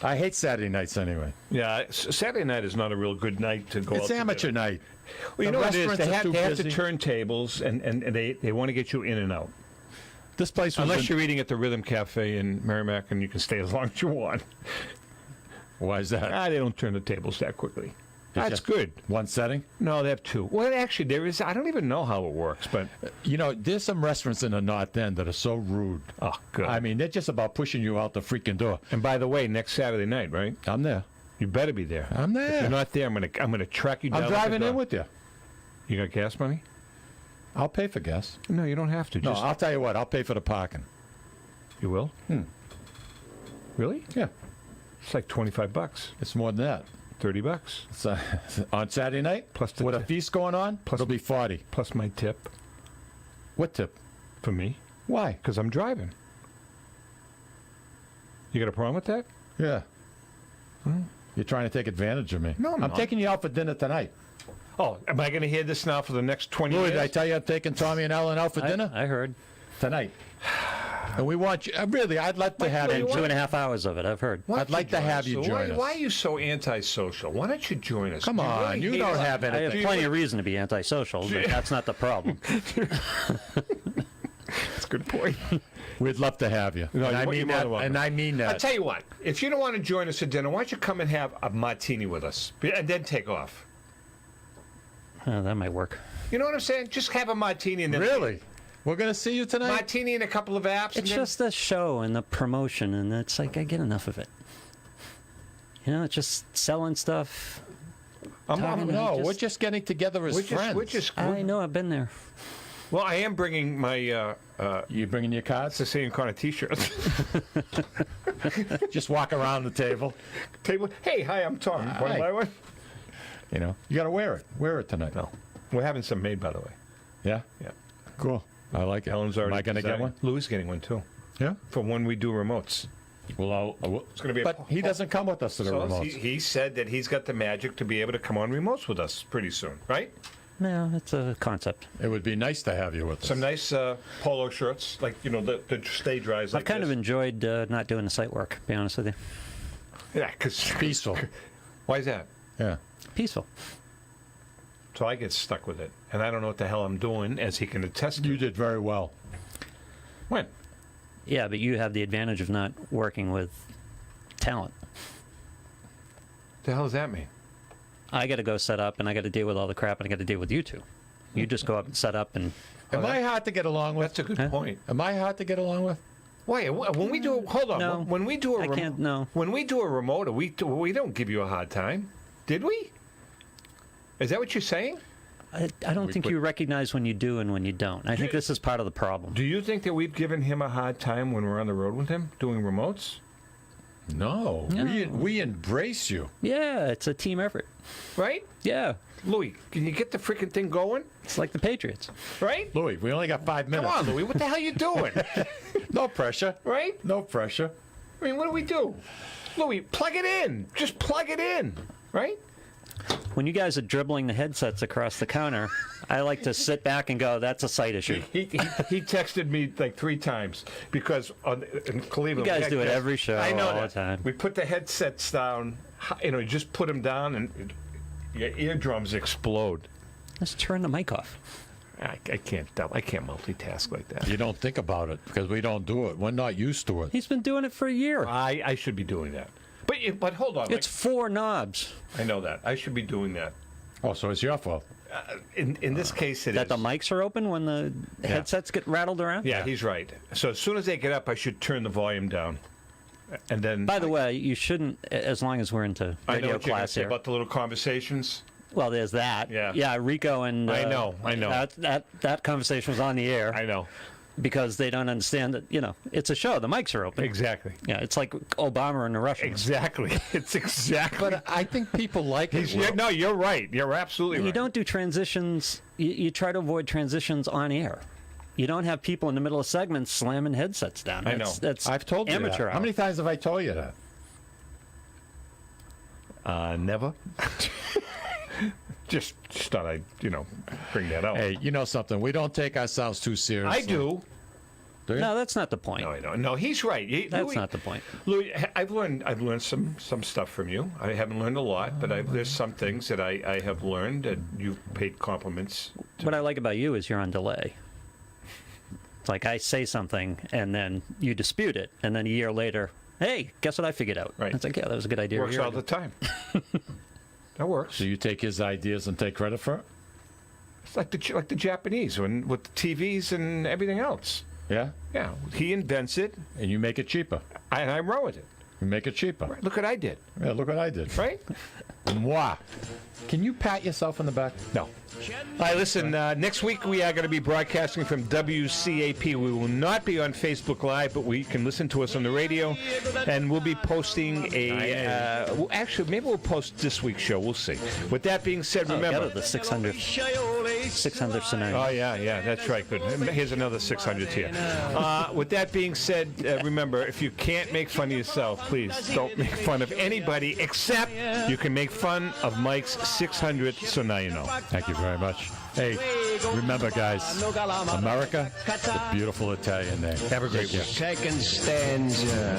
I hate Saturday nights anyway. Yeah, Saturday night is not a real good night to go out It's to amateur dinner. night. Well, you The know what it is? restaurants are They have too to busy. turn tables, and they want to get you in and out. This place was Unless you're eating at the Rhythm Cafe in Merrimack, and you can stay as long as you want. Why is that? They don't turn the tables that quickly. It's That's just good. One setting? No, they have 2. Well, actually, there is. I don't even know how it works, but You know, there's some restaurants in the North End that are so rude. Oh, good. I mean, they're just about pushing you out the freaking door. And by the way, next Saturday night, right? I'm there. You better be there. I'm there. If you're not there, I'm gonna track you down. I'm like a driving in dog. with you. You got gas money? I'll pay for gas. No, you don't have to. No, Just, I'll tell you what. I'll pay for the parking. You will? Really? Yeah. It's like $25. It's more than that. $30. So, on Saturday night, Plus the with a tip. feast going on, it'll be 40. Plus my tip What tip? for me, Why? because I'm driving. You got a problem with that? Yeah. You're trying to take advantage of me. No, I'm I'm not. taking you out for dinner tonight. Oh, am I going to hear this now for the next 20 Louis, years? did I tell you I'm taking Tommy and Ellen out for dinner? I heard. Tonight. And we want you, really, I'd like to have And you. 2.5 hours of it, I've heard. Why I'd don't like to join have us? you So join us. Why are you so antisocial? Why don't you join us? Come Do on, really you hate don't us? have I have anything. plenty of reason to be antisocial, but that's not the problem. That's a good point. We'd love to have you. No, and I you're mean more that. than welcome. And I mean I'll that. tell you what. If you don't want to join us at dinner, why don't you come and have a martini with us, and then take off? That might work. You know what I'm saying? Just have a martini and then Really? We're going to see you tonight? martini and a couple of apps. It's just the show and the promotion, and it's like I get enough of it. You know, it's just selling stuff. No, we're just getting together as friends. I know, I've been there. Well, I am bringing my. You bringing your cards? Sicilian Corner T-shirts. Just walk around the table. Hey, hi, I'm Tom. Want Hi. to buy one? You know, you got to wear it. Wear it tonight. No, we're having some made, by the way. Yeah? Yeah. Cool. I like it. Helen's already. Am I going to get one? Louis getting one too. Yeah. For when we do remotes. Well, It's going to be. But he doesn't come with us to the So remotes. he said that he's got the magic to be able to come on remotes with us pretty soon, right? No, it's a concept. It would be nice to have you with us. Some nice polo shirts, like the stage rise. I've kind of enjoyed not doing the site work, to be honest with you. Yeah, because peaceful. Why is that? Yeah. Peaceful. So I get stuck with it, and I don't know what the hell I'm doing, as he can attest to. You did very well. When? Yeah, but you have the advantage of not working with talent. The hell does that mean? I got to go set up, and I got to deal with all the crap, and I got to deal with you two. You just go up and set up, and Am I hard to get along with? That's a good point. Am I hard to get along with? Why? When we do, hold on. No. When we do a I can't. No. When we do a remote, we don't give you a hard time, did we? Is that what you're saying? I don't think you recognize when you do and when you don't. I think this is part of the problem. Do you think that we've given him a hard time when we're on the road with him doing remotes? No, we embrace you. Yeah, it's a team effort. Right? Yeah. Louis, can you get the freaking thing going? It's like the Patriots. Right? Louis, we only got 5 minutes. Come on, Louis, what the hell are you doing? No pressure. Right? No pressure. I mean, what do we do? Louis, plug it in. Just plug it in. Right? When you guys are dribbling the headsets across the counter, I like to sit back and go, that's a sight issue. He texted me like 3 times because in Cleveland... You guys do it every show, I know all that. the time. We put the headsets down, you just put them down and your eardrums explode. Let's turn the mic off. I can't multitask like that. You don't think about it because we don't do it. We're not used to it. He's been doing it for a year. I should be doing that. But hold on. It's 4 knobs. I know that. I should be doing that. Oh, so it's your fault. In this case, it is. That the mics are open when the headsets get rattled around? Yeah, he's right. So as soon as they get up, I should turn the volume down. And then... By the way, you shouldn't, as long as we're into I know radio what you're gonna class say here. about the little conversations. Well, there's that. Yeah. Yeah, Rico and... I know. That conversation was on the air. I know. Because they don't understand that, it's a show. The mics are open. Exactly. Yeah, it's like Obama and the Russians. Exactly. It's exactly. But I think people like it. No, you're right. You're absolutely right. You don't do transitions. You try to avoid transitions on air. You don't have people in the middle of segments slamming headsets down. I know. That's I've told you amateur that. How many times have I told you that? Never. Just thought I'd, bring that out. Hey, you know something? We don't take ourselves too seriously. I do. Do you? No, that's not the point. No, I don't. No, he's right. That's not the point. Louis, I've learned some stuff from you. I haven't learned a lot, but there's some things that I have learned, and you've paid compliments. What I like about you is you're on delay. It's like I say something, and then you dispute it, and then a year later, hey, guess what I figured out? Right. It's like, yeah, that was a good idea. Works all the time. That works. So you take his ideas and take credit for it? It's like the Japanese with the TVs and everything else. Yeah? Yeah. He invents it. And you make it cheaper. And I run with it. You make it cheaper. Right. Look what I did. Yeah, look what I did. Right? Moi. Can you pat yourself on the back? No. All right, listen, next week we are going to be broadcasting from WCAP. We will not be on Facebook Live, but we can listen to us on the radio, and we'll be posting actually, maybe we'll post this week's show. We'll see. With that being said, remember... the 600th scenario. Oh, yeah, that's right. Good. Here's another 600 here. With that being said, remember, if you can't make fun of yourself, please don't make fun of anybody, except you can make fun of Mike's 600th, so now you know. Thank you very much. Hey, remember, guys, America, it's a beautiful Italian name. Have a great week. Second stanza.